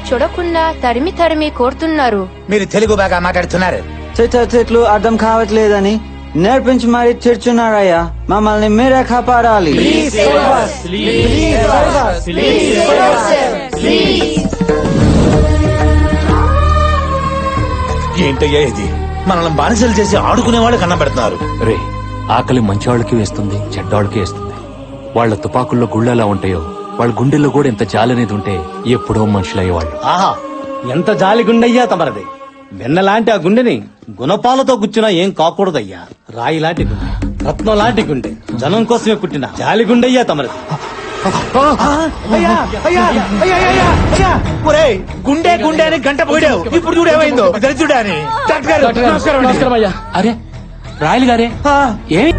చూడకుండా తరిమి తరిమి కోరుతున్నారు. మీరు తెలుగు బాగా మాట్లాడుతున్నారు. చెట్లు అర్థం కావట్లేదని నేర్పించి మరీ తిడుచున్నారయ్యా. మమ్మల్ని మీరే కాపాడాలి. ఏంటయ్యా ఇది? మనల్ని బానిసలు చేసి ఆడుకునే వాళ్ళు కన్నబెడుతున్నారు. రే, ఆకలి మంచివాళ్ళకి వేస్తుంది, చెడ్డాళ్ళకి వేస్తుంది. వాళ్ళ తుపాకుల్లో గుళ్ళెలా ఉంటాయో వాళ్ళ గుండెల్లో కూడా ఎంత జాలనేది ఉంటే ఎప్పుడో మనుషులయ్యేవాళ్ళు. ఆహా, ఎంత జాలి గుండెయ్యా తమరది. వెన్నలాంటి ఆ గుండెని గుణపాలతో గుచ్చినా ఏం కాకూడదయ్యా. రాయి లాంటి గుండె, రత్నం లాంటి గుండె, జనం కోసమే పుట్టిన జాలి గుండెయ్యా తమరది. గుండె గుండె అని గంట పోయావు, ఇప్పుడు చూడు ఏమైందో. దరిద్రుడా అని. డాక్టర్ గారు నమస్కారం అయ్యా. అరే రాయలు గారే, ఏమి?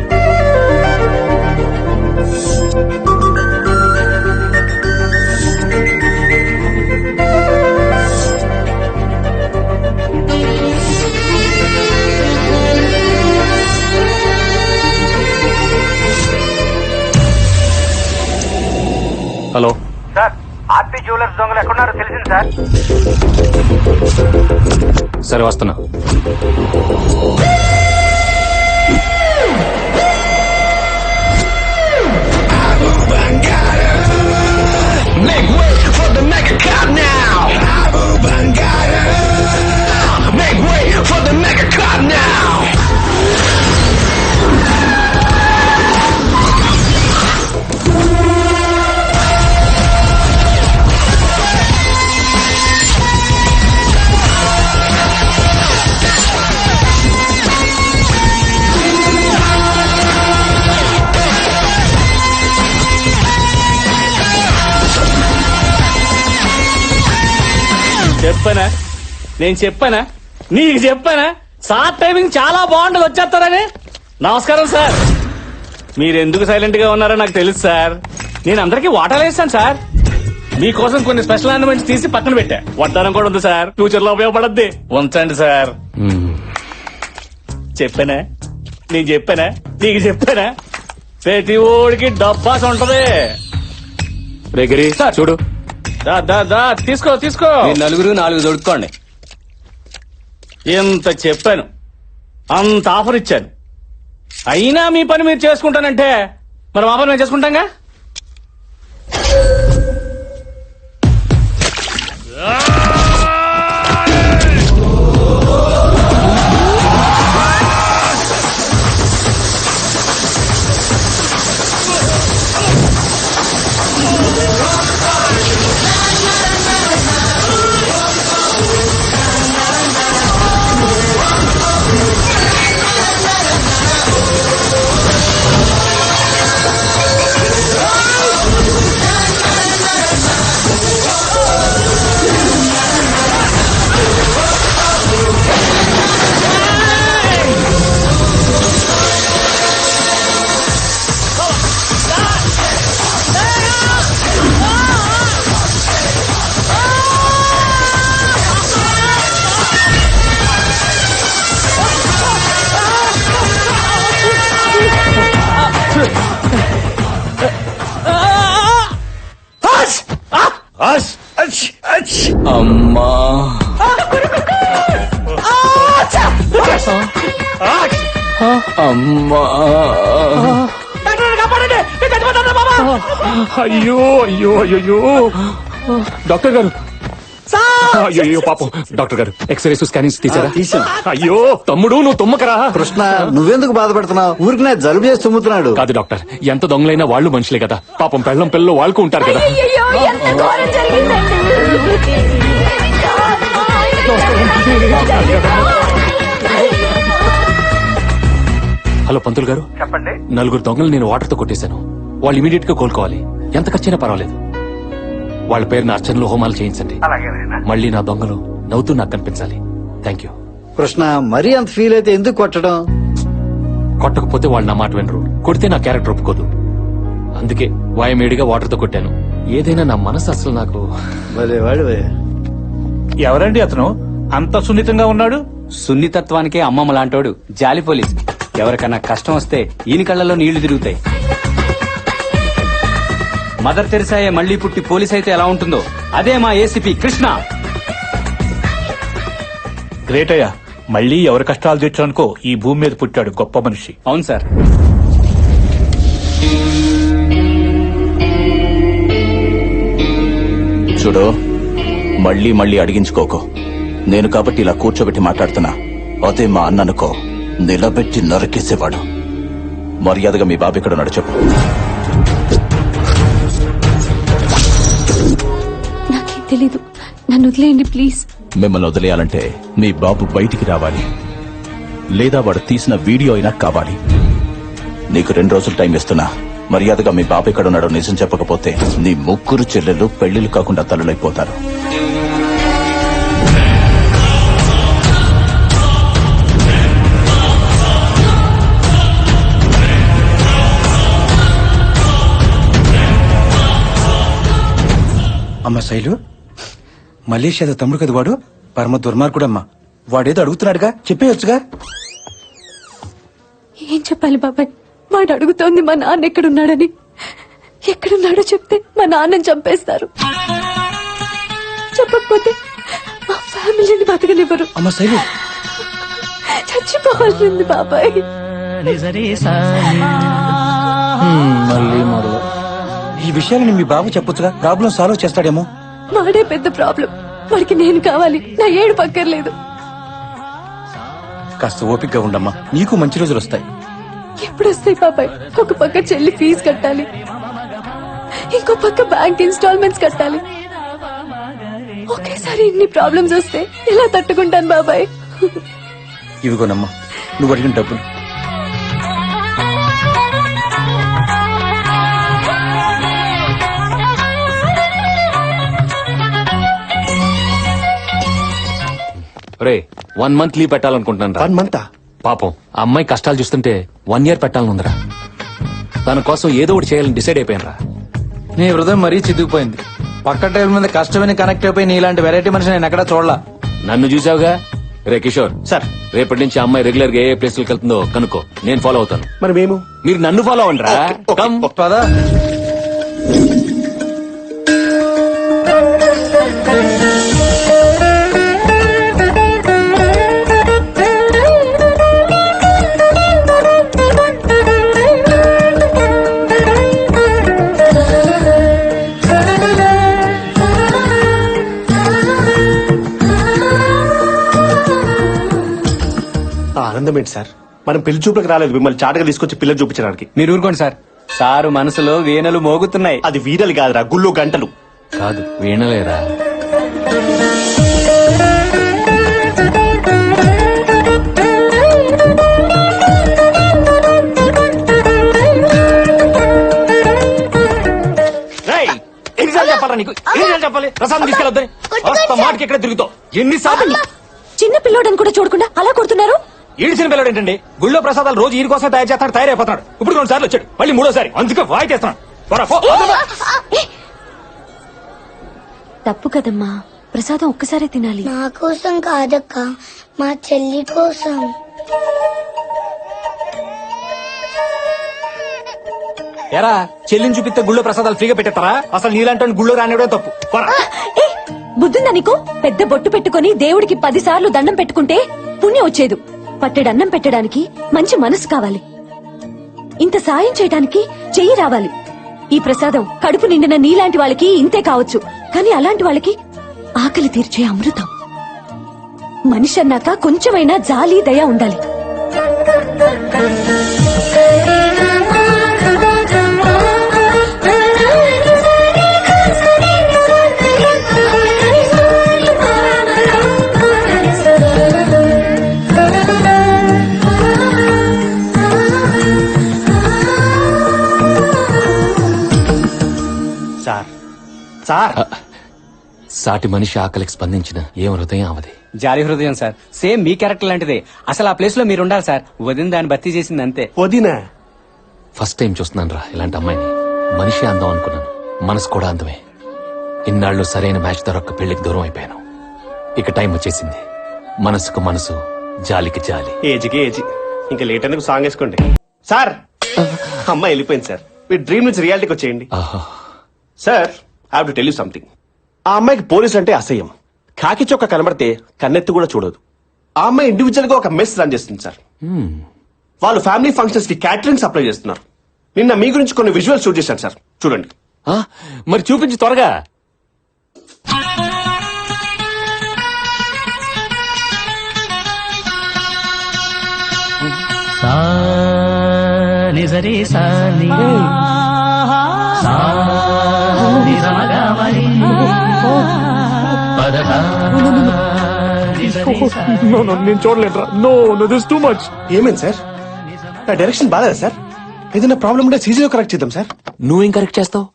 హలో సార్, ఆర్పి జ్యువెలర్స్ దొంగలు ఎక్కడున్నారో తెలిసింది సార్. సరే వస్తున్నా. చెప్పనా, నేను చెప్పానా, నీకు చెప్పానా సార్ టైమింగ్ చాలా బాగుంటుంది, వచ్చేస్తారని. నమస్కారం సార్. మీరెందుకు సైలెంట్ గా ఉన్నారో నాకు తెలుసు సార్. నేను అందరికీ వాటాలు వేస్తాను సార్. మీకోసం కొన్ని స్పెషల్ ఆర్నమెంట్స్ తీసి పక్కన పెట్టా. వడ్డానం కూడా ఉంది సార్, ఫ్యూచర్ లో ఉపయోగపడద్ది. ఉంచండి సార్. చెప్పానా, నేను చెప్పానా, నీకు చెప్పానా? ప్రతి ఓడికి డబ్బాస్ ఉంటది. రేగిరి చూడు. తీసుకో తీసుకో. నలుగురు 4 దొడుకోండి. ఎంత చెప్పాను, అంత ఆఫర్ ఇచ్చాను, అయినా మీ పని మీరు చేసుకుంటానంటే మరి మా పని మేము చేసుకుంటాంగా. అమ్మా అమ్మా, అయ్యో అయ్యో అయ్యో. డాక్టర్ గారు, అయ్యో పాపం. డాక్టర్ గారు ఎక్స్రేస్ స్కానింగ్స్ తీసారా? అయ్యో తమ్ముడు, నువ్వు తుమ్మకరా. కృష్ణ, నువ్వెందుకు బాధపడుతున్నావు? ఊరికి నా జలుబు చేసి తుమ్ముతున్నాడు. కాదు డాక్టర్, ఎంత దొంగలైనా వాళ్ళు మనుషులే కదా. పాపం పెళ్ళం పిల్లలు వాళ్ళకు ఉంటారు కదా. హలో పంతులు గారు, చెప్పండి. 4 దొంగలు నేను వాటర్ తో కొట్టేశాను. వాళ్ళు ఇమీడియట్ గా కోలుకోవాలి. ఎంత ఖర్చైనా పర్వాలేదు. వాళ్ళ పేరున అర్చనలు, హోమాలు చేయించండి. మళ్ళీ నా దొంగలు నవ్వుతూ నాకు కనిపించాలి. Thank you. కృష్ణ, మరీ అంత ఫీల్ అయితే ఎందుకు కొట్టడం? కొట్టకపోతే వాళ్ళు నా మాట వినరు, కొడితే నా క్యారెక్టర్ ఒప్పుకోదు. అందుకే వాయమేడిగా వాటర్ తో కొట్టాను. ఏదైనా నా మనసు అసలు నాకు. ఎవరండి అతను అంత సున్నితంగా ఉన్నాడు? సున్నితత్వానికే అమ్మమ్మ లాంటోడు. జాలి పోలీస్. ఎవరికన్నా కష్టం వస్తే ఈయన కళ్ళలో నీళ్లు తిరుగుతాయి. మదర్ తెరిసాయే మళ్లీ పుట్టి పోలీస్ అయితే ఎలా ఉంటుందో అదే మా ఏసీపీ కృష్ణ. గ్రేట్ అయ్యా, మళ్ళీ ఎవరి కష్టాలు తెచ్చానుకో ఈ భూమి మీద పుట్టాడు గొప్ప మనిషి. అవును సార్. చూడు, మళ్ళీ మళ్ళీ అడిగించుకోకు. నేను కాబట్టి ఇలా కూర్చోబెట్టి మాట్లాడుతున్నా. అదే మా అన్ననుకో నిలబెట్టి నరికేసేవాడు. మర్యాదగా మీ బాబు ఇక్కడ ఉన్నాడు చెప్పు. నాకేం తెలీదు, నన్ను వదిలేయండి ప్లీజ్. మిమ్మల్ని వదిలేయాలంటే మీ బాబు బయటికి రావాలి, లేదా వాడు తీసిన వీడియో అయినా కావాలి. నీకు 2 రోజులు టైం ఇస్తున్నా. మర్యాదగా మీ బాబు ఇక్కడ ఉన్నాడో నిజం చెప్పకపోతే నీ ముగ్గురు చెల్లెలు పెళ్లిళ్ళు కాకుండా తల్లులైపోతారు. అమ్మ శైలు, మలేషియాలో తమ్ముడు కదా వాడు, పరమ దుర్మార్గుడమ్మా. వాడేదో అడుగుతున్నాడుగా, చెప్పేయొచ్చుగా. ఏం చెప్పాలి బాబాయ్? వాడు అడుగుతోంది మా నాన్న ఎక్కడున్నాడని. ఎక్కడున్నాడో చెప్తే మా నాన్నని చంపేస్తారు, చెప్పకపోతే మా ఫ్యామిలీని బతకనివ్వరు. అమ్మ శైలు, చచ్చిపోవాల్సింది బాబాయ్. ఈ విషయాలని మీ బాబు చెప్పొచ్చుగా, ప్రాబ్లం సాల్వ్ చేస్తాడేమో. వాడే పెద్ద ప్రాబ్లం. వాడికి నేను కావాలి, నా ఏడు పక్కర్లేదు. కాస్త ఓపికగా ఉండమ్మా, నీకు మంచి రోజులు వస్తాయి. ఎప్పుడు వస్తాయి బాబాయ్? ఒక పక్క చెల్లి ఫీజు కట్టాలి, ఇంకో పక్క బ్యాంక్ ఇన్స్టాల్మెంట్స్ కట్టాలి. ఒకేసారి ఇన్ని ప్రాబ్లమ్స్ వస్తే ఎలా తట్టుకుంటాను బాబాయ్? ఇవిగోనమ్మా నువ్వు అడిగిన డబ్బులు. రే 1 month లీవ్ పెట్టాలనుకుంటున్నాను రా. 1 month పాపం ఆ అమ్మాయి కష్టాలు చూస్తుంటే 1 year పెట్టాలనుందిరా. తన కోసం ఏదో ఒకటి చేయాలని డిసైడ్ అయిపోయాను రా. నీ హృదయం మరీ చిదిగిపోయింది. పక్క టైం మీద కష్టమని కనెక్ట్ అయిపోయి నీలాంటి వెరైటీ మనిషి నేను ఎక్కడా చూడలా. నన్ను చూసావుగా. రే కిషోర్ సార్, రేపటి నుంచి ఆ అమ్మాయి రెగ్యులర్ గా ఏ ప్లేస్లకు వెళ్తుందో కనుక్కో, నేను ఫాలో అవుతాను. మరి మేము మీరు నన్ను ఫాలో అవ్వండి రా. కమ్. పదా ఆనందం ఏంటి సార్? మనం పెళ్లి చూపులకు రాలేదు, మిమ్మల్ని చాటగా తీసుకొచ్చి పిల్లలు చూపించడానికి. మీరు ఊరుకోండి సార్. సారు మనసులో వీణలు మోగుతున్నాయి. అది వీరలు కాదురా, గుళ్ళు గంటలు. కాదు వీణలేరా. ఎన్నిసార్లు చెప్పాలా నీకు? ఎన్నిసార్లు చెప్పాలి ప్రసాదం తీసుకెళ్ళొద్దని? మాటకి ఎక్కడ తిరుగుతావు? ఎన్నిసార్లు? చిన్న పిల్లోడని కూడా చూడకుండా అలా కొడుతున్నారు. ఈడిచిన పిల్లడు ఏంటండి? గుళ్ళో ప్రసాదాలు రోజు ఈయన కోసం తయారు చేస్తాడు, తయారైపోతున్నాడు. ఇప్పుడు 2 సార్లు వచ్చాడు, మళ్ళీ 3వ సారి. అందుకే వాయికేస్తున్నాడు. తప్పు కదమ్మా, ప్రసాదం ఒక్కసారే తినాలి. నా కోసం కాదక్క, మా చెల్లి కోసం. ఎరా చెల్లిని చూపిస్తే గుళ్ళో ప్రసాదాలు ఫ్రీగా పెట్టేస్తారా? అసలు నీలాంటి గుళ్ళో రానివ్వడం తప్పు. బుద్ధుందా నీకు? పెద్ద బొట్టు పెట్టుకుని దేవుడికి 10 సార్లు దండం పెట్టుకుంటే పుణ్యం వచ్చేదు. పట్టెడన్నం పెట్టడానికి మంచి మనసు కావాలి. ఇంత సాయం చేయడానికి చెయ్యి రావాలి. ఈ ప్రసాదం కడుపు నిండిన నీలాంటి వాళ్ళకి ఇంతే కావచ్చు, కానీ అలాంటి వాళ్ళకి ఆకలి తీర్చే అమృతం. మనిషి అన్నాక కొంచెమైనా జాలి దయ ఉండాలి. సార్, సాటి మనిషి ఆకలికి స్పందించిన ఏం హృదయం అవది. జాలి హృదయం సార్. సేమ్ మీ క్యారెక్టర్ లాంటిదే. అసలు ఆ ప్లేస్ లో మీరు ఉండాలి సార్. వదిన దాన్ని భర్తీ చేసింది అంతే. వదినా ఫస్ట్ టైం చూస్తున్నాను రా ఇలాంటి అమ్మాయిని. మనిషి అందం అనుకున్నాను, మనసు కూడా అందమే. ఇన్నాళ్ళు సరైన మ్యాచ్ దొరక్క పెళ్లికి దూరం అయిపోయాను. ఇక టైం వచ్చేసింది. మనసుకు మనసు, జాలికి జాలి. ఏజ్కి ఏజ్. ఇంకా లేట్ ఎందుకు సాంగ్ వేసుకోండి. సార్, అమ్మాయి వెళ్ళిపోయింది సార్. మీ డ్రీమ్ నుంచి రియాలిటీకి వచ్చేయండి. ఆహా. Sir, I have to tell you something. ఆ అమ్మాయికి పోలీసు అంటే అసహ్యం. కాకి చొక్క కనబడితే కన్నెత్తి కూడా చూడదు. ఆ అమ్మాయి ఇండివిజువల్ గా ఒక మెస్ రన్ చేస్తుంది సార్. వాళ్ళు ఫ్యామిలీ ఫంక్షన్స్ కి క్యాటరింగ్ సప్లై చేస్తున్నారు. నిన్న మీ గురించి కొన్ని విజువల్స్ షూట్ చేశారు సార్, చూడండి. మరి చూపించి త్వరగా. నేను చూడలేదురా. No no this too much. ఏమైంది సార్? నా డైరెక్షన్ బాగాలేదా సార్? ఏదైనా ప్రాబ్లం ఉంటే సీజీలో కరెక్ట్ చేద్దాం సార్. నువ్వేం కరెక్ట్ చేస్తావు?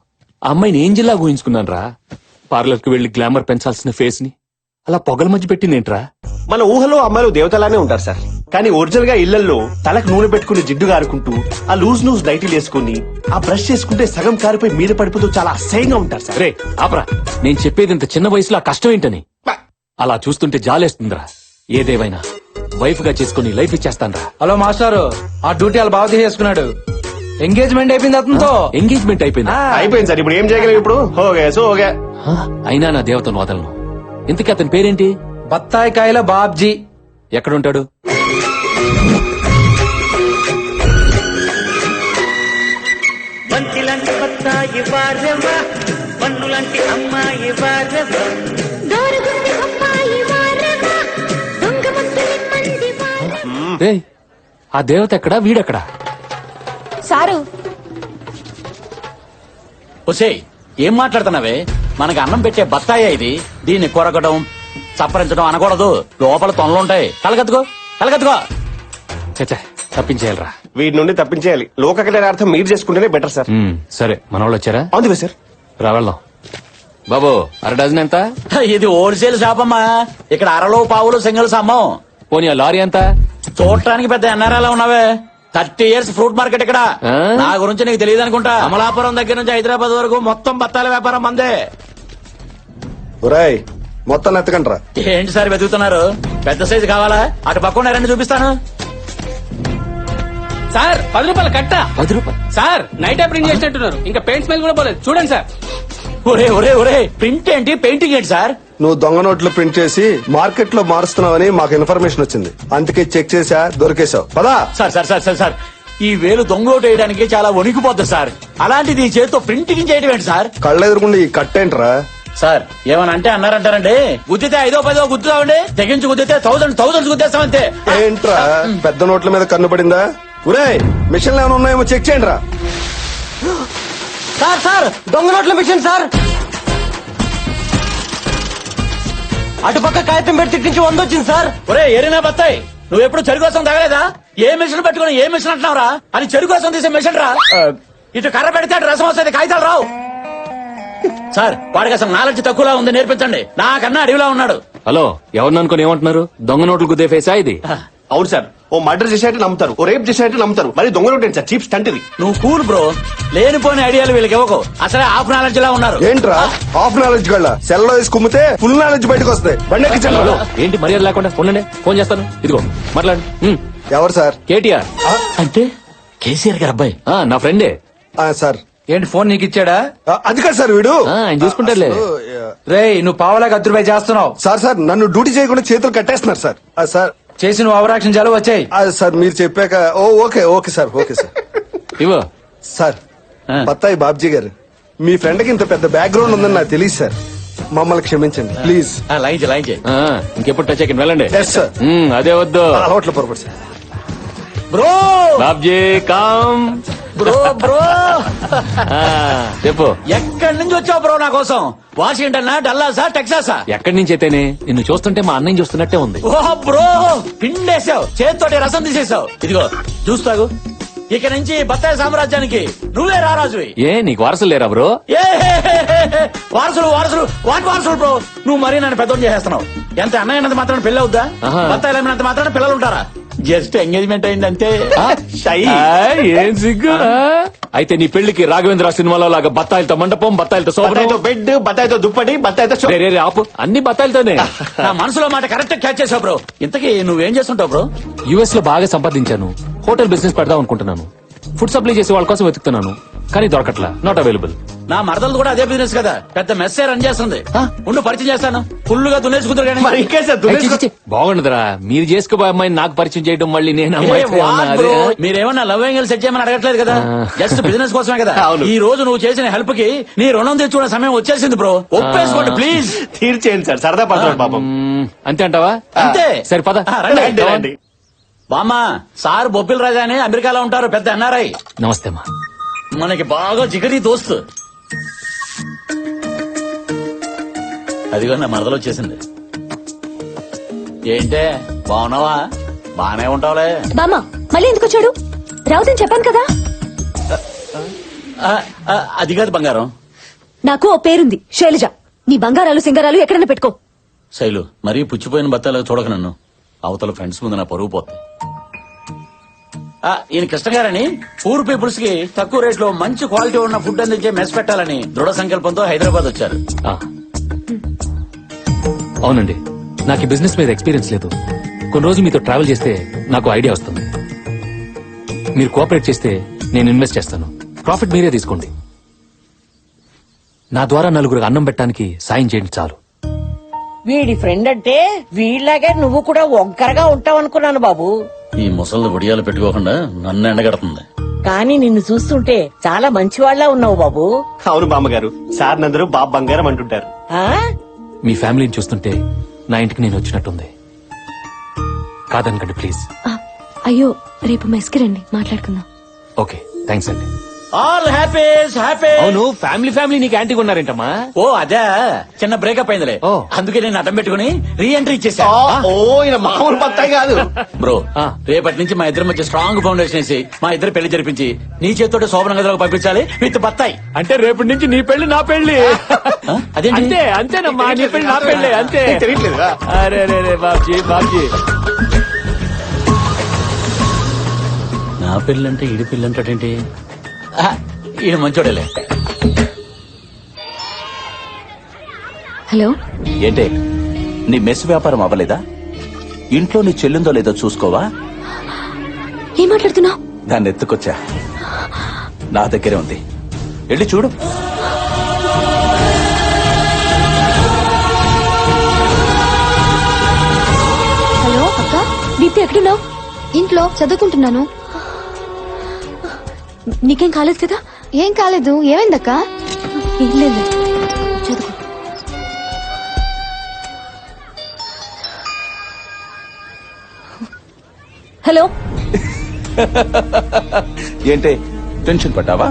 ఆ అమ్మాయిని ఏంజిల్లా ఊహించుకున్నాను రా. పార్లర్ కి వెళ్లి గ్లామర్ పెంచాల్సిన ఫేస్ ని అలా పొగల మధ్య పెట్టిందేంట్రా? మన ఊహలో అమ్మాయిలు దేవతలానే ఉంటారు సార్. కానీ ఒరిజినల్ గా ఇళ్లలో తలకు నూనె పెట్టుకుని జిడ్డు కారుకుంటూ, ఆ లూజ్ నైటీలు వేసుకుని, ఆ బ్రష్ చేసుకుంటే సగం కారిపోయి మీద పడిపోతూ చాలా అసహ్యంగా ఉంటారు సార్. రే ఆపరా, నేను చెప్పేది ఇంత చిన్న వయసులో ఆ కష్టం ఏంటని. అలా చూస్తుంటే జాలేస్తుందిరా. ఏదేవైనా వైఫ్ గా చేసుకుని లైఫ్ ఇచ్చేస్తానరా. హలో మాస్టారు, ఆ డ్యూటీ వాళ్ళు బాగా తీసేసుకున్నాడు. ఎంగేజ్మెంట్ అయిపోయింది అతనితో. ఎంగేజ్మెంట్ అయిపోయిందా? అయిపోయింది సార్. ఇప్పుడు ఏం చేయగలం? ఇప్పుడు ఓకే. అయినా నా దేవతను వదలను. ఇంతకీ అతని పేరేంటి? బత్తాయి కాయల బాబ్జీ. ఎక్కడుంటాడు? బంతిలాంటి బత్తాయి వారెవ్వ, పన్నులాంటి అమ్మాయి వారెవ్వ. రేయ్, ఆ దేవత ఎక్కడా, వీడెక్కడా? సారు ఒసేయ్, ఏం మాట్లాడుతున్నావే? మనకి అన్నం పెట్టే బత్తాయే ఇది. దీన్ని కొరకడం, చప్పరించడం అనకూడదు. లోపల తొనలుంటాయి. కలగత్తుకో కలగత్తుకో. చచ్చా, తప్పించేయాలరా. వీటి నుండి తప్పించేయాలి. లోక అర్థం మీరు చేసుకుంటేనే బెటర్ సార్. సరే, మన వాళ్ళు వచ్చారా? అవును సార్. రా వెళ్దాం. బాబు, అర డజన్ ఎంత? ఇది హోల్సేల్ షాప్ అమ్మా. ఇక్కడ అరలో పావులు సింగిల్స్ అమ్మం. పోనీ ఆ లారీ ఎంత? చూడటానికి పెద్ద ఎన్ఆర్ఐలా ఉన్నావే. 30 years ఫ్రూట్ మార్కెట్ ఇక్కడ. నా గురించి నీకు తెలియదు అనుకుంటా. అమలాపురం దగ్గర నుంచి హైదరాబాద్ వరకు మొత్తం బత్తాల వ్యాపారం మందే. మొత్తం ఎత్తకండ్రా. ఏంటి సార్ వెతుకుతున్నారు? పెద్ద సైజు కావాలా? అటు పక్కన రెండు చూపిస్తాను. సార్ 10 రూపాయలు కట్ట. 10 రూపాయలు సార్ నైట్ ప్రింట్ చేసినట్టున్నారు. ఇంకా పెయింట్ స్మెల్ కూడా పోలేదు. చూడండి సార్. ఒరే ఒరే ఒరే, ప్రింట్ ఏంటి, పెయింటింగ్ ఏంటి సార్? నువ్వు దొంగ నోట్లు ప్రింట్ చేసి మార్కెట్ లో మారుస్తున్నావని మాకు ఇన్ఫర్మేషన్ వచ్చింది. అందుకే చెక్ చేసా, దొరికేశావు. పదా. Sir sir sir sir sir, ఈ వేలు దొంగోటు వేయడానికి చాలా వణికిపోద్ది సార్. అలాంటిది ఈ చేతితో ప్రింటింగ్ చేయడం ఏంటి సార్? కళ్ళెదురుకుండా ఈ కట్టేంట్రా? సార్ ఏమని అంటే అన్నారంటారండి. గుద్దితే 5 10 గుద్దుతామండి. తెగించి గుద్దితే 1000 గుద్దేస్తామంతే. ఏంట్రా పెద్ద నోట్ల మీద కన్ను పడిందా? ఒరే, మిషన్లు ఏమైనా ఉన్నాయేమో చెక్ చేయండి రా. సార్ సార్, దొంగ నోట్ల మిషన్ సార్. అటుపక్క కాగితం పెట్టి తిట్టించి 100 వచ్చింది సార్. ఒరే ఏరినా బత్తాయి, నువ్వు ఎప్పుడు చెరుకు కోసం తగలేదా? ఏ మిషన్ పెట్టుకుని ఏ మిషన్ అంటున్నావురా? అని చెరుకు కోసం తీసే మిషన్ రా. ఇటు కర్ర పెడితే అటు రసం వస్తుంది, కాగితాలు రావు. సార్ వాడికి అసలు నాలెడ్జ్ తక్కువలా ఉంది, నేర్పించండి. నాకన్నా అడవిలా ఉన్నాడు. హలో, ఎవరిని అనుకుని ఏమంటున్నారు? దొంగ నోట్లు గుద్దే ఫేసా ఇది? అవును సార్. ఓ మర్డర్ చేసేట్టు నమ్ముతారు, ఓ రేప్ చేసేట్టు నమ్ముతారు. మరి దొంగ నోట్ ఏంటి సార్? చీప్ స్టంట్ ఇది. నువ్వు కూల్ బ్రో. లేనిపోని ఐడియాలు వీళ్ళకి ఇవ్వకు. అసలే హాఫ్ నాలెడ్జ్ లా ఉన్నారు. ఏంట్రా హాఫ్ నాలెడ్జ్ గళ్ళ? సెల్లో వేసి కుమ్మితే ఫుల్ నాలెడ్జ్ బయటకు వస్తాయి. బండి ఏంటి మర్యాద లేకుండా? ఉండండి, ఫోన్ చేస్తాను. ఇదిగో మాట్లాడు. ఎవరు సార్? కేటీఆర్. అంటే కేసీఆర్ గారు అబ్బాయి. నా ఫ్రెండే సార్. ఏంటి ఫోన్ నీకు ఇచ్చాడా? అది కాదు సార్, వీడు ఆయన చూసుకుంటారులే. రేయ్, నువ్వు పావలాగా 10 రూపాయలు చేస్తున్నావు. సార్ నన్ను డ్యూటీ చేయకుండా చేతులు కట్టేస్తున్నారు సార్. సార్ చేసి నువ్వు అవరాక్షన్ చాలు వచ్చాయి. సార్ మీరు చెప్పాక ఓకే సార్. ఇవో సార్, బత్తాయి బాబ్జీ గారు, మీ ఫ్రెండ్ కి ఇంత పెద్ద బ్యాక్గ్రౌండ్ ఉందని నాకు తెలియదు సార్. మమ్మల్ని క్షమించండి ప్లీజ్. లైన్ ఇంకెప్పుడు టచ్ అయ్యి వెళ్ళండి. Yes sir. అదే వద్దు, అలవాట్ల పొరపాటు సార్. బ్రో బాబ్జీ కామ్. బ్రో చెప్పు. ఎక్కడి నుంచి వచ్చావు బ్రో నా కోసం? వాషింగ్టన్, డల్లాసా, టెక్సాసా? ఎక్కడి నుంచి అయితేనే, నిన్ను చూస్తుంటే మా అన్నయ్య చూస్తున్నట్టే ఉంది. ఓ బ్రో, పిండేసావు, చేతితోటి రసం తీసేసావు. ఇదిగో చూస్తాగు. ఇక నుంచి బత్తాయి సామ్రాజ్యానికి నువ్వే రారాజువి. ఏ నీకు వారసులు లేరా బ్రో? వారసులు వాటి వారసులు బ్రో. నువ్వు మరీ నన్ను పెద్దోడు చేసేస్తున్నావు. ఎంత అన్నయ్యనంత మాత్రం పెళ్లి అవుద్దా? బత్తాయిలు అమ్మినంత మాత్రం పిల్లలు ఉంటారా? జస్ట్ ఎంగేజ్మెంట్ అయింది అంతే. ఏం సిగ్గు. అయితే నీ పెళ్లికి రాఘవేంద్ర సినిమాలో లాగా బత్తాయిలతో మండపం, బత్తాయిలతో సోఫా, బెడ్, బత్తాయితో దుప్పటి, బత్తాయితో ఆపు, అన్ని బత్తాయిలతోనే. నా మనసులో మాట కరెక్ట్ క్యాచ్ చేసావు బ్రో. ఇంతకీ నువ్వేం చేస్తుంటావు బ్రో? యుఎస్ లో బాగా సంపాదించాను. హోటల్ బిజినెస్ పెడదాం అనుకుంటున్నాను. ఫుడ్ సప్లై చేసే వాళ్ళ కోసం వెతుకుతున్నాను. కానీ దొరకట్లా, నాట్ అవైలబుల్. నా మరదలు కూడా అదే బిజినెస్ కదా, పెద్ద మెస్సే రన్ చేస్తుంది. ఉండు పరిచయం చేస్తాను, ఫుల్ గా దున్నేసుకుంటారు కానీ. మరి ఇంకే సార్ దున్నేసుకో. బాగుండదురా, మీరు చేసుకోబోయే అమ్మాయిని నాకు పరిచయం చేయడం, మళ్ళీ నేను అమ్మాయితో ఏమన్నా అదే? మీరేమన్నా లవ్ యాంగిల్ సెట్ చేయమని అడగట్లేదు కదా, జస్ట్ బిజినెస్ కోసమే కదా. ఈ రోజు నువ్వు చేసిన హెల్ప్ కి నీ రుణం తెచ్చుకునే సమయం వచ్చేసింది బ్రో, ఒప్పేసుకోండి ప్లీజ్. తీర్చేయండి సార్, సరదా పడతాడు పాపం. అంతే అంటావా? అంతే. సరే పద. రండి. బామ్మా, సార్ బొబ్బిల్ రాజా అని అమెరికాలో ఉంటారు, పెద్ద ఎన్ఆర్ఐ. నమస్తే అమ్మా. మనకి బాగా జిగరి దోస్తు. అదిగో నా మరదలు వచ్చేసింది. ఏంటే బాగున్నావా? బానే ఉంటావులే. బామ్మ మళ్ళీ ఎందుకు వచ్చాడు? రావుదని చెప్పాను కదా. అది కాదు బంగారం, నాకు ఓ పేరుంది, శైలజ. నీ బంగారాలు సింగారాలు ఎక్కడైనా పెట్టుకో. శైలు, మరీ పుచ్చిపోయిన బత్తాలు చూడక నన్ను, అవతల ఫ్రెండ్స్ ముందు నా పరుగు పోతుంది. ఈయన కృష్ణ గారని పూర్ పీపుల్స్ కి తక్కువ రేట్ లో మంచి క్వాలిటీ ఉన్న ఫుడ్ అందించే మెస్ పెట్టాలని దృఢ సంకల్పంతో హైదరాబాద్ వచ్చారు. అవునండి, నాకు ఈ బిజినెస్ మీద ఎక్స్పీరియన్స్ లేదు. కొన్ని రోజులు మీతో ట్రావెల్ చేస్తే నాకు ఐడియా వస్తుంది. మీరు కోఆపరేట్ చేస్తే నేను ఇన్వెస్ట్ చేస్తాను, ప్రాఫిట్ మీరే తీసుకోండి. నా ద్వారా నలుగురికి అన్నం పెట్టడానికి సాయం చేయండి చాలు. వీడి ఫ్రెండ్ అంటే వీళ్ళలాగే నువ్వు కూడా ఒంకరగా ఉంటావు అనుకున్నాను బాబు. ఈ ముసలి ఒడియాలు పెట్టుకోకుండా నన్ను ఎండగడుతుంది. కానీ నిన్ను చూస్తుంటే చాలా మంచివాళ్లా ఉన్నావు బాబు. అవును బామ్మగారు, సార్ నందరూ బాబు బంగారం అంటుంటారు. మీ ఫ్యామిలీని చూస్తుంటే నా ఇంటికి నేను వచ్చినట్టుంది. కాదనకండి ప్లీజ్. అయ్యో, రేపు మెస్కి రండి, మాట్లాడుకుందాం. ఓకే, థ్యాంక్స్ అండి. All happies happy. అవును, ఫ్యామిలీ నీకు యాంటీ ఉన్నారేంటమ్మా? ఓ అదే, చిన్న బ్రేకప్ అయిందిలే, అందుకే నేను అడ్డం పెట్టుకుని రీ ఎంట్రీ ఇచ్చేసా. ఓ ఈయన మామూలు బత్తాయి కాదు బ్రో. రేపటి నుంచి మా ఇద్దరి మధ్య స్ట్రాంగ్ ఫౌండేషన్ వేసి మా ఇద్దరు పెళ్లి జరిపించి నీ చేతితో శోభన గదిలోకి పంపించాలి విత్ బత్తాయి. అంటే రేపటి నుంచి నీ పెళ్లి నా పెళ్లి. అదేంటి? అంతే అంతేనమ్మా, నీ పెళ్లి నా పెళ్లి అంతే. తెలియట్లేదా? అరే బాబ్జీ. నా పెళ్ళంటే ఈడి పెళ్ళంటాడేంటి? ఈయన మంచోడలే. హలో, ఏంటే నీ మెస్ వ్యాపారం అవ్వలేదా? ఇంట్లో నీ చెల్లిందో లేదో చూసుకోవా? ఏం మాట్లాడుతున్నావు? దాన్ని ఎత్తుకొచ్చా, నా దగ్గరే ఉంది, వెళ్ళి చూడు. హలో అక్క, దీప్తి ఎక్కడున్నావు? ఇంట్లో చదువుకుంటున్నాను. నీకేం కాలేదు కదా? ఏం కాలేదు. ఏమైందక్క? ఏం లేదు, చదువు. హలో. ఏంటే టెన్షన్ పడ్డావా?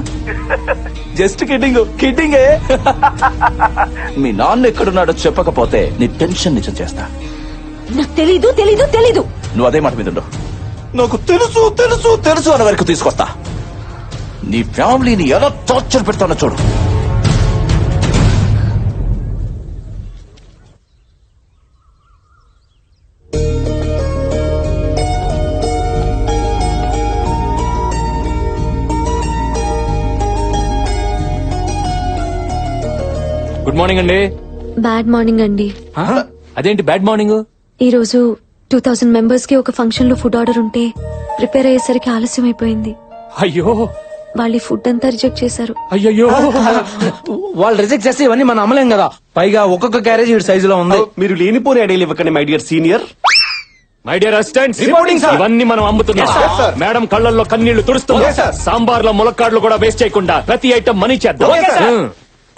Just kidding. మీ నాన్న ఎక్కడున్నాడో చెప్పకపోతే నీ టెన్షన్ నిజం చేస్తా. నాకు తెలీదు. నువ్వు అదే మాట మీద ఉండు. నాకు తెలుసు అనే వరకు తీసుకొస్తా. నీ ఫ్యామిలీని ఎలా టార్చర్ పెడతానో చూడు. గుడ్ మార్నింగ్ అండి. బ్యాడ్ మార్నింగ్ అండి. అదేంటి బ్యాడ్ మార్నింగ్? ఈ రోజు 2000 మెంబర్స్ కి ఒక ఫంక్షన్ లో ఫుడ్ ఆర్డర్ ఉంటే ప్రిపేర్ అయ్యేసరికి ఆలస్యం అయిపోయింది. అయ్యో, వాళ్ళు ఫుడ్ అంతా రిజెక్ట్ చేశారు. అయ్యో. వాళ్ళు రిజెక్ట్ చేస్తే ఇవన్నీ మనం అమ్మలేం కదా. పైగా ఒక్కొక్క క్యారేజ్ ఈ సైజులో ఉంది. మీరు లేనిపోని ఐడియాలు ఇవ్వకండి my dear senior. My dear assistant, reporting sir. ఇవన్నీ మనం అమ్ముతున్నాం. మేడం కళ్ళల్లో కన్నీళ్లు తుడుస్తున్నాం. సాంబార్ లో ములక్కాడ్లు కూడా వేస్ట్ చేయకుండా ప్రతి ఐటమ్ మనీ చేద్దాం.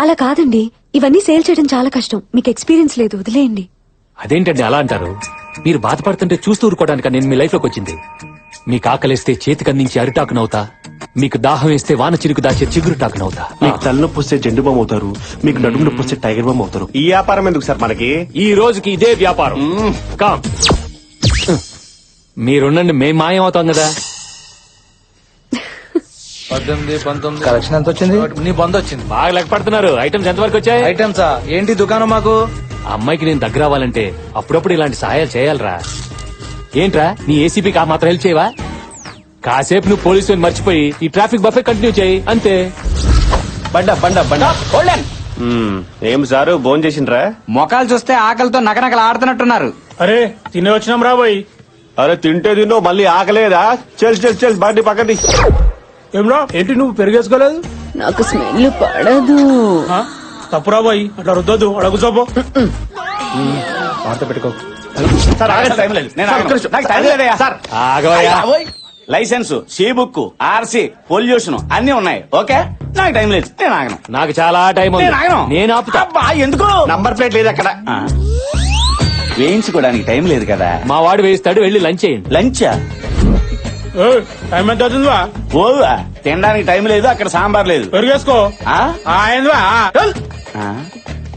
అలా కాదండి, ఇవన్నీ సేల్ చేయడం చాలా కష్టం. మీకు ఎక్స్పీరియన్స్ లేదు, వదిలేయండి. అదేంటండి అలా అంటారు? మీరు బాధపడుతుంటే చూస్తూ ఊరుకోవడానికి నేను మీ లైఫ్ లోకి వచ్చింది. మీకు ఆకలిస్తే చేతికందించి అరిటాకునవుతా, మీకు దాహం వేస్తే వాన చిరుకు దాచే చిగురుటాకునవుతా. మీకు తలనొప్పి వస్తే జెండు బామ్ అవుతారు, మీకు నడుము నొప్పి వస్తే టైగర్ బామ్ అవుతారు. ఈ వ్యాపారం ఎందుకు సార్ మనకి? ఈ రోజుకి ఇదే వ్యాపారం. కామ్, మీరుండండి, మేం మాయం అవుతాం కదా. 18, 19 కలెక్షన్ ఎంత వచ్చింది? నీ బంద్ వచ్చింది. బాగా లెక్క పడుతున్నారు. ఐటమ్స్ ఎంతవరకు వచ్చాయి? ఐటమ్సా? ఏంటి దుకాణం మాకు? ఆ అమ్మాయికి నేను దగ్గర అవ్వాలంటే అప్పుడప్పుడు ఇలాంటి సహాయాలు చేయాలరా. ఏంట్రా, నీ ఏసీపీకి ఆ మాత్రం హెల్ప్ చేయవా? కాసేపు నువ్వు పోలీసు మర్చిపోయి ఈ ట్రాఫిక్ బఫే కంటిన్యూ చేయి అంతే. బండ ఏం సారు భోజనం చేసిండ్రా? మొఖాలు చూస్తే ఆకలితో నకనకలు ఆడుతున్నట్టున్నారు. అరే తినే వచ్చినాం రాబోయ్. అరే తింటే తిన్నో మళ్ళీ ఆకలేదా? చెల్ బండి పక్కది. ఏమ్రా ఏంటి నువ్వు పెరిగేసుకోలేదు? నాకు స్మెల్ పడదు. తప్పురా పోయి అట్లా రుద్దొద్దు అడుగు చూపు వార్త పెట్టుకో సార్ ఆగండి, టైం లేదు. నేను ఆగను. నాకు టైం లేదయ్యా. సార్ ఆగవయ్యా licence, C book, RC, pollution అన్ని ఉన్నాయి. ఓకే, నాకు టైం లేదు. నేను ఆగను. నాకు చాలా టైం ఉంది. నేను ఆగను. నేను ఆపుతా. అబ్బా, ఎందుకు? నంబర్ ప్లేట్ లేదు అక్కడ. వేయించుకోవడానికి టైం లేదు కదా. మా వాడు వేయిస్తాడు, వెళ్ళి లంచ్ చేయండి. లంచా? టైం ఎంత అవుతుందివా ఓవా, తినడానికి టైం లేదు, అక్కడ సాంబార్ లేదు. పెరిగేసుకో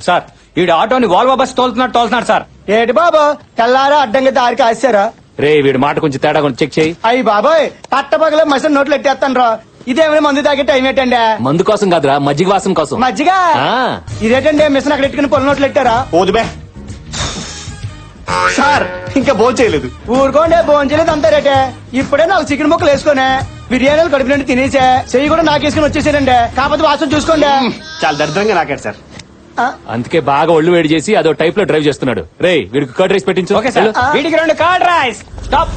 సార్ ఈడు ఆటోని వాల్వో బస్ తోలుతున్నాడు సార్. ఏటి బాబా తెల్లారా అడ్డంగా దారికి ఆశారా? రే వీడి మాట కొంచెం తేడా కొంచెం చెక్ చేయి. అయ్యి బాబాయ్ పట్టపగల మసిన నోట్లు ఎట్టేస్తాను రా. ఇదేమైనా మందు తాగే టైం ఏంటండి? మందు కోసం కాదురా, మజ్జిగ వాసం కోసం. మజ్జిగ ఆ. ఇదేటండి మిషన్ అక్కడ ఎట్టుకుని పొల నోట్లు ఎట్టారా? ఓదుబే సార్, ఇంకా భోజనం చేయలేదు. ఊరుకోండి భోంచలేదు అంతా రేటే. ఇప్పుడే నాకు చికెన్ ముక్కలు వేసుకునే బిర్యానీలు కడుపు నుండి తినేసే చెయ్యి కూడా నాకేసుకుని వచ్చేసానండి. కాకపోతే వాసన చూసుకోండి. చాలా దరిద్రంగా నాకాడు సార్. అందుకే బాగా ఒళ్ళు వేడి చేసి అదో టైప్ లో డ్రైవ్ చేస్తున్నాడు. రే వీడికి కర్డ్ రైస్ పెట్టించు. ఓకే సార్, వీడికి 2 కర్డ్ రైస్. స్టాప్.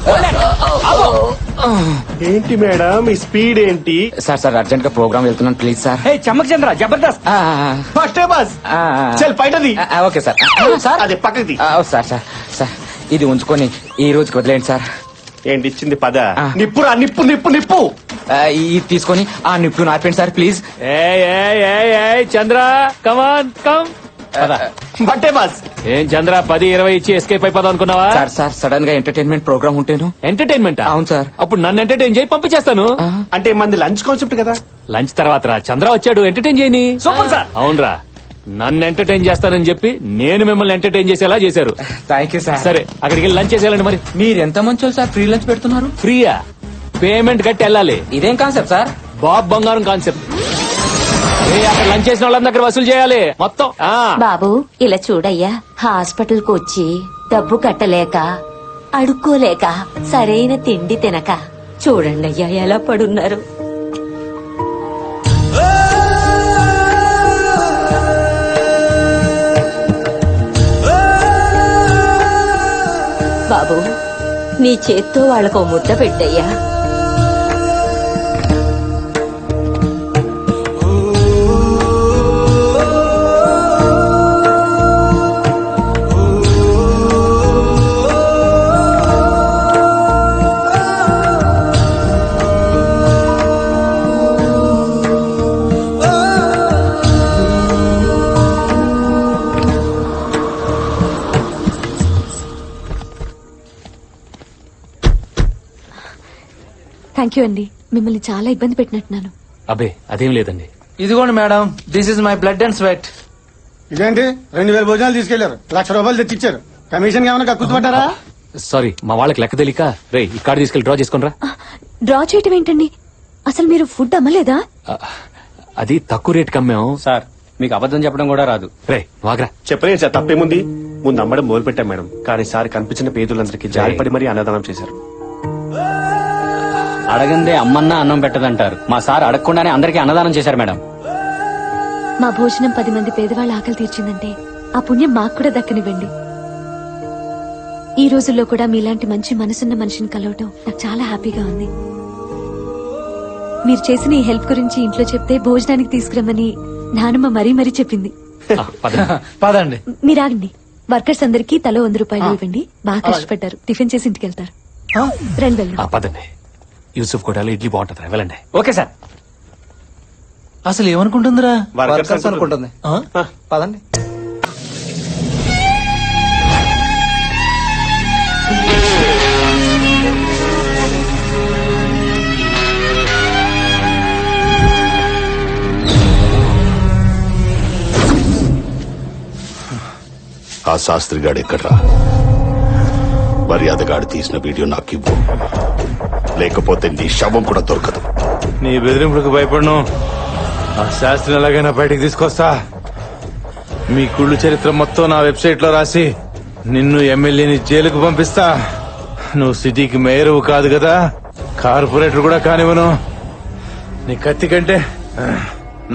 ఏంటి మేడం మీ స్పీడ్ ఏంటి? సార్ అర్జెంట్ గా ప్రోగ్రామ్ వెళ్తున్నాను please sir. Chammak Chandra Jabardasth. First bus చల్ బయటది. Okay sir. సార్ అదే పక్కది. సార్ ఇది ఉంచుకొని ఈ రోజుకి వదిలేండి సార్. ఏంటి ఇచ్చింది? పద. నిప్పురా, నిప్పు నిప్పు నిప్పు. ఇది తీసుకొని ఆ నిప్పు నార్పండి sir please. Chandra come on. బట్టే బస్. ఏం చంద్ర 10-20 ఇచ్చి ఎస్కేప్ అయిపోదాం అనుకున్నావా? సార్ సడన్ గా ఎంటర్టైన్మెంట్ ప్రోగ్రామ్ ఉంటేను. ఎంటర్టైన్మెంట్? అవును సార్. అప్పుడు నన్ను ఎంటర్టైన్ చేయి, పంపించేస్తాను. అంటే మంది లంచ్ కాన్సెప్ట్ కదా. లంచ్ తర్వాత రా, చంద్ర వచ్చాడు, ఎంటర్టైన్ చేయని. Super sir. అవునరా, నన్ను ఎంటర్టైన్ చేస్తానని చెప్పి నేను మిమ్మల్ని ఎంటర్టైన్ చేసేలా చేశారు. Thank you sir. సరే అక్కడికి వెళ్ళి లంచ్ చేసేయాలండి. మరి మీరు ఎంత మంచి సార్ ఫ్రీ లంచ్ పెడుతున్నారు? ఫ్రీయా? పేమెంట్ కట్టి వెళ్ళాలి. ఇదేం కాన్సెప్ట్ సార్? బాబ్ బంగారం కాన్సెప్ట్. అక్కడ లంచ్ చేసిన వాళ్ళందరి దగ్గర వసూలు చేయాలి మొత్తం. బాబు ఇలా చూడయ్యా, హాస్పిటల్ కు వచ్చి డబ్బు కట్టలేక అడుక్కోలేక సరైన తిండి తినక చూడండి అయ్యా ఎలా పడున్నారు. బాబు నీ చేత్తో వాళ్ళకు ముద్ద పెట్టయ్యా. థ్యాంక్ యూ అండి, మిమ్మల్ని చాలా ఇబ్బంది పెట్టినట్టున్నాను. అబ్బే అదేం లేదండి. ఇదిగోండి madam, this is my blood and sweat. ఇదేంటి 2000 భోజనాలు తీసుకెళ్లారు, 1,00,000 రూపాయలు తెచ్చిచ్చారు. కమిషన్ ఏమైనా కక్కుతుపట్టారా? సారీ, మా వాళ్ళకి లెక్క తెలియక. రే ఈ కార్డు తీసుకెళ్లి డ్రా చేసుకుని రా. డ్రా చేయటం ఏంటండి? అసలు మీరు ఫుడ్ అమ్మలేదా? అది తక్కువ రేట్ కమ్మాం సార్. మీకు అబద్ధం చెప్పడం కూడా రాదు. రే వాగ్రా. చెప్పలేదు సార్, తప్పేముంది. ముందు అమ్మడం మొదలు పెట్టాం మేడం, కానీ సార్ కనిపించిన పేదలందరికీ జాలిపడి మరీ అన్నదానం చేశారు. అడగందే అమ్మన్నా అన్నం పెట్టదంటారు. మా సార్ అడగకుండానే అందరికీ అన్నదానం చేశారు మేడం. మా భోజనం 10 మంది పేదవాళ్ళ ఆకలి తీర్చిందంటే ఆ పుణ్యం మాకు కూడా దక్కనివ్వండి. ఈ రోజుల్లో కూడా మీలాంటి మంచి మనసున్న మనిషిని కలవటం నాకు చాలా హ్యాపీగా ఉంది. మీరు చేసిన ఈ హెల్ప్ గురించి ఇంట్లో చెప్తే భోజనానికి తీసుకురమ్మని నానమ్మ మరీ మరీ చెప్పింది. పదండి. మీరాగండి. వర్కర్స్ అందరికీ తలో 100 రూపాయలు ఇవ్వండి. బాగా కష్టపడ్డారు, టిఫిన్ చేసి ఇంటికి వెళ్తారు. రండి వెళ్దాం. పదండి. యూసుఫ్ కోటాలో ఇడ్లీ బాగుంటుంది, వెళ్ళండి. Okay sir. అసలు ఏమనుకుంటుందిరా? వర్కర్స్ అనుకుంటుంది. పదండి. ఆ శాస్త్రి గాడు ఎక్కడ్రా? మర్యాదగాడు తీసిన వీడియో నాకు ఇవ్వు, లేకపోతే నీ శవం కూడా దొరకదు. నీ బెదిరింపులకు భయపడను. ఆ శాస్త్రిని ఎలాగైనా బయటికి తీసుకొస్తా. మీ కుళ్ళు చరిత్ర మొత్తం నా వెబ్సైట్ లో రాసి నిన్ను ఎమ్మెల్యేని జైలుకు పంపిస్తా. నువ్వు సిటీకి మేయరు కాదు కదా, కార్పొరేటర్ కూడా కానివ్వను. నీ కత్తి కంటే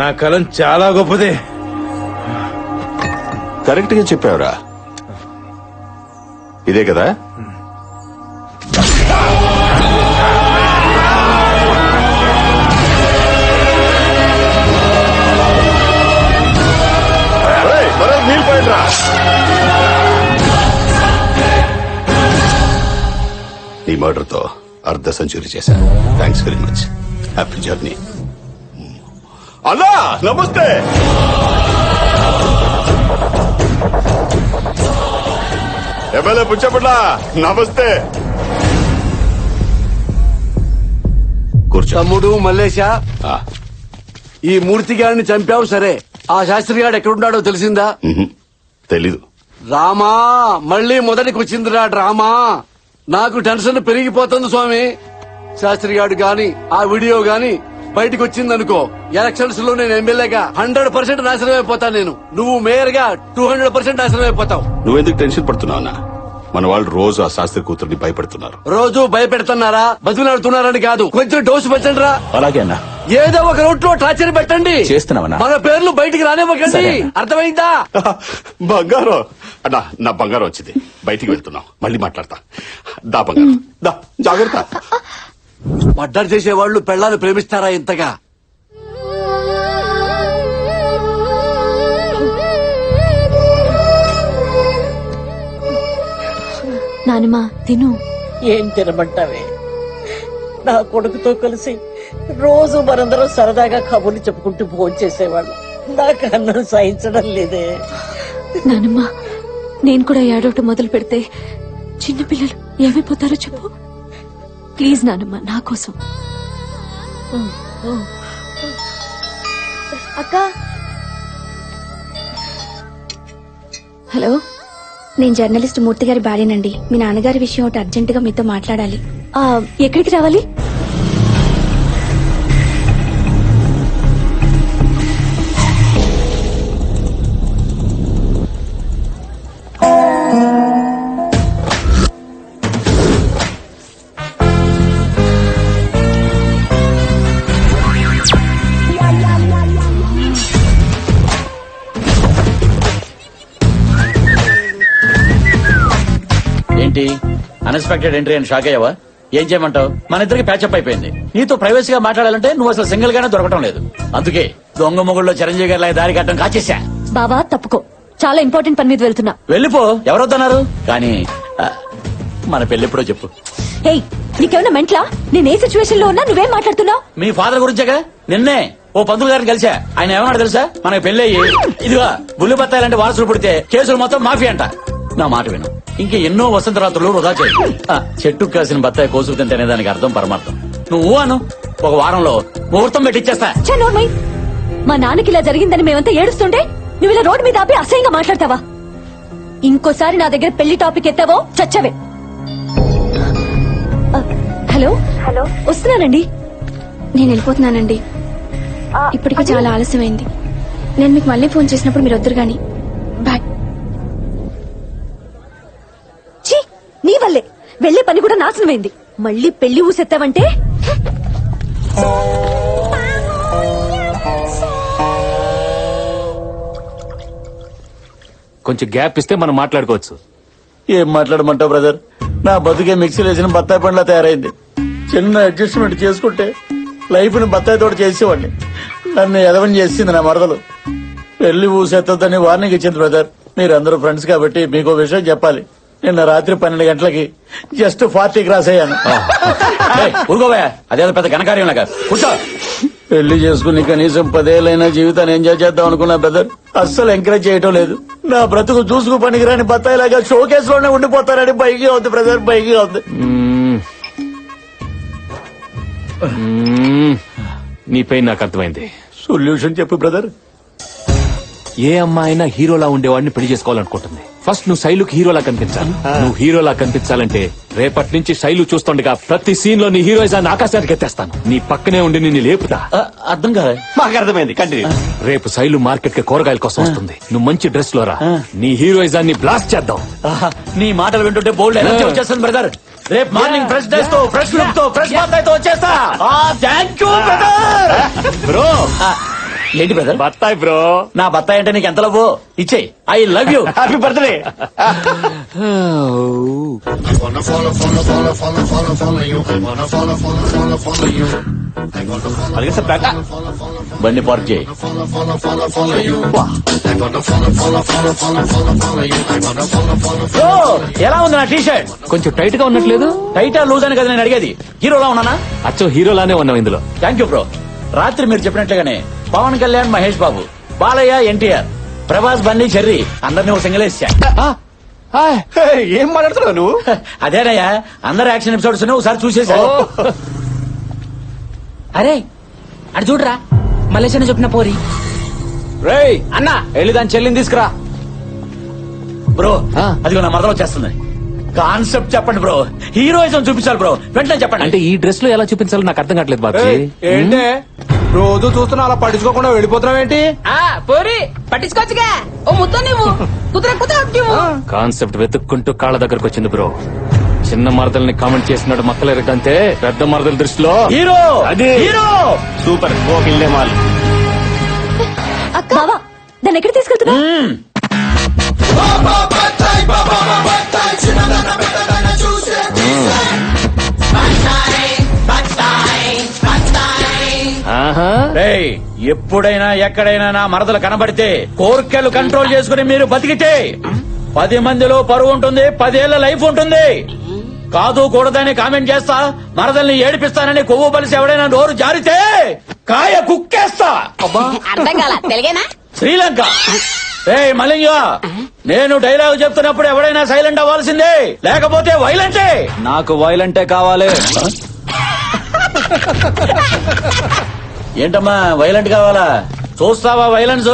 నా కలం చాలా గొప్పది. కరెక్ట్ గా చెప్పావురా. ఇదే కదా? రా. ఈ మర్డర్ తో అర్ధ సెంచరీ చేశాను. Thanks very much. Happy journey. అన్నా నమస్తే. ఎమ్మెల్యే పుచ్చపట్ల నమస్తే. కూర్చో. తమ్ముడు మల్లేశ, ఈ మూర్తి గారిని చంపావు సరే, ఆ శాస్త్రి గారు ఎక్కడున్నాడో తెలిసిందా? తెలీదు. రామా, మళ్ళీ మొదటికి వచ్చిందిరా డ్రామా. నాకు టెన్షన్ పెరిగిపోతుంది స్వామి. శాస్త్రి గారు గాని ఆ వీడియో గాని బయటకు వచ్చిందనుకో, ఎలక్షన్స్ లో నేను ఎమ్మెల్యేగా 100% నాశనం అయిపోతాను. నేను, నువ్వు మేయర్ గా 200% నాశనం అయిపోతావు. నువ్వెందుకు టెన్షన్ పడుతున్నావు అన్నా? మన వాళ్ళు రోజు ఆ శాస్త్రి కూతుర్ని భయపెడుతున్నారు. రోజు భయపెడుతున్నారా, బతిలాడుతున్నారని కాదు, కొంచెం డోసు పెట్టండి రా. అలాగే అన్నా. ఏదో ఒక రూట్ లో టార్చర్ పెట్టండి. చేస్తున్నావన్నా. మన పేర్లు బయటికి రానివ్వకండి. సరే అన్నా. అర్థమైందా? బంగారం అన్నా, నా బంగారం వచ్చింది. బయటికి వెళ్తున్నాం, మళ్ళీ మాట్లాడతా. దా బంగారం దా, జాగ్రత్త. మర్డర్ చేసేవాళ్ళు పెళ్ళాలు ప్రేమిస్తారా ఇంతగా? నానమ్మా తిను. ఏం తినమంటావే? నా కొడుకుతో కలిసి రోజు మనందరం సరదాగా కబుర్లు చెప్పుకుంటూ భోజనం చేసేవాళ్ళం. నాకు అన్నం సహించడం లేదే. నానమ్మా, నేను కూడా ఏడవటం మొదలు పెడితే చిన్నపిల్లలు ఏమైపోతారో చెప్పు. ప్లీజ్ నానమ్మా, నా కోసం. అక్క, హలో, నేను జర్నలిస్ట్ మూర్తి గారి భార్యనండి. మీ నాన్నగారి విషయం ఒకటి అర్జెంటుగా మీతో మాట్లాడాలి. ఎక్కడికి రావాలి? ఏంటి అన్ఎక్స్పెక్టెడ్ ఎంట్రీ అని షాక్ అయ్యావా? ఏం చేయమంటావు? మన ఇద్దరికి ప్యాచప్ అయిపోయింది. నీతో ప్రైవసీగా మాట్లాడాలంటే నువ్వు అసలు సింగిల్ గానే దొరకటం లేదు. అందుకే దొంగ మొగుళ్ళలో చిరంజీవి గారి దారి కట్టడం కాచేశా. బాబా తప్పుకో, చాలా ఇంపార్టెంట్ పని మీద వెళ్తున్నా. వెళ్ళిపో, ఎవరొద్దన్నారు? కానీ మన పెళ్ళెప్పుడో చెప్పు. హేయ్, నీకేమన్నా మెంట్లా? నేను ఏ సిచ్యువేషన్ లో ఉన్నా నువ్వేం మాట్లాడుతున్నావు? మీ ఫాదర్ గురించేగా. నిన్నే ఓ పంతులు గారిని కలిసా. ఆయన ఏమన్నాడు తెలుసా? మనకి పెళ్లి అయ్యి ఇదిగా బుల్లి బత్తాయిలంటే వారసులు పుడితే కేసులు మొత్తం మాఫీ అంట. నా మాట విను, ఇంక ఎన్నో వసంత రాత్రులు వృధా చేయి. చెట్టుకు కాసిన బత్తాయి కోసుకు తింటేనే దానికి అర్థం పరమార్థం. నువ్వు అను, ఒక వారంలో ముహూర్తం పెట్టిచ్చేస్తా. మా నాన్నకి ఇలా జరిగిందని మేమంతా ఏడుస్తుంటే నువ్వు ఇలా రోడ్డు మీద ఆపి అసహ్యంగా మాట్లాడతావా? ఇంకోసారి నా దగ్గర పెళ్లి టాపిక్ ఎత్తావో చచ్చవే. హలో హలో, వస్తున్నానండి. నేను వెళ్ళిపోతున్నానండి. ఇప్పటికే చాలా ఆలస్యమైంది. నేను మీకు మళ్ళీ ఫోన్ చేసినప్పుడు మీరు వద్దరు గాని. బాయ్. నీ వల్లే వెళ్లే పని కూడా నాశనమైంది. మళ్ళీ పెళ్లి ఊసెత్తావంటే కొంచెం గ్యాప్ ఇస్తే మనం మాట్లాడుకోవచ్చు. ఏం మాట్లాడమంటావు బ్రదర్? నా బతుకే మిక్సీలో వేసిన బత్తాయి పండ్లా తయారైంది. చిన్న అడ్జస్ట్మెంట్ చేసుకుంటే లైఫ్ ని బత్తాయి తోట చేసేవాడిని. నన్ను ఎదవని చేసింది నా మరదలు. పెళ్లి ఊసెత్తదని వార్నింగ్ ఇచ్చింది బ్రదర్. మీరందరూ ఫ్రెండ్స్ కాబట్టి మీకు విషయం చెప్పాలి. నిన్న రాత్రి 12 గంటలకి జస్ట్ 40 క్రాస్ అయ్యాను. ఊరుకోవా, అదేదో పెద్ద ఘనకార్యం లాగా. కూర్చో. పెళ్లి చేసుకుని కనీసం 10 ఏళ్ళైనా జీవితాన్ని ఎంజాయ్ చేద్దాం అనుకున్నా బ్రదర్. అస్సలు ఎంకరేజ్ చేయటం లేదు. నా బ్రతుకు చూసుకు పనికిరాని బత్తాయిలాగా షోకేస్ లోనే ఉండిపోతారని బైకి అవుతుంది బ్రదర్, బైకి అవుతుంది. నీ పెయిన్ నాకు అర్థమైంది. సొల్యూషన్ చెప్పు బ్రదర్. ఏ అమ్మాయినా హీరోలా ఉండేవాడిని పెళ్లి చేసుకోవాలనుకుంటుంది. ఫస్ట్ నువ్వు శైలుకి హీరోలా కనిపించాలి. నువ్వు హీరోలా కనిపించాలంటే రేపటి నుంచి శైలు చూస్తుండగా ప్రతి సీన్ లో నీ హీరోయిజాన్ని ఆకాశానికి ఎత్తేస్తాను. నీ పక్కనే ఉండి నిన్ను లేపుతా. అర్థం కాదు. మాకు అర్థమైంది, కంటిన్యూ. రేపు శైలు మార్కెట్ కి కూరగాయల కోసం వస్తుంది. నువ్వు మంచి డ్రెస్ లో రా. నీ హీరోయిజాన్ని బ్లాస్ట్ చేద్దాం. నీ మాటలు వింటుంటే బోల్డ్ ఎనర్జీ వచ్చేస్తుంది బ్రదర్. రేపు మార్నింగ్ ఫ్రెష్ డ్రెస్ తో, ఫ్రెష్ లుక్ తో, ఫ్రెష్ బత్తాయితో వచ్చేస్తా. Thank you brother. బ్రో ఏంటి బ్రదర్? బత్తాయి బ్రో. నా బత్తాయి అంటే నీకు ఎంత లవ్? ఇచ్చేయి. I love you. Happy birthday. అలాగే సార్ బ్యాక్ బండి పార్క్ చేయి. బ్రో, ఎలా ఉంది నా టీ షర్ట్? కొంచెం టైట్ గా ఉన్నట్లేదు. టైటా లూజ్ అని కదా నేను అడిగేది. హీరోలా ఉన్నానా? అచ్చో హీరోలానే ఉన్నావు ఇందులో. Thank you bro. రాత్రి మీరు చెప్పినట్లుగానే పవన్ కళ్యాణ్, మహేష్ బాబు, బాలయ్య, ఎన్టీఆర్, ప్రభాస్, బన్నీ, చెర్రీ అందరినీ ఒక సింగిల్ వేసా. ఏం మాట్లాడుతున్నావు నువ్వు? అదేనయ్యా, అందరు యాక్షన్ ఎపిసోడ్స్ ఒకసారి చూసేసా. అరే అటు చూడరా, మలేషియా చెప్పిన పోరి. రేయ్ అన్న, వెళ్ళి దాని చెల్లిని తీసుకురా. బ్రో, అదిగో నా మరదలు వచ్చేస్తుంది. కాన్సెప్ట్ చెప్పండి బ్రో, హీరోయిజం చూపించాలి బ్రో, వెంటనే చెప్పండి. అంటే ఈ డ్రెస్ లో ఎలా చూపించాలో నాకు అర్థం కావట్లేదు బాబీ. ఏంటే రోజు చూస్తున్నా అలా పట్టించుకోకుండా వెళ్ళిపోతున్నావు ఏంటి? పోరి పట్టించుకోవచ్చుగా, ఓ ముద్ద నువ్వు కాన్సెప్ట్ వెతుక్కుంటూ కాళ్ళ దగ్గరకు వచ్చింది బ్రో. చిన్న మరదల్ని కామెంట్ చేసినాడు మక్కలేరటంతే, పెద్ద మరదల దృష్టిలో హీరో. అది హీరో సూపర్ ఓకిల్లే మాల్. బావా, దాన్ని ఎక్కడ తీసుకెళ్తున్నా? రేయ్, ఎప్పుడైనా ఎక్కడైనా నా మరదలు కనబడితే కోర్కెలు కంట్రోల్ చేసుకుని మీరు బతికితే 10 మందిలో పరువు ఉంటుంది, 10 ఏళ్ల లైఫ్ ఉంటుంది. కాదు కూడదని కామెంట్ చేస్తా, మరదల్ని ఏడిపిస్తానని కొవ్వు బలిసి ఎవడైనా నోరు జారితే కాయ కుక్కేస్తా. అర్థం కాల తెలుగేనా? శ్రీలంక. రేయ్ మలింగ, నేను డైలాగ్ చెప్తున్నప్పుడు ఎవడైనా సైలెంట్ అవ్వాల్సిందే, లేకపోతే వైలెంటే. నాకు వైలెంటే కావాలి. ఏంటమ్మా వైలెంట్ కావాలా? చూస్తావా వైలెన్స్?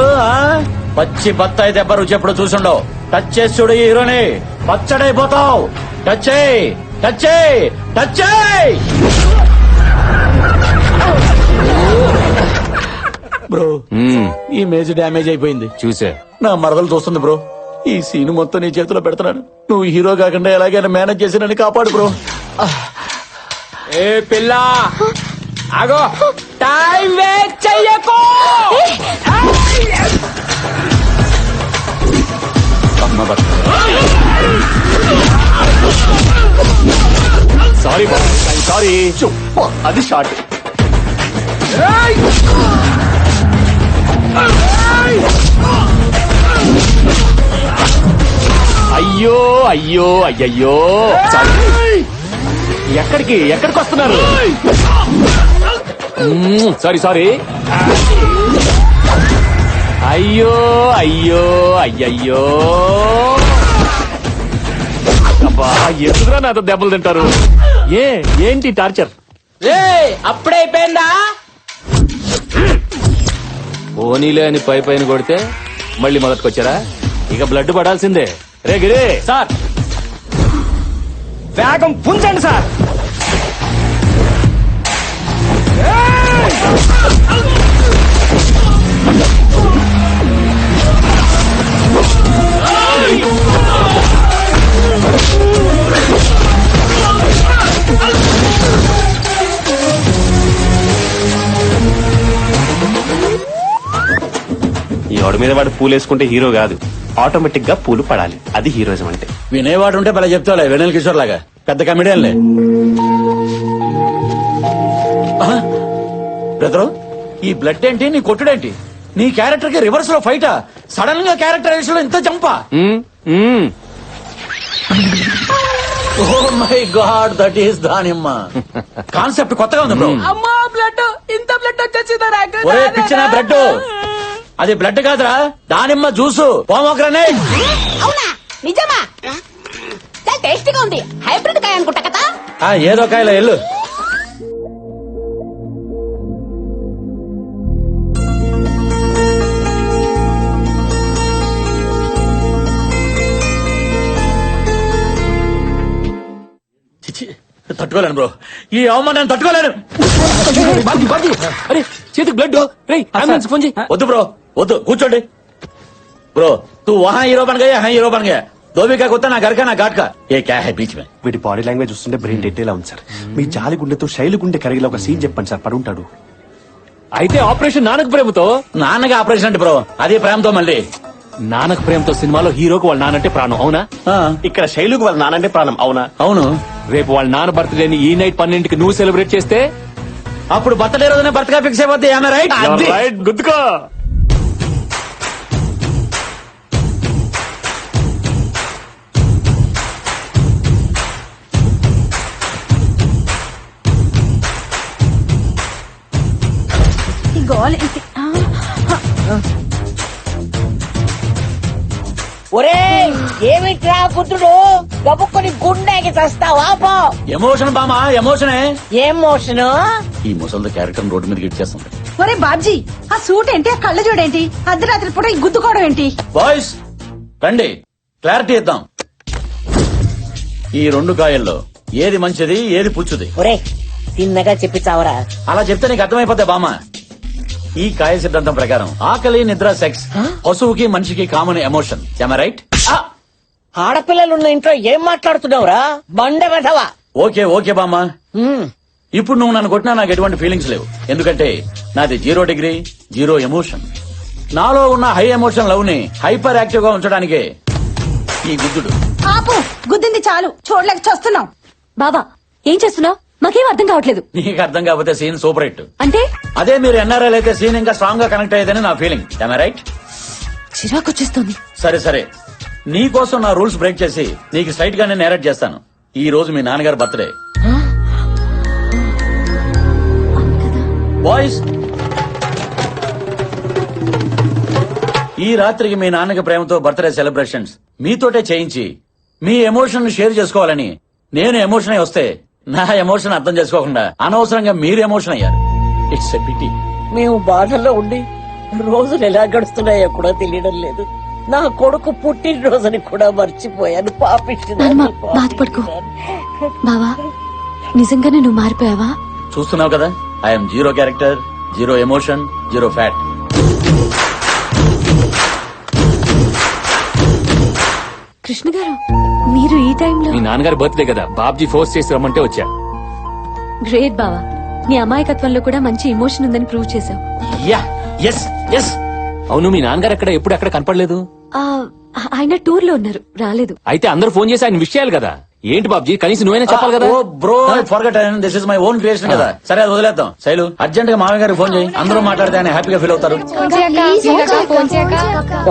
పచ్చి బత్తాయి దెబ్బ రుచి ఎప్పుడు చూసుండవు. టచ్ చేసి చూడు ఈ హీరోని, పచ్చడైపోతావు. టచ్ చేయి, టచ్ చేయి, టచ్ చేయి. బ్రో, ఈ మేజ్ డ్యామేజ్ అయిపోయింది. చూసే నా మరదలు చూస్తుంది బ్రో. ఈ సీన్ మొత్తం నీ చేతిలో పెడుతున్నాను. నువ్వు హీరో కాకుండా ఎలాగైనా మేనేజ్ చేసి నన్ను కాపాడు బ్రో. ఏ పిల్ల ఆగో, టైం వేస్ట్ చెయ్యకు. సారీ సారీ, అది షార్ట్. అయ్యో అయ్యో అయ్యయ్యో, ఎక్కడికి వస్తున్నారు? Sorry sorry. అయ్యో అయ్యో అయ్యయ్యో, అబ్బా ఎందుకురా నాతో దెబ్బలు తింటారు? ఏంటి టార్చర్? అప్పుడే అయిపోయిందా? ఓనీలే అని పైన కొడితే మళ్ళీ మొదటికొచ్చారా? ఇక బ్లడ్ పడాల్సిందే. రే గిరే సార్, వేగం పుంజండి సార్. ఈ వాడి మీద వాడు పూలు వేసుకుంటే హీరో కాదు, ఆటోమేటిక్ గా పూలు పడాలి. అది హీరోయిజం అంటే. వినేవాడు ఉంటే భలే చెప్తావులే, వెనల్ కిషోర్ లాగా పెద్ద కమెడియన్లే. బ్రదరు, ఈ బ్లడ్ ఏంటి, నీ కొట్టుడేంటి? నీ క్యారెక్టర్ కి రివర్స్ లో ఫైటా? సడన్ గా క్యారెక్టరైజేషన్ లో ఇంత జంపా? Oh my god, that is దానిమ్మ. కాన్సెప్ట్ కొత్తగా ఉంది బ్రో. అమ్మా, బ్లడ్, ఇంత బ్లడ్ వచ్చేసిందా? ఒరే పిచ్చిన బ్లడ్, అది బ్లడ్ కాదురా, దానిమ్మ జ్యూసు, పోమోగ్రనేట్. అవునా? నిజమా? చాలా టేస్టీగా ఉంది. హైబ్రిడ్ కాయ అనుకుంటా కదా. ఏదో కాయలో ఎల్లు. తట్టుకోలేను బ్రో, ఈ అవమానాన్ని తట్టుకోలేను. అరే చేతికి బ్లడ్. అంబులెన్స్ ఫోన్ చేయి. వద్దు బ్రో, వద్దు, కూర్చోండి. బ్రో तू वहाँ हीरो बन गया, यहाँ हीरो बन गया. धोबी का कुत्ता ना घर का ना घाट का. ये क्या है बीच में? వీటి బాడీ లాంగ్వేజ్ చూస్తుంటే బ్రెయిన్ డెడ్ ఎలా ఉంది సార్. మీ జాలి గుండెతో శైలి గుండె కరిగిలా ఒక సీన్ చెప్పండి సార్, పడుంటాడు. అయితే ఆపరేషన్ నాన్నకు ప్రేమతో. నాన్నగా ఆపరేషన్ అంటే బ్రో, అది ప్రేమతో మళ్ళీ. నాన్నకు ప్రేమతో సినిమాలో హీరోకి వాళ్ళ నానంటే ప్రాణం అవునా? ఇక్కడ శైలుకు వాళ్ళ నానంటే ప్రాణం అవునా? అవును. రేపు వాళ్ళ నాన్న బర్త్డేని ఈ నైట్ 12కి నువ్వు సెలబ్రేట్ చేస్తే అప్పుడు బర్త్డే రోజునే బర్త్గా ఫిక్స్ అయిపోద్ది. రైట్, గుద్దుకో. ఒరే ఏమిట్రా పుత్రుడు గబుక్కుని గుండెకి చస్తావా పో. ఎమోషన్ బామా, ఎమోషనే. ఏం మోషను? ఈ ముసలి క్యారెక్టర్ రోడ్డు మీదకి ఇచ్చేస్తుంది. ఒరే బాబ్జీ, ఆ సూట్ ఏంటి, ఆ కళ్ళ చూడేంటి, అర్ధరాత్రి పూట ఈ గుద్దుకోవడం ఏంటి? బాయ్స్ రండి, క్లారిటీ ఇద్దాం. ఈ 2 కాయల్లో ఏది మంచిది, ఏది పుచ్చుది? ఒరే తిన్నగా చెప్పి చావరా. అలా చెప్తే నీకు అర్థమైపోద్ది బామ్మ. ఈ కాయ సిద్ధాంతం ప్రకారం ఆకలి, నిద్ర, సెక్స్ పశువుకి మనిషికి కామన్ ఎమోషన్. రైట్? ఆడపిల్లలున్న ఇంట్లో ఏం మాట్లాడుతున్నావురా బండ వెధవా? ఓకే ఓకే బామ్మ. ఇప్పుడు నువ్వు నన్ను కొట్టినా నాకు ఎటువంటి ఫీలింగ్స్ లేవు. ఎందుకంటే నాది 0 డిగ్రీ 0 ఎమోషన్. నాలో ఉన్న హై ఎమోషన్ లవ్ ని హైపర్ యాక్టివ్ గా ఉంచడానికే ఈ గుద్దుడు. ఆపు, గుద్దింది చాలు, చూడలేక చస్తున్నాం. బావా ఏం చేస్తున్నావు? మాకేం అర్థం కావట్లేదు. నీకు అర్థం కాకపోతే సీన్ సూపర్ హిట్. అంటే అదే మీరు ఎన్ఆర్ఐ అయితే సీన్ ఇంకా స్ట్రాంగ్ గా కనెక్ట్ అయ్యేదని నా ఫీలింగ్. రైట్? చిరాకొచ్చేస్తోంది. సరే సరే, నీ కోసం నా రూల్స్ బ్రేక్ చేసి నీకు స్ట్రైట్ గానే నేరేట్ చేస్తాను. ఈ రోజు మీ నాన్నగారి బర్త్డే. బాయ్స్, ఈ రాత్రికి మీ నాన్నకి ప్రేమతో బర్త్డే సెలబ్రేషన్స్ మీతోటే చేయించి మీ ఎమోషన్ షేర్ చేసుకోవాలని నేను ఎమోషన్ అయి వస్తే నా ఎమోషన్ అర్థం చేసుకోకుండా అనవసరంగా మీరు ఎమోషన్ అయ్యారు. It's a pity. మేము బాధల్లో ఉండి రోజులు ఎలా గడుస్తున్నాయో కూడా తెలియడం లేదు. నా కొడుకు పుట్టినరోజుని కూడా మర్చిపోయాను. నాన్నమ్మ, బాధపడుకో. బావా నిజంగానే నువ్వు మారిపోయావా? చూస్తున్నావు కదా, I'm 0 character, 0 emotion, 0 fat. Krishna గారు, మీరు ఈ టైంలో? మీ నాన్నగారి బర్త్డే కదా, బాబ్జీ ఫోర్స్ చేసి రమ్మంటే వచ్చా. గ్రేట్ బావా, నీ అమాయకత్వంలో కూడా మంచి ఎమోషన్ ఉందని ప్రూవ్ చేశావు. అవును, మీ నాన్నగారు ఎక్కడ ఎప్పుడు ఎక్కడ కనపడలేదు? ఆయన టూర్ లో ఉన్నారు, రాలేదు. అయితే అందరూ ఫోన్ చేసి ఆయన విషయాలు కదా. ఏంటి బాబ్జీ, కనీసం నువ్వైనా చెప్పాలి కదా. Bro, forget this is my own creation కదా. సరే అది వదిలేద్దాం. శైలు, అర్జెంట్ గా మామయ్య గారికి ఫోన్ చేయి. అందరూ మాట్లాడితే ఆయన హ్యాపీగా ఫీల్ అవుతారు.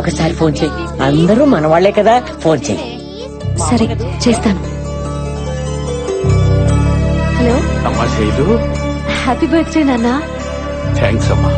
ఒకసారి ఫోన్ చేయి. అందరూ మన వాళ్లే కదా, ఫోన్ చేయి. సరే చేస్తాను. హలో అమ్మా శైలు, హ్యాపీ బర్త్డే నాన్న. థ్యాంక్స్ అమ్మా.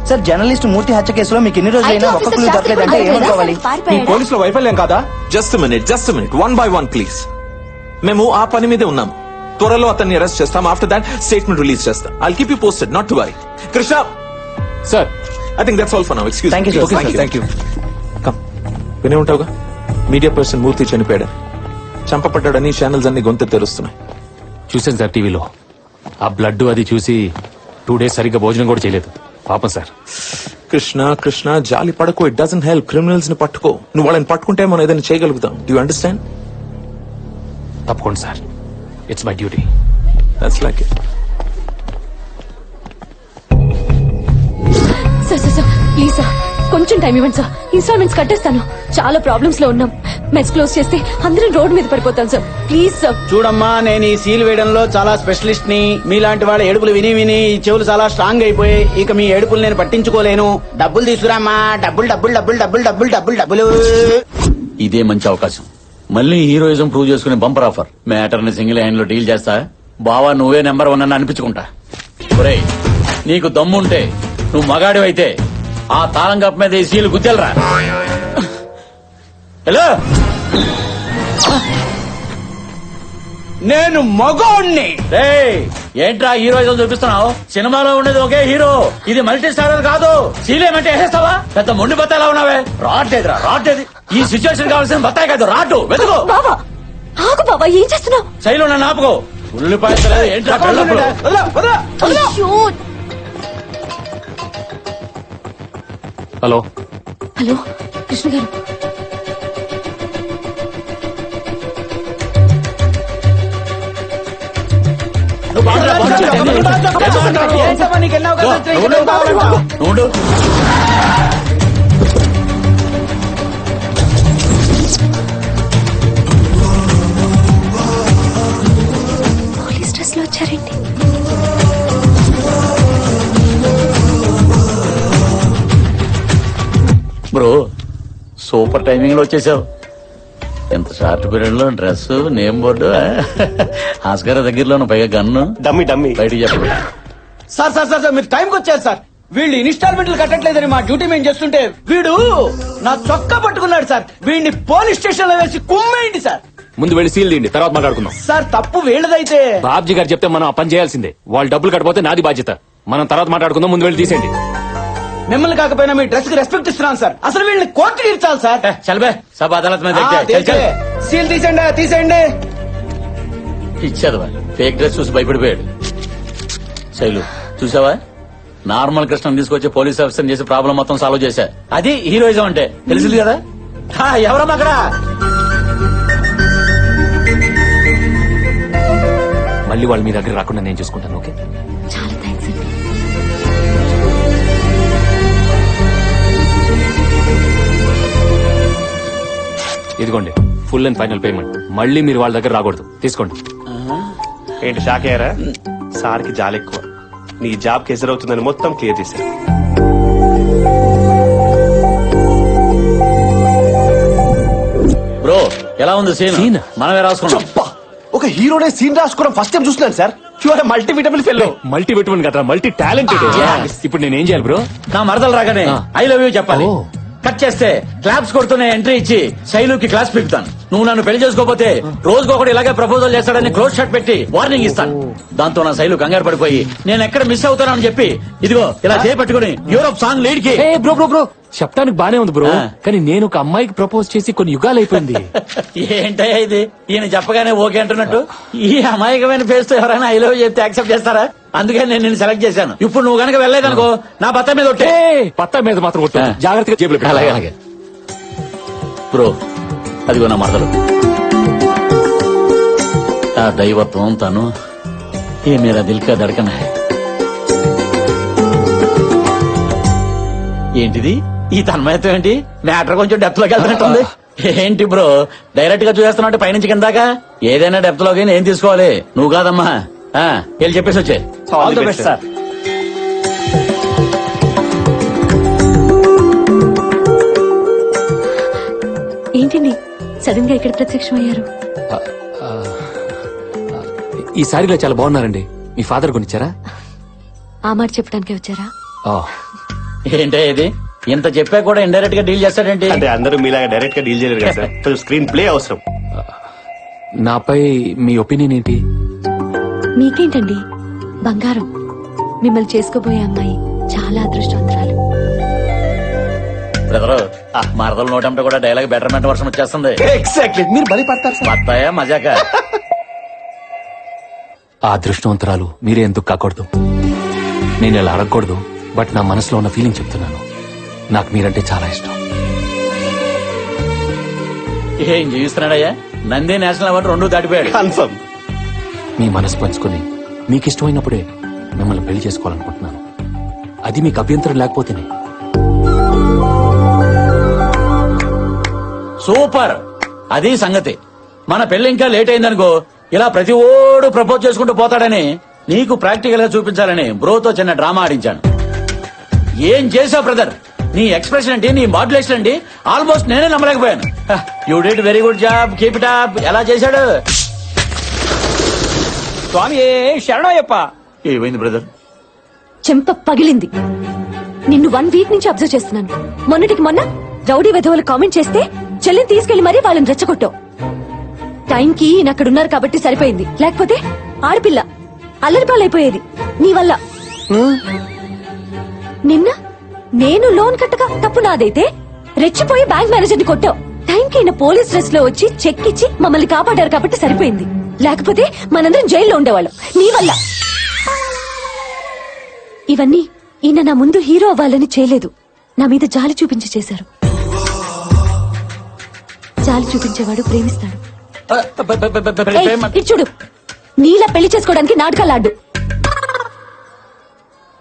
సార్, జర్నలిస్ట్ మూర్తి హత్య కేసులో మీకు ఎన్ని రోజులైనా ఒక్క క్లూ దొరకలేదంటే ఏమనుకోవాలి? మీ పోలీసుల వైఫల్యం కాదా? Just minute 1 by 1 please. మేము ఆ పని మీదే ఉన్నాం. త్వరలో అతన్ని అరెస్ట్ చేస్తాం. ఆఫ్టర్ దాట్ స్టేట్మెంట్ రిలీజ్ చేస్తాం. I'll keep you posted, not to worry. Krishna sir, I think that's all for now. Excuse thank you sir. Thank you. Come, వినే ఉంటావుగా, మీడియా పర్సన్ మూర్తి చనిపోయాడు, చంపబడ్డాడని ఛానల్స్ అన్ని గొంతు తెరుస్తున్నాయి. చూసాను సార్ టీవీలో. ఆ బ్లడ్ అది చూసి 2 days సరిగ్గా భోజనం కూడా చేయలేదు. పాపం సార్. కృష్ణ జాలి పడకో. It doesn't help. క్రిమినల్స్ ని పట్టుకో. నువ్వు వాళ్ళని పట్టుకుంటే మనం ఏదైనా చేయగలుగుతాం. Do you understand? తప్పకుండా sir, it's my duty. That's like it. Sir please sir, కొంచెం టైం ఇవ్వండి సార్. ఇన్స్టాల్మెంట్స్ కట్టేస్తాను. చాలా ప్రాబ్లమ్స్ లో ఉన్నాం. మెస్ క్లోజ్ చేస్తే అందరం రోడ్ మీద పడిపోతాం సార్. Please sir. చూడమ్మా, నేను ఈ సీల్ వేయడంలో చాలా స్పెషలిస్ట్ ని. మీలాంటి వాళ్ళ ఏడుపులు విని విని ఈ చెవులు చాలా స్ట్రాంగ్ అయిపోయి ఇక మీ ఏడుపులు నేను పట్టించుకోలేను. డబ్బులు తీసుకురామ్మా. డబ్బులు. ఇదే మంచి అవకాశం. మళ్ళీ హీరోయిజం ప్రూవ్ చేసుకునే బంపర్ ఆఫర్. మ్యాటర్ ని సింగిల్ హ్యాండ్ లో డీల్ చేస్తా. బావా నువ్వే నెంబర్ 1 అని అనిపించుకుంటా. ఒరేయ్, నీకు దమ్ముంటే, నువ్వు మగాడివైతే ఆ తాళం కప్ప మీద ఈ సీలు గుద్దెలరా. హలో నేను మగోణ్ణి. రేయ్, ఏంట్రా హీరోయిజం చూపిస్తున్నావు? సినిమాలో ఉండేది ఒకే హీరో, ఇది మల్టీ స్టారర్ కాదు. సీలేమంటే వేసేస్తావా? పెద్ద మొండి బత్తాయిలా ఉన్నావే. రాట్లేదురా, రాట్లేదు. ఈ సిచ్యువేషన్ కావాల్సిన బత్తాయి కాదు, రాటు వెతుకో. బావా ఆగు బావా, ఏం చేస్తున్నావు? శైలు నన్ను ఆపుకో. ఉల్లిపాయ ఏంట్రా కళ్ళప్పుడు? అయ్యో. హలో హలో కృష్ణ గారు, ఉండు. పోలీస్ డ్రెస్ లో వచ్చారేంటి? బ్రో, సూపర్ టైమింగ్ లో వచ్చేసావు. ఎంత షార్ట్ పీరియడ్ లో డ్రెస్, నేమ్ బోర్డు, ఆస్కార దగ్గరలోను, పైగా గన్ను. డమ్మి డమ్మి బయటికి చెప్పు. సార్ సార్ సార్ సార్, మీరు టైంకి వచ్చారు సార్. వీళ్ళు ఇన్స్టాల్మెంట్లు కట్టట్లేదని మా డ్యూటీ మేము చేస్తుంటే వీడు నా చొక్కా పట్టుకున్నాడు సార్. వీడిని పోలీస్ స్టేషన్ లో వేసి కుమ్మేయండి సార్. ముందు వెళ్ళి సీల్ తీయండి, తర్వాత మాట్లాడుకుందాం. సార్ తప్పు వీళ్ళదైతే బాబ్జీ గారు చెప్తే మనం ఆ పని చేయాల్సిందే. వాళ్ళు డబ్బులు కట్టపోతే నాది బాధ్యత. మనం తర్వాత మాట్లాడుకుందాం, ముందు వెళ్ళి తీసేయండి. మిమ్మల్ని కాకపోయినా మీ డ్రెస్ కి రెస్పెక్ట్ ఇస్తున్నాను సార్. అసలు వీళ్ళని కోర్టుకి ఇచ్చాలి సార్. చల్బే, సబ్ అదాలత్ మీద సీల్ తీసేయండి, తీసేయండి. ఇచ్చేది ఫేక్ డ్రెస్ చూసి భయపడిపోయాడు. శైలు చూసావా, నార్మల్ కృష్ణ తీసుకొచ్చి పోలీస్ ఆఫీసర్ చేసి ప్రాబ్లం మొత్తం సాల్వ్ చేశా. అది హీరోయిజం అంటే, తెలిసింది కదా. ఎవరమ్మా అక్కడ? మళ్ళీ వాళ్ళు మీ దగ్గర రాకుండా నేను చూసుకుంటాను. ఓకే, చాలా థ్యాంక్స్ అండి. ఇదిగోండి ఫుల్ అండ్ ఫైనల్ పేమెంట్. మళ్ళీ మీరు వాళ్ళ దగ్గర రాకూడదు, తీసుకోండి. ఏంటి షాక్ అయ్యారా? సార్కి జాలి ఎక్కువ. నీ జాబ్ కి ఎదురవుతుందని మొత్తం క్లియర్ చేశారు. బ్రో, ఎలా ఉంది సీన్? మనమే రాసుకున్నాం. ఒక హీరోనే సీన్ రాసుకోవడం ఫస్ట్ టైం చూస్తున్నాను sir. Multi vitamin fellow. Multi vitamin కదా, మల్టీ టాలెంటెడ్. ఇప్పుడు నేనేం చేయాలి బ్రో? నా మరదలు రాగానే ఐ లవ్ యూ చెప్పాలి. కట్ చేస్తే క్లాప్స్ కొడుతూనే ఎంట్రీ ఇచ్చి శైలుకి క్లాస్ పిలుపుతాను. నువ్వు నన్ను పెళ్లి చేసుకోకపోతే రోజుకొకటి ఇలాగే ప్రపోజల్ చేస్తాడని క్లోజ్ షాట్ పెట్టి వార్నింగ్ ఇస్తాను. దాంతో నా శైలు కంగారు పడిపోయి నేను ఎక్కడ మిస్ అవుతానని చెప్పి ఇదిగో ఇలా చేపట్టుకుని యూరోప్ సాంగ్ లీడ్ కి. బ్రో బ్రో బ్రో, చెప్పడానికి బానే ఉంది బ్రో, కానీ నేను ఒక అమ్మాయికి ప్రపోజ్ చేసి కొన్ని యుగాలు అయిపోయింది. ఏంటయ్యా ఇది? ఈయన చెప్పగానే ఓకే అంటున్నట్టు. ఈ అమాయకమైన ఫేస్ తో ఎవరైనా ఐ లవ్ చెప్తే యాక్సెప్ట్ చేస్తారా? అందుకని నేను నిన్ను సెలెక్ట్ చేశాను. ఇప్పుడు నువ్వు గనక వెళ్ళలేదనుకో నా బత్త మీద ఒట్టే. పత్తా మీద మాత్రం ఒట్టు, జాగ్రత్తగా జేబులో పెట్టు. అలాగే అలాగే బ్రో, అదిగో నా మరదలు. ఆ దైవత్వం తను ఏ మేరా దిల్ కా ధడకన్ హై. ఏంటిది ఈ తన్మయత్వం? ఏంటి మ్యాటర్ కొంచెం డెప్త్ లోకి వెళ్తున్నట్టుంది. ఏంటి బ్రో డైరెక్ట్ గా చూసేస్తున్నట్టు పైనుంచి కిందాక? ఏదైనా డెప్త్ లోకి ఏం తీసుకోవాలి. నువ్వు కాదమ్మా, వెళ్ళి చెప్పేసి వచ్చే. All the best sir. ఏంటండి సడన్ గా ఇక్కడ ప్రత్యక్షమయ్యారు? ఈ సారీలో చాలా బాగున్నారండి. మీ ఫాదర్ కొనిచ్చారా? ఆ మాట చెప్పడానికే వచ్చారా? ఏంటే ఇది? ఇంత చెప్పా కూడా ఇండైరెక్ట్ గా డీల్ చేస్తాడేంటి? అంటే అందరూ మీలాగా డైరెక్ట్ గా డీల్ చేయలేరు కదా సార్. కొంచెం స్క్రీన్ ప్లే అవసరం. నాపై మీ ఒపీనియన్ ఏంటి? మీకేంటండి, బంగారం. మిమ్మల్ని చేసుకోబోయే అమ్మాయి చాలా అదృష్టవంతురాలు. బ్రదరు, మరదలు నోటంటే కూడా డైలాగ్ బెటర్మెంట్ వర్షన్ వచ్చేస్తుంది. ఎగ్జాక్ట్లీ, మీరు బలి పడతారు సార్. బత్తాయా మజాక. ఆ అదృష్టవంతరాలు మీరే ఎందుకు కాకూడదు? నేను ఇలా అడగకూడదు, బట్ నా మనసులో ఉన్న ఫీలింగ్ చెప్తున్నాను. నాకు మీరంటే చాలా ఇష్టం. ఏం జీవిస్తున్నాడయ్యా? నంది నేషనల్ అవార్డు 2 దాటిపోయాడు. కన్ఫర్మ్. మీ మనసు పంచుకొని మీకు ఇష్టమైనప్పుడే మిమ్మల్ని పెళ్లి చేసుకోవాలనుకుంటున్నాను. అది మీకు అభ్యంతరం లేకపోతేనే. సూపర్, అది సంగతి. మన పెళ్లి ఇంకా లేట్ అయిందనుకో ఇలా ప్రతి ఓడు ప్రపోజ్ చేసుకుంటూ పోతాడని నీకు ప్రాక్టికల్ గా చూపించాలని బ్రోతో చిన్న డ్రామా ఆడించాను. ఏం చేసావు బ్రదర్? నీ ఎక్స్ప్రెషన్ ఏంటి, నీ మాడ్యులేషన్ ఏంటి, ఆల్మోస్ట్ నేనే నమ్మలేకపోయాను. You did very good job, keep it up. ఎలా చేశాడు? స్వామి శరణయ్యప్ప. ఏమైంది బ్రదర్? చెంప పగిలింది. నిన్ను 1 వీక్ నుంచి అబ్జర్వ్ చేస్తున్నాను. మొన్నటికి మొన్న రౌడీ వెధవులు కామెంట్ చేస్తే చెల్లిని తీసుకెళ్లి మరీ వాళ్ళని రెచ్చగొట్టావు. టైంకి ఈయన అక్కడ ఉన్నారు కాబట్టి సరిపోయింది, లేకపోతే ఆడపిల్ల అల్లరిపాలైపోయేది నీ వల్ల. నిన్న నేను లోన్ కట్టగా తప్పు నాదైతే రెచ్చిపోయి బ్యాంక్ మేనేజర్ ని కొట్టావు. టైంకి ఈయన పోలీస్ డ్రెస్ లో వచ్చి చెక్ ఇచ్చి మమ్మల్ని కాపాడారు కాబట్టి సరిపోయింది, లేకపోతే మనందరం జైల్లో ఉండేవాళ్ళం నీ వల్ల. ఇవన్నీ ఈయన నా ముందు హీరో అవ్వాలని చేయలేదు, నా మీద జాలి చూపించి చేశారు. జాలి చూపించేవాడు ప్రేమిస్తాడు. ఏయ్, ఇటు చూడు, నీలా పెళ్లి చేసుకోవడానికి నాటకాలాడు.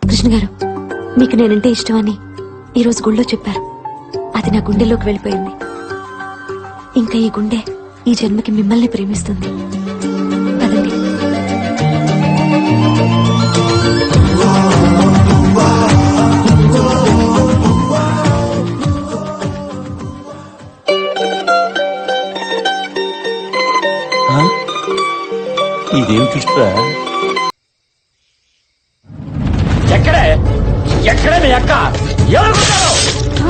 కృష్ణ గారు, మీకు నేనంటే ఇష్టమని ఈ రోజు గుళ్ళో చెప్పారు. అది నా గుండెలోకి వెళ్ళిపోయింది. ఇంకా ఈ గుండె ఈ జన్మకి మిమ్మల్ని ప్రేమిస్తుంది. పదండి. ఇదేం చూస్తా? ఎక్కడే ఎక్కడే మీ అక్క? ఎవరుకుంటారు?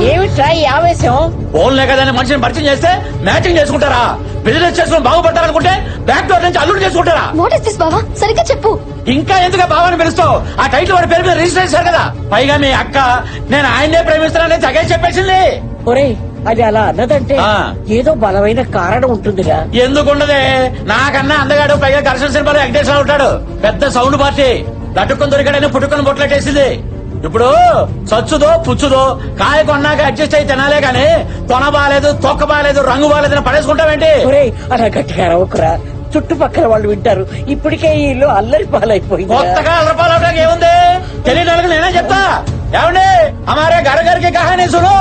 ఏమిట్రా ఈ ఆవేశం? ఫోన్లే కదని మనిషిని పరిచయం చేస్తే మ్యాచింగ్ చేసుకుంటారా? బిజినెస్ చేసుకుని బాగుపడతారనుకుంటే బ్యాక్ డోర్ నుంచి అల్లుడు చేసుకుంటారా? వాట్ ఇస్ దిస్ బావా, సరిగ్గా చెప్పు. ఇంకా ఎందుకు బావని పిలుస్తావు? ఆ టైటిల్ వాడి పేరు మీద రిజిస్టర్ చేశారు కదా. పైగా మీ అక్క నేను ఆయన్నే ప్రేమిస్తున్నానని తగే చెప్పేసింది. ఒరే, అది అలా అన్నదంటే ఏదో బలమైన కారణం ఉంటుందిగా. ఎందుకుండదే? నాకన్నా అందగాడు, పైగా ఘర్షణ సినిమాలో వెంకటేశ్వర ఉంటాడు. పెద్ద సౌండ్ పార్టీ. లటుక్కుని దొరికాడని పుట్టుకుని బొట్లెట్టేసింది. ఇప్పుడు చచ్చుదో పుచ్చుదో కాయ కొన్నాక అడ్జస్ట్ అయి తినాలే గాని కొన బాలేదు, తొక్క బాలేదు, రంగు బాలేదని పడేసుకుంటావేంటి? ఒరే, అలా గట్టిగా రవ్వకురా, చుట్టుపక్కల వాళ్ళు వింటారు. ఇప్పటికే ఈ ఇల్లు అల్లరి పాలైపోయింది. కొత్తగా అల్లరిపాలు అవడానికి ఏముంది? తెలియని వాళ్ళకి నేనే చెప్తా. ఏమండి, అమారే గరగరికి కహానీ సును.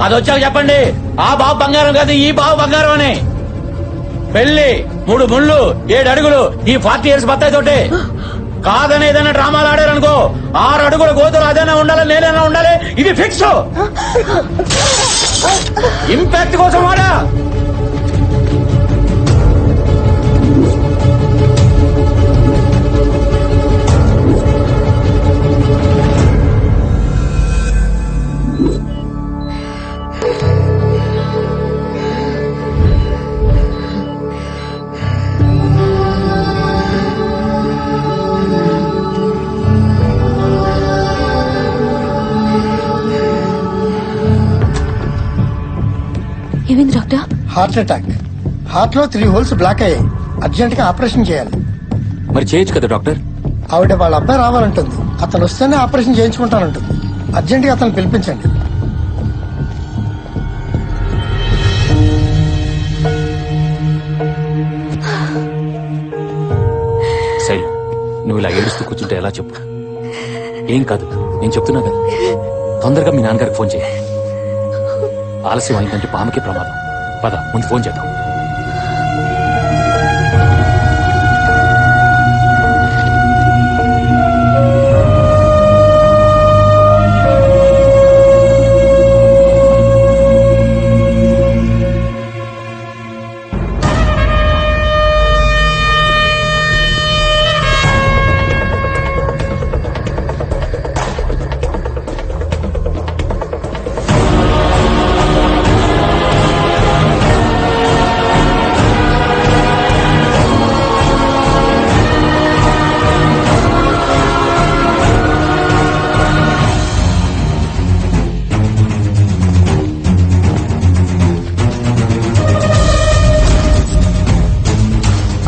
అది వచ్చాక చెప్పండి, ఆ బాబు బంగారం కాదు, ఈ బాబు బంగారం అని. పెళ్లి 3 ముళ్ళు 7 అడుగులు ఈ 40 years బత్తాయి తోటి. కాదని ఏదైనా డ్రామాలు ఆడారనుకో 6 అడుగుల గోతులు అదైనా ఉండాలి, నేనైనా ఉండాలి. ఇది ఫిక్స్. ఇంపాక్ట్ కోసం వాడా. ఏమైంది డాక్టర్? Heart attack. హార్ట్ లో 3 holes బ్లాక్ అయ్యాయి. అర్జెంట్ గా ఆపరేషన్ చేయాలి. మరి చేయొచ్చు కదా డాక్టర్? ఆవిడ వాళ్ళ అబ్బాయి రావాలంటుంది. అతను వస్తేనే ఆపరేషన్ చేయించుకుంటానంటుంది. అర్జెంట్ గా అతను పిలిపించండి. శైలు, నువ్వు ఇలా ఏడుస్తూ కూర్చుంటే ఎలా చెప్పు? ఏం కాదు, నేను చెప్తున్నా కదా. తొందరగా మీ నాన్నగారికి ఫోన్ చేయి. ఆలస్యం అయిందంటే పాముకే ప్రమాదం. పద, ముందు ఫోన్ చేద్దాం.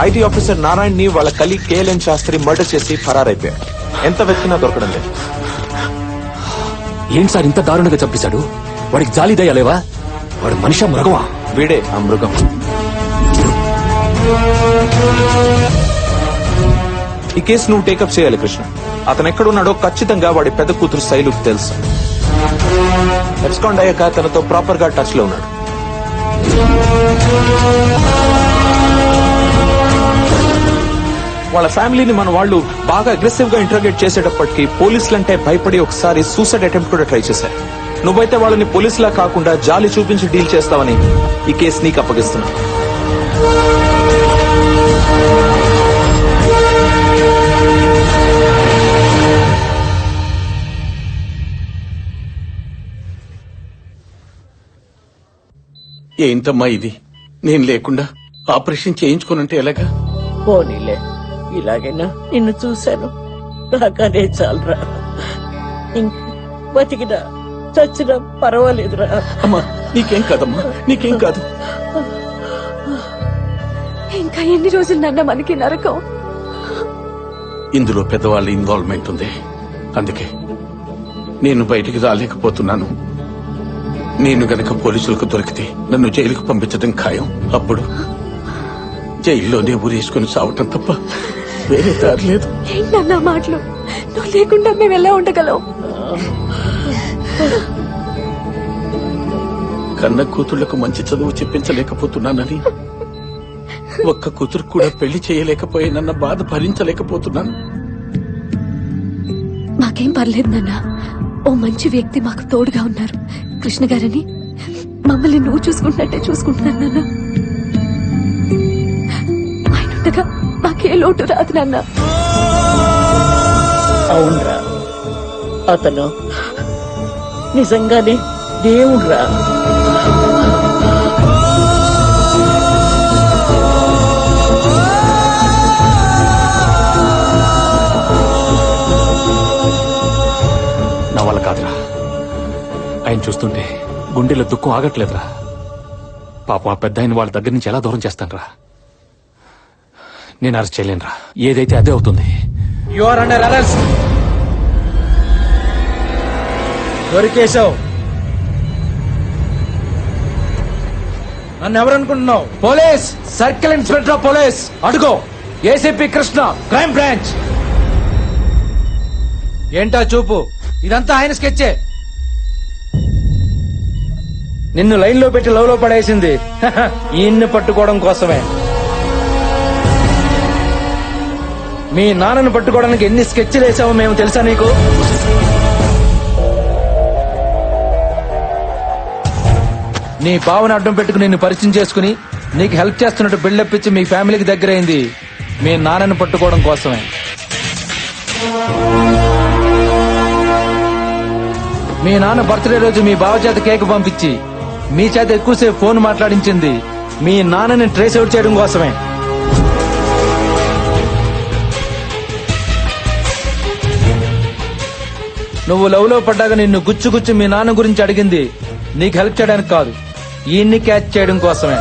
ఐటీ ఆఫీసర్ నారాయణ్ ని వాళ్ళ కలీగ్ కేఎల్ఎన్ శాస్త్రి మర్డర్ చేసి ఫరారైపోయాడు. ఎంత వెతికినా దొరకడం లేదు. ఏంటి సార్ ఇంత దారుణంగా చంపేశాడు? వాడికి జాలి దయలేవా? వాడు మనిషా మృగమా? వీడే ఆ మృగం. ఈ కేసు నువ్వు టేకప్ చేయాలి కృష్ణ. అతను ఎక్కడున్నాడో ఖచ్చితంగా వాడి పెద్ద కూతురు శైలుకు తెలుసు. ఎబ్స్కాండ్ అయ్యాక తనతో ప్రాపర్ గా టచ్ లో ఉన్నాడు. వాళ్ళ ఫ్యామిలీని మన వాళ్ళు బాగా అగ్రెసివ్ గా ఇంటర్గేట్ చేసేటప్పటికి పోలీసులంటే భయపడి ఒకసారి సూసైడ్ అటెంప్ట్ కూడా ట్రై చేశారు. నువ్వైతే వాళ్ళని పోలీసులా కాకుండా జాలి చూపించి డీల్ చేస్తావని ఈ కేసు నీకు అప్పగిస్తున్నా. ఏంటమ్మా ఇది? నేను లేకుండా ఆపరేషన్ చేయించుకోనంటే ఎలాగా? పోనీలే, ఇలాగైనా నిన్ను చూశాను, నాకనే చాలరా. ఇంక బతికినా చచ్చినా పర్వాలేదురా. అమ్మా నీకేం కాదమ్మా, నీకేం కాదు. ఇంకా ఎన్ని రోజులు నాన్న మనకి నరకం? ఇందులో పెద్దవాళ్ళ ఇన్వాల్వ్మెంట్ ఉంది. అందుకే నేను బయటికి రాలేకపోతున్నాను. నేను గనక పోలీసులకు దొరికితే నన్ను జైలుకు పంపించడం ఖాయం. అప్పుడు జైల్లోనే ఊరేసుకుని సావటం తప్ప వేరే దారి లేదు. ఏంటన్నా మాటలు? నువ్వు లేకుండా మేము ఎలా ఉండగలం? కన్న కూతుళ్లకు మంచి చదువు చెప్పించలేకపోతున్నానని, ఒక్క కూతురు కూడా పెళ్లి చేయలేకపోయానన్న బాధ భరించలేకపోతున్నాను. మాకేం పర్లేదు నాన్న, ఓ మంచి వ్యక్తి మాకు తోడుగా ఉన్నారు. కృష్ణ గారని మమ్మల్ని నువ్వు చూసుకుంటున్నట్టే చూసుకుంటున్నాను నాన్న. ఆయన ఉండగా మాకే లోటు రాదు నాన్న. అవునరా, అతను నిజంగానే దేవుడురా. నా వల్ల కాదురా. ఆయన చూస్తుంటే గుండెలో దుఃఖం ఆగట్లేదురా. పాపం ఆ పెద్ద ఆయన వాళ్ళ దగ్గర నుంచి ఎలా దూరం చేస్తానరా? నేను అరెస్ట్ చేయలేనురా. ఏదైతే అదే అవుతుంది. You are under arrest. దొరికేశావు. నన్ను ఎవరనుకుంటున్నావు? Police, circle inspector of police. అడుగో, ఏసీపీ కృష్ణ, క్రైమ్ బ్రాంచ్. ఏంటా చూపు? ఇదంతా ఆయన స్కెచ్చే. నిన్ను లైన్ లో పెట్టి లవ్ లో పడేసింది ఈయన్ని పట్టుకోవడం కోసమే. మీ నాన్నను పట్టుకోవడానికి ఎన్ని స్కెచ్లు వేసావో మేము తెలుసా నీకు? నీ బావను అడ్డం పెట్టుకుని నిన్ను పరిచయం చేసుకుని నీకు హెల్ప్ చేస్తున్నట్టు బిల్డప్ ఇచ్చి మీ ఫ్యామిలీకి దగ్గరైంది మీ నాన్నను పట్టుకోవడం కోసమే. మీ నాన్న బర్త్డే రోజు మీ బావ చేత కేక్ పంపించి మీ చేత ఎక్కువసేపు ఫోన్ మాట్లాడించింది మీ నాన్నని ట్రేస్ అవుట్ చేయడం కోసమే. నువ్వు లవ్ లో పడ్డాక నిన్ను గుచ్చి మీ నాన్న గురించి అడిగింది నీకు హెల్ప్ చేయడానికి కాదు, ఈయన్ని క్యాచ్ చేయడం కోసమే.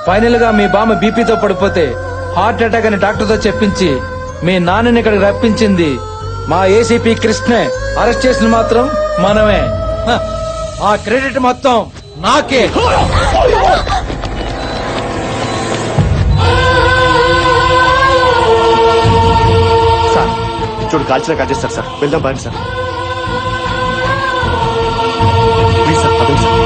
ఫైనల్ గా మీ బామ్మ బీపీతో పడిపోతే హార్ట్ అటాక్ అని డాక్టర్ తో చెప్పించి మీ నాన్నని ఇక్కడికి రప్పించింది మా ఏసీపీ కృష్ణే. అరెస్ట్ చేసిన మాత్రం మనమే. హ, ఆ క్రెడిట్ మొత్తం నాకే. సార్ చూడు, కాల్చిన కాల్చేస్తారు సార్. వెళ్దాం బాగా సార్. ప్లీజ్ సార్, అదే సార్.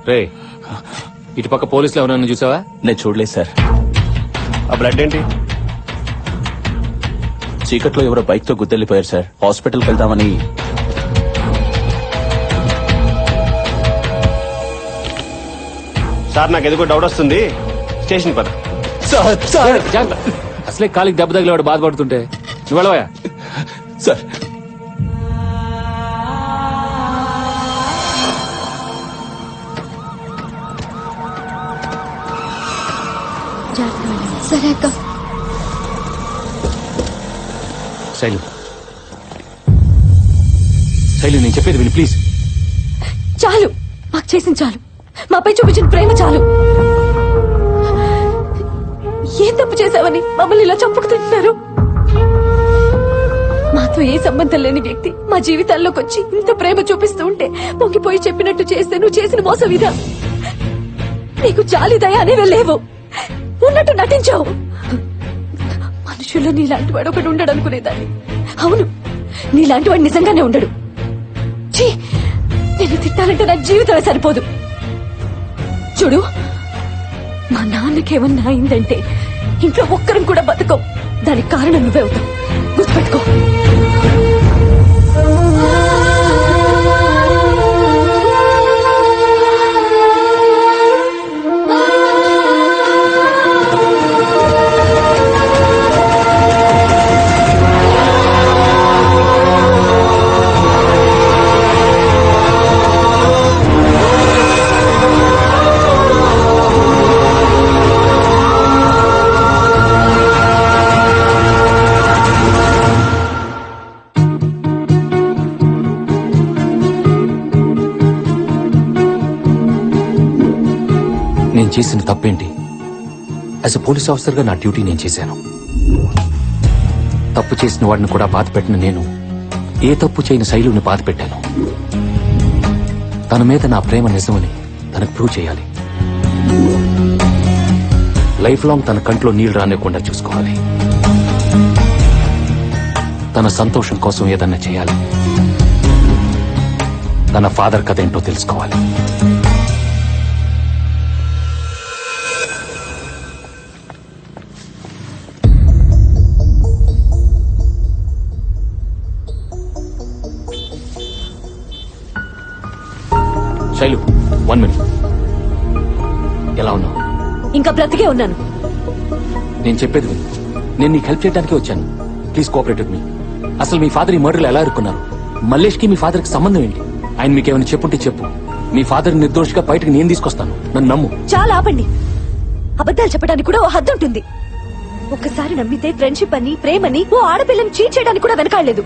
రే, ఇటుపక్క పోలీసులు ఎవరన్నా చూసావా? నేను చూడలేదు సార్. ఆ బ్లడ్ ఏంటి? చీకట్లో ఎవరో బైక్ తో గుద్దెళ్ళిపోయారు సార్. హాస్పిటల్కి వెళ్దామని. సార్ నాకు ఎందుకో డౌట్ వస్తుంది. స్టేషన్ పద. జాగ్రత్త. అసలే కాలికి దెబ్బ తగిలేవాడు బాధపడుతుంటే నువ్వు వెళ్ళవా? సార్ సరే అక్క. శైలు శైలు నేను చెప్పేది విని ప్లీజ్. చాలు, మాకు చేసిన చాలు. మాపై చూపించిన ప్రేమ చాలు. ఏం తప్పు చేశావని మమ్మల్ని ఇలా చంపుకు తింటున్నారు? మాతో ఏ సంబంధం లేని వ్యక్తి మా జీవితాల్లోకి వచ్చి ఇంత ప్రేమ చూపిస్తూ ఉంటే పొంగిపోయి చెప్పినట్టు చేస్తే నువ్వు చేసిన మోసం ఇదా? నీకు జాలి దయ అనేవే లేవు, ఉన్నట్టు నటించావు. మనుషుల్లో నీలాంటి వాడు ఒకడు ఉండడు అనుకునేదాన్ని. అవును, నీలాంటి వాడు నిజంగానే ఉండడు. ఛీ, నేను తిట్టాలంటే నా జీవితమే సరిపోదు. చూడు, మా నాన్నకేమన్నా అయిందంటే ఇంట్లో ఒక్కరం కూడా బతకం. దానికి కారణం నువ్వే అవుతావు, గుర్తుపెట్టుకో. నేను చేసిన తప్పేంటి? యాజ్ ఎ పోలీస్ ఆఫీసర్ గా నా డ్యూటీ నేను చేశాను. తప్పు చేసిన వాడిని కూడా బాధ పెట్టిన నేను ఏ తప్పు చేయని శైలుని బాధ పెట్టాను. తన మీద నా ప్రేమ నిజమని తనకు ప్రూవ్ చేయాలి. లైఫ్ లాంగ్ తన కంట్లో నీళ్లు రానివ్వకుండా చూసుకోవాలి. తన సంతోషం కోసం ఏదన్నా చేయాలి. తన ఫాదర్ కథ ఏంటో తెలుసుకోవాలి. శైలు, 1 minute. ఎలా ఉన్నావు? ఇంకా బ్రతికే ఉన్నాను. నేను చెప్పేది విను. నేను నీకు హెల్ప్ చేయడానికి వచ్చాను. Please cooperate with me. అసలు మీ ఫాదర్ ఈ మర్డర్లో ఎలా ఇరుక్కున్నారు? మల్లేష్ కి మీ ఫాదర్ కి సంబంధం ఏంటి? ఆయన మీకేమైనా చెప్పుంటే చెప్పు. మీ ఫాదర్ నిర్దోషిగా బయటకు నేను తీసుకొస్తాను. నన్ను నమ్ము. చాలా ఆపండి. అబద్ధాలు చెప్పడానికి కూడా ఓ హద్దు ఉంటుంది. ఒక్కసారి నమ్మితే ఫ్రెండ్షిప్ అని, ప్రేమని ఓ ఆడపిల్లని చీట్ చేయడానికి కూడా వెనకాడలేదు.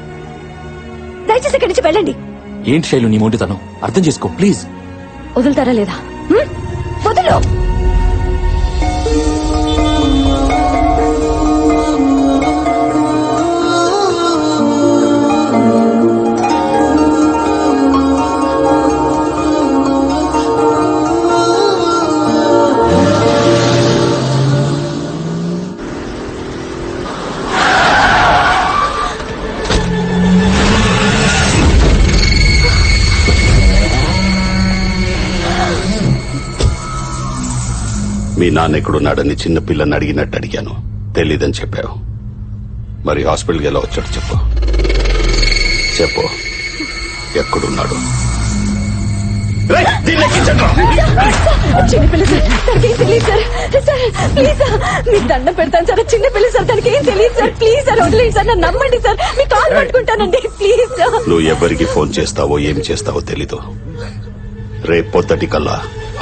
దయచేసి ఇక్కడి నుంచి వెళ్ళండి. ఏంటి శైలు నీ మొండితనం? అర్థం చేసుకో ప్లీజ్. వదులుతారా లేదా? వదులు. మీ నాన్న ఎక్కడున్నాడని చిన్న పిల్లని అడిగినట్టు అడిగాను. తెలీదని చెప్పావు. మరి హాస్పిటల్కి ఎలా వచ్చాడు చెప్పు. చెప్పు, ఎక్కడున్నాడు? చిన్నపిల్ల సార్, తనకేం తెలియదు సార్. సార్ ప్లీజ్ సార్, మీకు దండం పెడతాను సార్. చిన్నపిల్ల సార్, తనకేం తెలియదు సార్. ప్లీజ్ సార్, వదిలేండి సార్, నన్ను నమ్మండి సార్. మీ కాల్ పట్టుకుంటానండి ప్లీజ్ సార్. నువ్వు ఎవరికి ఫోన్ చేస్తావో ఏం చేస్తావో తెలీదు. రేపు పొద్దుటి కల్లా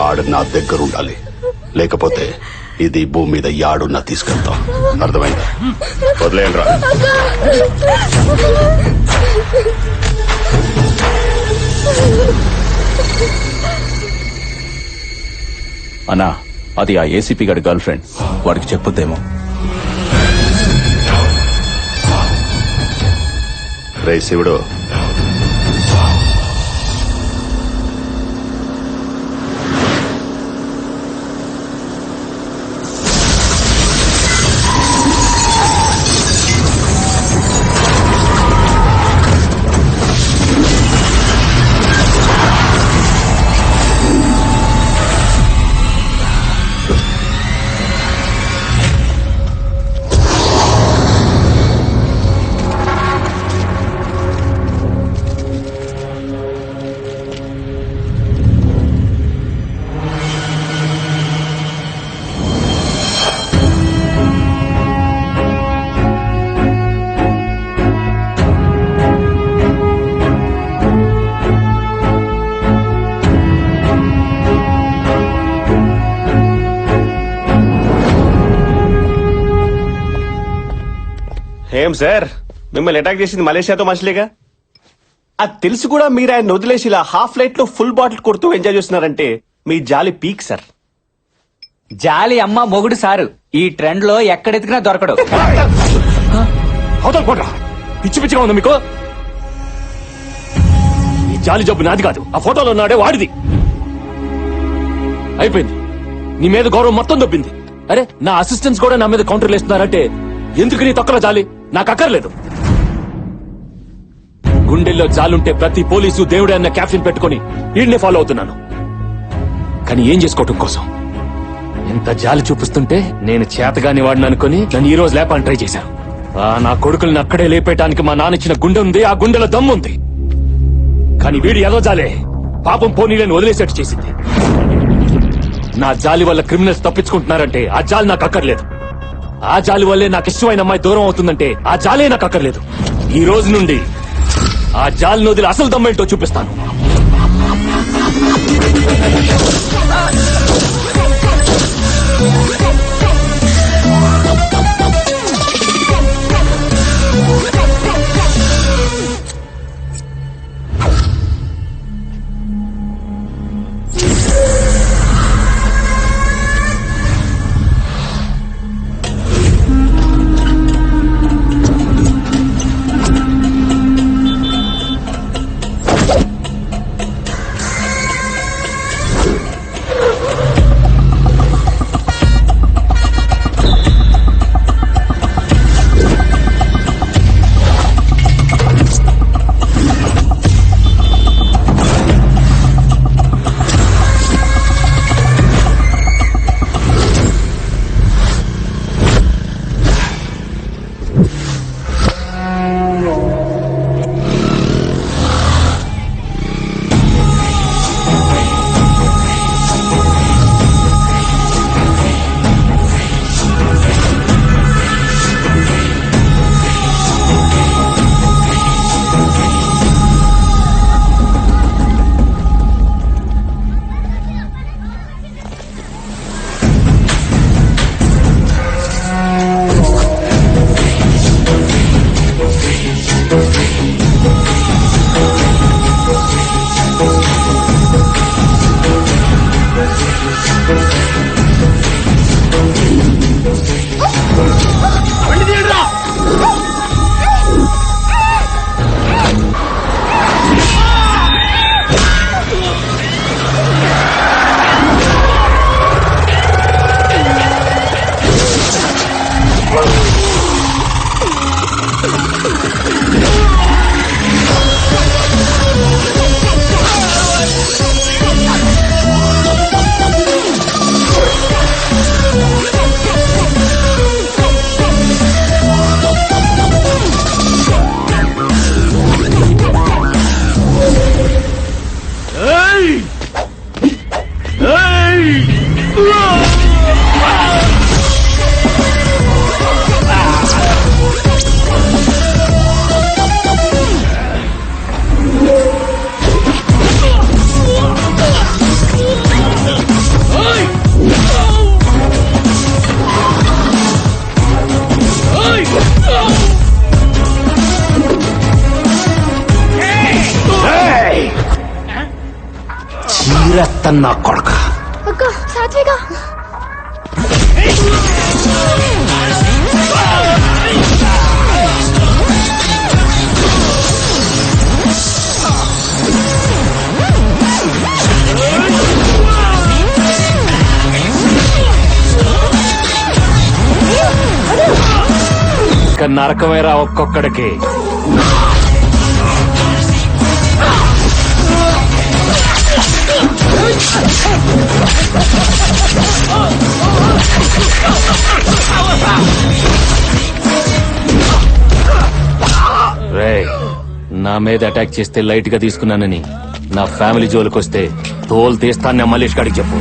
ఆడ నా దగ్గర ఉండాలి. లేకపోతే ఇది భూమి మీద యాడున్నా తీసుకెళ్తాం. అర్థమైందా? వదిలేయండి రా. అన్నా, అది ఆ ఏసీపీ గారి గర్ల్ ఫ్రెండ్. వాడికి చెప్పొద్దేమో. రే శివుడు, ఏం సార్ మిమ్మల్ని అటాక్ చేసింది మలేషియాతో మనుషులేగా? అది తెలిసి కూడా మీరు ఆయన వదిలేసి ఇలా హాఫ్ లైట్ లో ఫుల్ బాటిల్ కొడుతూ ఎంజాయ్ చేస్తున్నారంటే మీ జాలి పీక్ సార్. జాలి అమ్మ మొగుడు సారు ఈ ట్రెండ్ లో ఎక్కడెతికినా దొరకడు. అవతల పోట్రా, పిచ్చి పిచ్చిగా ఉంది మీకు. ఈ జాలి జబ్బు నాది కాదు, ఆ ఫోటోలో ఉన్నాడే వాడిది. అయిపోయింది, నీ మీద గౌరవం మొత్తం దొబ్బింది. అరే నా అసిస్టెంట్స్ కూడా నా మీద కౌంటర్లు వేస్తున్నారంటే ఎందుకు నీ తొక్కల జాలి నాకు అక్కర్లేదు. గుండెల్లో జాలుంటే ప్రతి పోలీసు దేవుడే అన్న క్యాప్షన్ పెట్టుకుని వీడిని ఫాలో అవుతున్నాను. కానీ ఏం చేసుకోవటం కోసం ఎంత జాలి చూపిస్తుంటే నేను చేతగాని వాడిని అనుకుని నన్ను ఈ రోజు లేపాలని ట్రై చేశాను. నా కొడుకుల్ని అక్కడే లేపేయటానికి మా నాన్న ఇచ్చిన గుండె ఉంది, ఆ గుండెలో దమ్ముంది. కానీ వీడి ఏదో జాలే పాపం పోనీలను వదిలేసేట్టు చేసింది. నా జాలి వల్ల క్రిమినల్స్ తప్పించుకుంటున్నారంటే ఆ జాలి నాకు అక్కర్లేదు. ఆ జాలి వల్లే నాకు ఇష్టమైన అమ్మాయి దూరం అవుతుందంటే ఆ జాలే నాకు అక్కర్లేదు. ఈ రోజు నుండి ఆ జాలిని వదిలి అసలు దమ్మేంటో చూపిస్తాను. చీరెత్తన్నా కొడక. అక్క సాత్విక నరకమేరా ఒక్కొక్కడికి. రేయ్, నా మీద అటాక్ చేస్తే లైట్ గా తీసుకున్నానని నా ఫ్యామిలీ జోలికొస్తే తోలు తీస్తాను మల్లేష్ గారికి చెప్పు.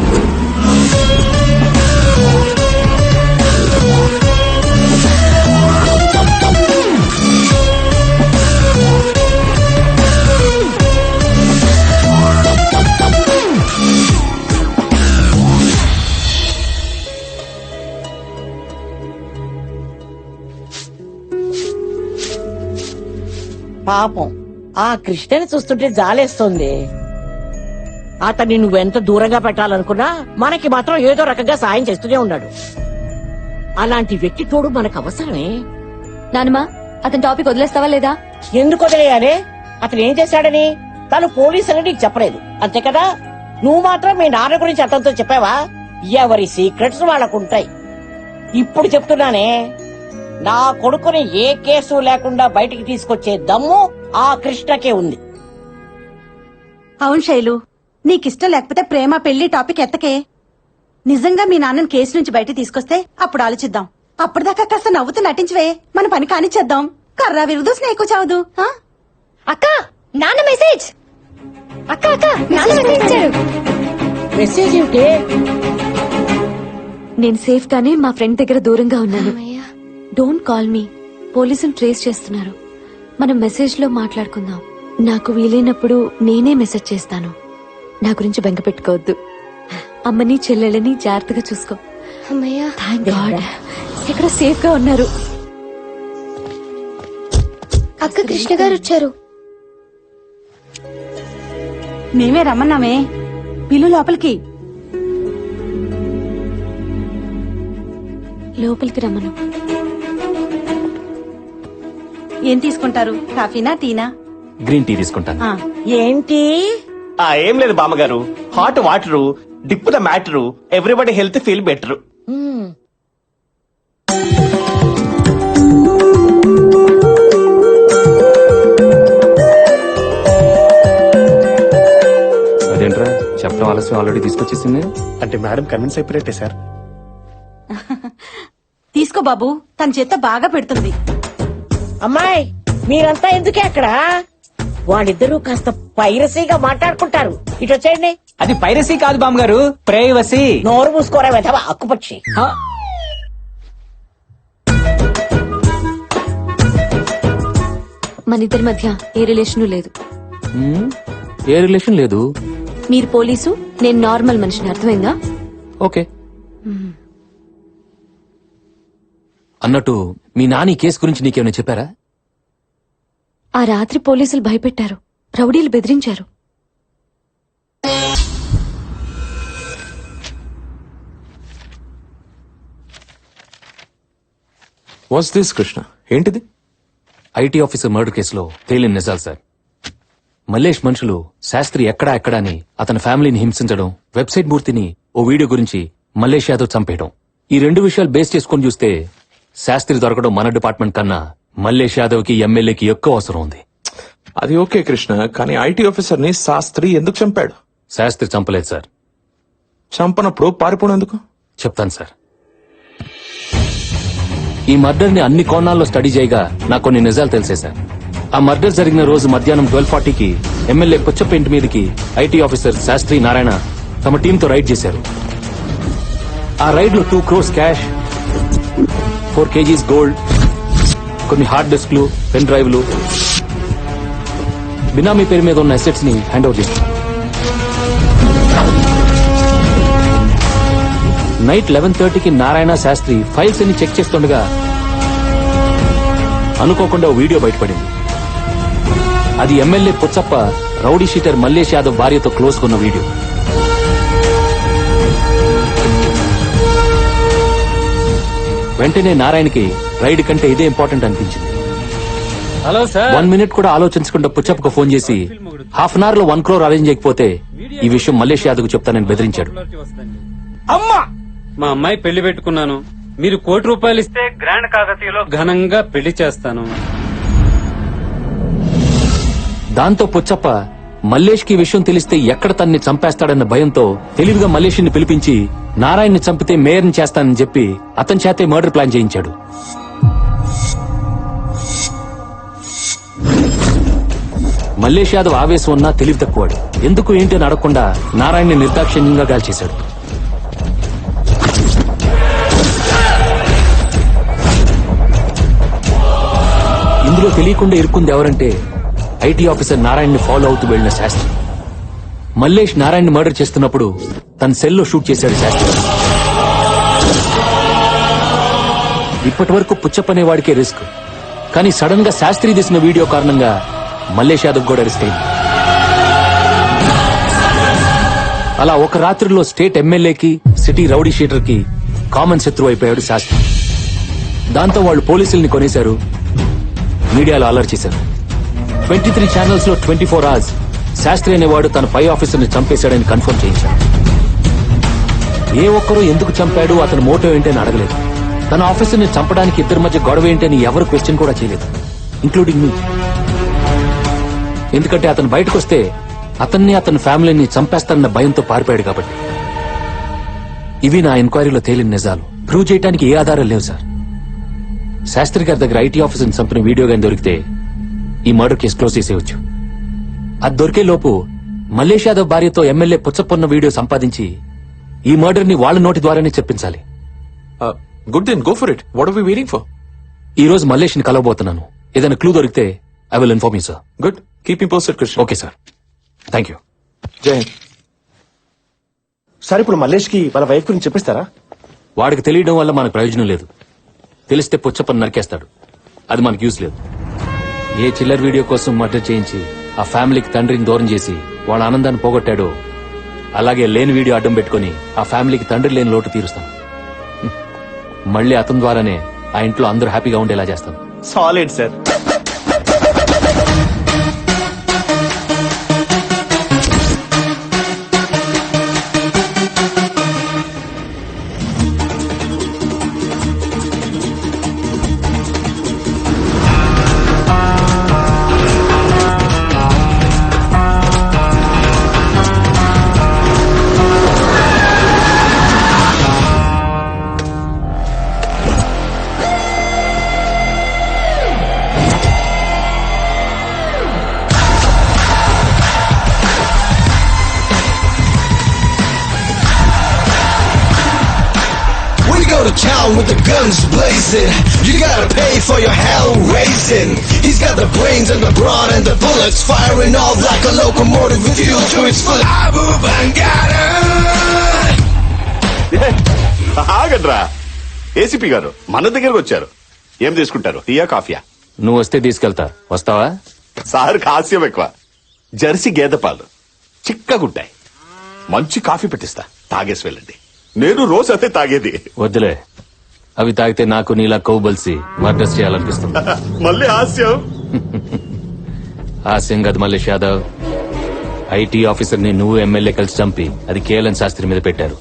పాపం ఆ కృష్ణని చూస్తుంటే జాలేస్తుంది. అతన్ని నువ్వెంత దూరంగా పెట్టాలనుకున్నా మనకి మాత్రం ఏదో రకంగా సాయం చేస్తూనే ఉన్నాడు. అలాంటి వ్యక్తి తోడు మనకు అవసరమే. నానమ్మా అతని టాపిక్ వదిలేస్తావా లేదా? ఎందుకు వదిలేయాలి? అతను ఏం చేశాడని తను పోలీసులని నీకు చెప్పలేదు అంతే కదా? నువ్వు మాత్రం మీ నాన్న గురించి అతనితో చెప్పావా? ఎవరి సీక్రెట్స్ వాళ్ళకుంటాయి. ఇప్పుడు చెప్తున్నానే, నా కొడుకుని ఏ కేసు లేకుండా బయటికి తీసుకొచ్చే దమ్ము ఆ కృష్ణకే ఉంది. అవును శైలు, నీకిష్టం లేకపోతే ప్రేమ పెళ్లి టాపిక్ ఎత్తకే. నిజంగా మీ నాన్నని కేసు నుంచి బయట తీసుకొస్తే అప్పుడు ఆలోచిద్దాం. అప్పటిదాకా కాస్త నవ్వుతూ నటించవే, మన పని కానిచ్చేద్దాం. కర్రా విరుదు స్నేహికు చావదు. అక్క నాన్న మెసేజ్. అక్క అక్క నాన్న మెసేజ్ ఇచ్చారు. మెసేజ్ ఏమిటి? నేను సేఫ్ గానే మా ఫ్రెండ్ దగ్గర దూరంగా ఉన్నాను. డోంట్ కాల్ మీ, పోలీసులు ట్రేస్ చేస్తున్నారు. మనం మెసేజ్ లో మాట్లాడుకుందాం. నాకు వీలైనప్పుడు నేనే మెసేజ్ చేస్తాను. నా గురించి బెంగ పెట్టుకోవద్దు. అమ్మని చెల్లెళ్ళని జాగ్రత్తగా చూసుకో. థ్యాంక్ గాడ్ ఇక్కడ సేఫ్ గా ఉన్నారు. అక్క కృష్ణ గారు వచ్చారు. మేమే రమ్మన్నామే, పిల్లు లోపలికి. లోపలికి రమ్మను. ఏం తీసుకుంటారు, కాఫీనా టీనా? గ్రీన్ టీ తీసుకుంటాను. ఏంటి? ఏం లేదు బామ్మగారు, hot water dip the matter, everybody health feel better. అదేంట్రా చెప్పడం ఆలస్యం, ఆల్రెడీ తీసుకొచ్చేసింది. అంటే మేడం కన్విన్స్ అయిపోయినట్టే సార్. తీసుకో బాబు, తన చేత్తో బాగా పెడుతుంది. అమ్మాయి మీరంతా ఎందుకే అక్కడ? వాళ్ళిద్దరూ కాస్త పైరసీగా మాట్లాడుకుంటారు. ఇటు వచ్చేయండి. అది పైరసీ కాదు బామ్మగారు, ప్రైవసీ. నోరు మూసుకోరా వెధవా అక్కుపక్షి. మన ఇద్దరి మధ్య ఏ రిలేషన్ లేదు. ఏ రిలేషన్ లేదు. మీరు పోలీసు, నేను నార్మల్ మనిషిని, అర్థమైందా? ఓకే. అన్నట్టు మీ నాని కేసు గురించి నీకేమైనా చెప్పారా? ఆ రాత్రి పోలీసులు భయపెట్టారు, రౌడీలు బెదిరించారు. What's this Krishna? ఏంటిది? ఐటీ ఆఫీసర్ మర్డర్ కేసులో తేలిన నిజాలు సార్. మల్లేష్ మనుషులు శాస్త్రి ఎక్కడా అని అతని ఫ్యామిలీని హింసించడం, వెబ్సైట్ మూర్తిని ఓ వీడియో గురించి మల్లేష్ యాదవ్ చంపేయడం, ఈ రెండు విషయాలు బేస్ చేసుకుని చూస్తే శాస్త్రి దొరకడం మన డిపార్ట్మెంట్ కన్నా మల్లేష్ యాదవ్ కి ఎమ్మెల్యేకి ఎక్కువ అవసరం ఉంది. అది ఓకే కృష్ణ, కానీ ఐటీ ఆఫీసర్ ని శాస్త్రి ఎందుకు చంపాడు? శాస్త్రి చంపలేదు సార్. చంపనప్పుడు పారిపోవడం చెప్తాను సార్. ఈ మర్డర్ ని అన్ని కోణాల్లో స్టడీ చేయగా నాకు కొన్ని నిజాలు తెలిసే సార్. ఆ మర్డర్ జరిగిన రోజు మధ్యాహ్నం 12:40కి ఎమ్మెల్యే పుచ్చప్ప ఇంటి మీదకి ఐటీ ఆఫీసర్ శాస్త్రి నారాయణ తమ టీంతో రైడ్ చేశారు. ఆ రైడ్ లో 2 crores క్యాష్, 4 kgs గోల్డ్, కొన్ని హార్డ్ డిస్క్లు, పెన్ డ్రైవ్లు, బినామీ పేరు మీద ఉన్న అసెట్స్ ని హ్యాండ్ ఓవర్ చేశారు. నైట్ 11:30కి నారాయణ శాస్త్రి ఫైల్స్ అన్ని చెక్ చేస్తుండగా అనుకోకుండా ఓ వీడియో బయటపడింది. అది MLA Puchappa rowdy sheeter Mallesh Yadav భార్యతో క్లోజ్ కొన్న వీడియో. వెంటనే నారాయణకి రైడ్ కంటే ఇదే ఇంపార్టెంట్ అనిపించింది. Hello sir. 1 minute కూడా ఆలోచించకుండా పుచ్చప్పకు ఫోన్ చేసి హాఫ్ అన్ అవర్ లో 1 crore అరేంజ్ చేయకపోతే ఈ విషయం మల్లేష్ యాదవ్ కు చెప్తానని బెదిరించాడు. అమ్మా, మా అమ్మాయి పెళ్లి పెట్టుకున్నాను, మీరు ₹1 ఇస్తే గ్రాండ్ కాకతీయలో ఘనంగా పెళ్లి చేస్తాను. దాంతో పుచ్చప్ప మల్లేష్ కి విషయం తెలిస్తే ఎక్కడ తన్ని చంపేస్తాడన్న భయంతో తెలివిగా మల్లేష్ ని పిలిపించి నారాయణ్ని చంపితే మేయర్ని చేస్తానని చెప్పి అతని చేతే మర్డర్ ప్లాన్ చేయించాడు. మల్లేష్ యాదవ్ ఆవేశం ఉన్నా తెలివి తక్కువాడు. ఎందుకు ఏంటి అని అడగకుండా నారాయణ్ని నిర్దాక్షిణ్యంగా గాల్చేశాడు. ఇందులో తెలియకుండా ఇరుక్కుంది ఎవరంటే ఐటీ ఆఫీసర్ నారాయణ్ని ఫాలో అవుతూ వెళ్లిన శాస్త్రి. మల్లేష్ నారాయణ్ని మర్డర్ చేస్తున్నప్పుడు తన సెల్లో షూట్ చేశాడు శాస్త్రి. ఇప్పటి వరకు పుచ్చప్పనే వాడికే రిస్క్, కానీ సడన్ గా శాస్త్రి తీసిన వీడియో కారణంగా మల్లేష్ యాదవ్ కూడా అరెస్ట్ అయింది. అలా ఒక రాత్రిలో స్టేట్ ఎమ్మెల్యేకి సిటీ రౌడీ షీటర్ కి కామన్ శత్రువు అయిపోయాడు శాస్త్రి. దాంతో వాళ్ళు పోలీసుల్ని కొనేశారు, మీడియాలో అలర్ట్ చేశారు. 23 ఛానల్స్ లో 24 hours శాస్త్రి అనేవాడు తన పై ఆఫీసర్ని చంపేశాడని కన్ఫర్మ్ చేయించాడు. ఏ ఒక్కరూ ఎందుకు చంపాడు, అతని మోటో ఏంటని అడగలేదు. తన ఆఫీసర్ని చంపడానికి ఇద్దరి మధ్య గొడవ ఏంటని ఎవరు క్వశ్చన్ కూడా చేయలేదు, ఇంక్లూడింగ్ మీ. ఎందుకంటే అతను బయటకు వస్తే అతన్ని అతని ఫ్యామిలీని చంపేస్తానన్న భయంతో పారిపోయాడు కాబట్టి. ఇవి నా ఎంక్వైరీలో తేలిన నిజాలు. ప్రూవ్ చేయడానికి ఏ ఆధారం లేవు సార్. శాస్త్రి గారి దగ్గర ఐటీ ఆఫీసర్ని చంపిన వీడియో గాని దొరికితే ఈ మర్డర్ కేసు క్లోజ్ చేసేయచ్చు. అది దొరికే లోపు మల్లేష్ యాదవ్ భార్యతో ఎమ్మెల్యే పుచ్చపొన్న వీడియో సంపాదించి ఈ మర్డర్ ని వాళ్ళ నోటి ద్వారానే చెప్పించాలి. Good then go for it. What are we waiting for? ఈ రోజు మల్లేష్ ని కలవబోతున్నాను. ఏదైనా క్లూ దొరికితే I will inform you sir. Good, keep me posted Krishna. Okay sir, thank you. జై హింద్. సార్ ఇప్పుడు మల్లేష్ కి వాళ్ళ వైఫ్ గురించి చెప్పిస్తారా? వాడికి తెలియడం వల్ల మనకు ప్రయోజనం లేదు. తెలిస్తే పుచ్చపని నరికేస్తాడు, అది మనకు యూస్ లేదు. ఏ చిల్లర్ వీడియో కోసం మర్డర్ చేయించి ఆ ఫ్యామిలీకి తండ్రిని దూరం చేసి వాళ్ళ ఆనందాన్ని పోగొట్టాడో అలాగే లేని వీడియో అడ్డం పెట్టుకుని ఆ ఫ్యామిలీకి తండ్రి లేని లోటు తీరుస్తాను. మళ్ళీ అతని ద్వారానే ఆ ఇంట్లో అందరూ హ్యాపీగా ఉండేలా చేస్తాను. Solid sir. To town with the guns blazing, you gotta pay for your hell raising. He's got the brains and the brawn and the bullets firing off like a locomotive with fuel to its full. Abu Bangada. ఆగడ్రా, ACP గారు మన దగ్గరకు వచ్చారు. ఏం తీసుకుంటారు, టీయా కాఫీయా? నువ్వు వస్తే తీసుకెళ్తా. వస్తావా? సార్ హాస్యం ఎక్కువ. జెర్సీ గేదె పాలు చిక్కగుంటాయి. మంచి కాఫీ పెట్టిస్తా, తాగేసి వెళ్ళండి. నేను రోజు అదే తాగేది. వద్దులే, అవి తాగితే నాకు నీలా కొవ్వుబలిసి మర్డర్స్ చేయాలనిపిస్తుంది. మళ్ళీ హాస్యం. హాస్యం కాదు మల్లేష్ యాదవ్. ఐటీ ఆఫీసర్ ని నువ్వు ఎమ్మెల్యే కలిసి చంపి అది కేఎల్ఎన్ శాస్త్రి మీద పెట్టారు.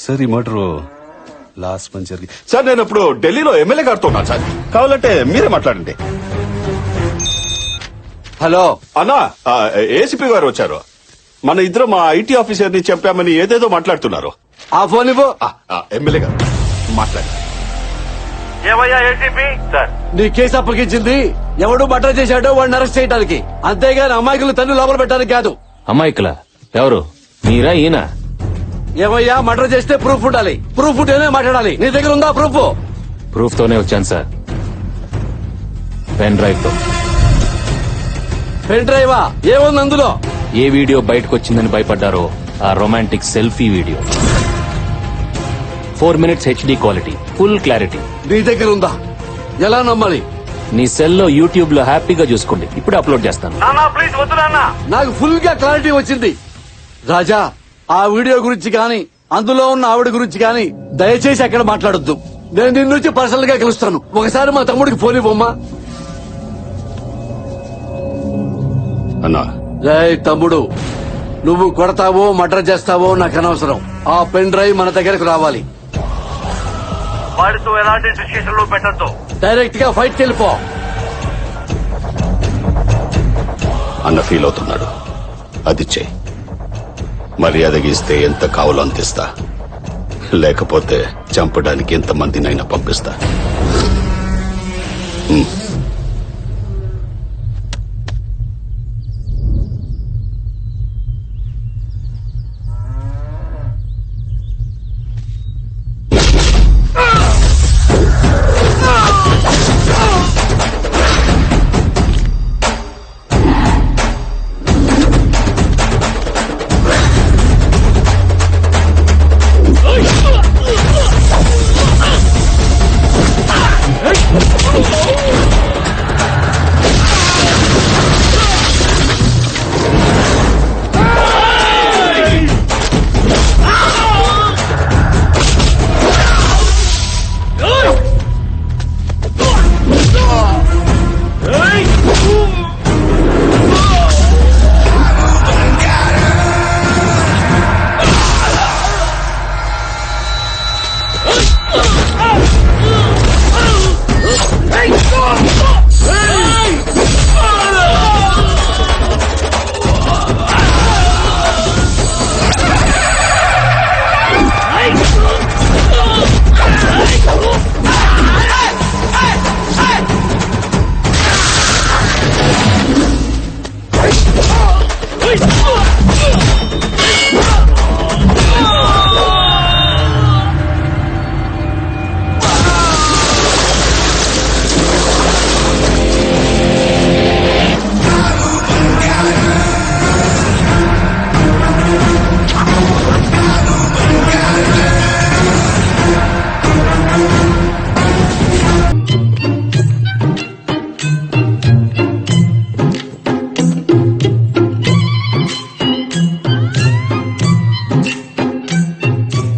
సార్ ఈ మర్డర్ లాస్ట్ మంత్ జరిగింది సార్. నేను ఇప్పుడు ఢిల్లీలో ఎమ్మెల్యే గారితో ఉన్నాను సార్, కావాలంటే మీరే మాట్లాడండి. హలో అన్నా, ఏసీపీ గారు వచ్చారు. మన ఇద్దరు మా ఐటీ ఆఫీసర్ ని చంపామని ఏదేదో మాట్లాడుతున్నారు. ఆ ఫోన్ ఇవ్వు. ఎమ్మెల్యే గారు మాట్లాడారు. ఏమయ్యా ఏసీపీ సార్? నీ కేసు అప్పగించింది ఎవడు మర్డర్ చేశాడో వాడిని అరెస్ట్ చేయడానికి, అంతేగాని అమాయకులు తన్ను లోపల పెట్టడానికి కాదు. అమ్మాయికుల ఎవరు, మీరా ఈయన? ఏమయ్యా, మర్డర్ చేస్తే ప్రూఫ్ ఉండాలి. ప్రూఫ్ ఉంటేనే మాట్లాడాలి. నీ దగ్గర ఉందా ప్రూఫ్? ప్రూఫ్ తోనే వచ్చాను సార్, పెన్ డ్రైవ్ తో. పెన్ డ్రైవా? ఏముంది అందులో? ఏ వీడియో బయటకు వచ్చిందని భయపడ్డారో ఆ romantic selfie video. 4 minutes HD quality, full clarity. నీ దగ్గర ఉందా? ఎలా నమ్మాలి? నీ సెల్లో యూట్యూబ్ లో హ్యాపీగా చూసుకోండి, ఇప్పుడు అప్లోడ్ చేస్తాను. ప్లీజ్ వద్దు నాన్న. నాకు ఫుల్ గా క్లారిటీ వచ్చింది. రాజా, ఆ వీడియో గురించి గాని అందులో ఉన్న ఆవిడ గురించి గాని దయచేసి అక్కడ మాట్లాడొద్దు. నేను నిన్ను నుంచి పర్సనల్ గా కలుస్తాను. ఒకసారి మా తమ్ముడికి ఫోన్ ఇవ్వమ్మా. అన్నా, రేయ్ తమ్ముడు, నువ్వు కొడతావో మర్డర్ చేస్తావో నాకు అనవసరం. ఆ పెన్ డ్రైవ్ మన దగ్గరకు రావాలి. వాడితో ఎలాంటి సిచ్యుయేషన్ లో పెట్టద్దు. డైరెక్ట్ గా ఫైట్ వెళ్ళిపో. అన్న ఫీల్ అవుతున్నాడు, అది చెయ్యి. మర్యాదగా ఇస్తే ఎంత కావాలో అంతిస్తా, లేకపోతే చంపడానికి ఎంత మందినైనా పంపిస్తా. Hey!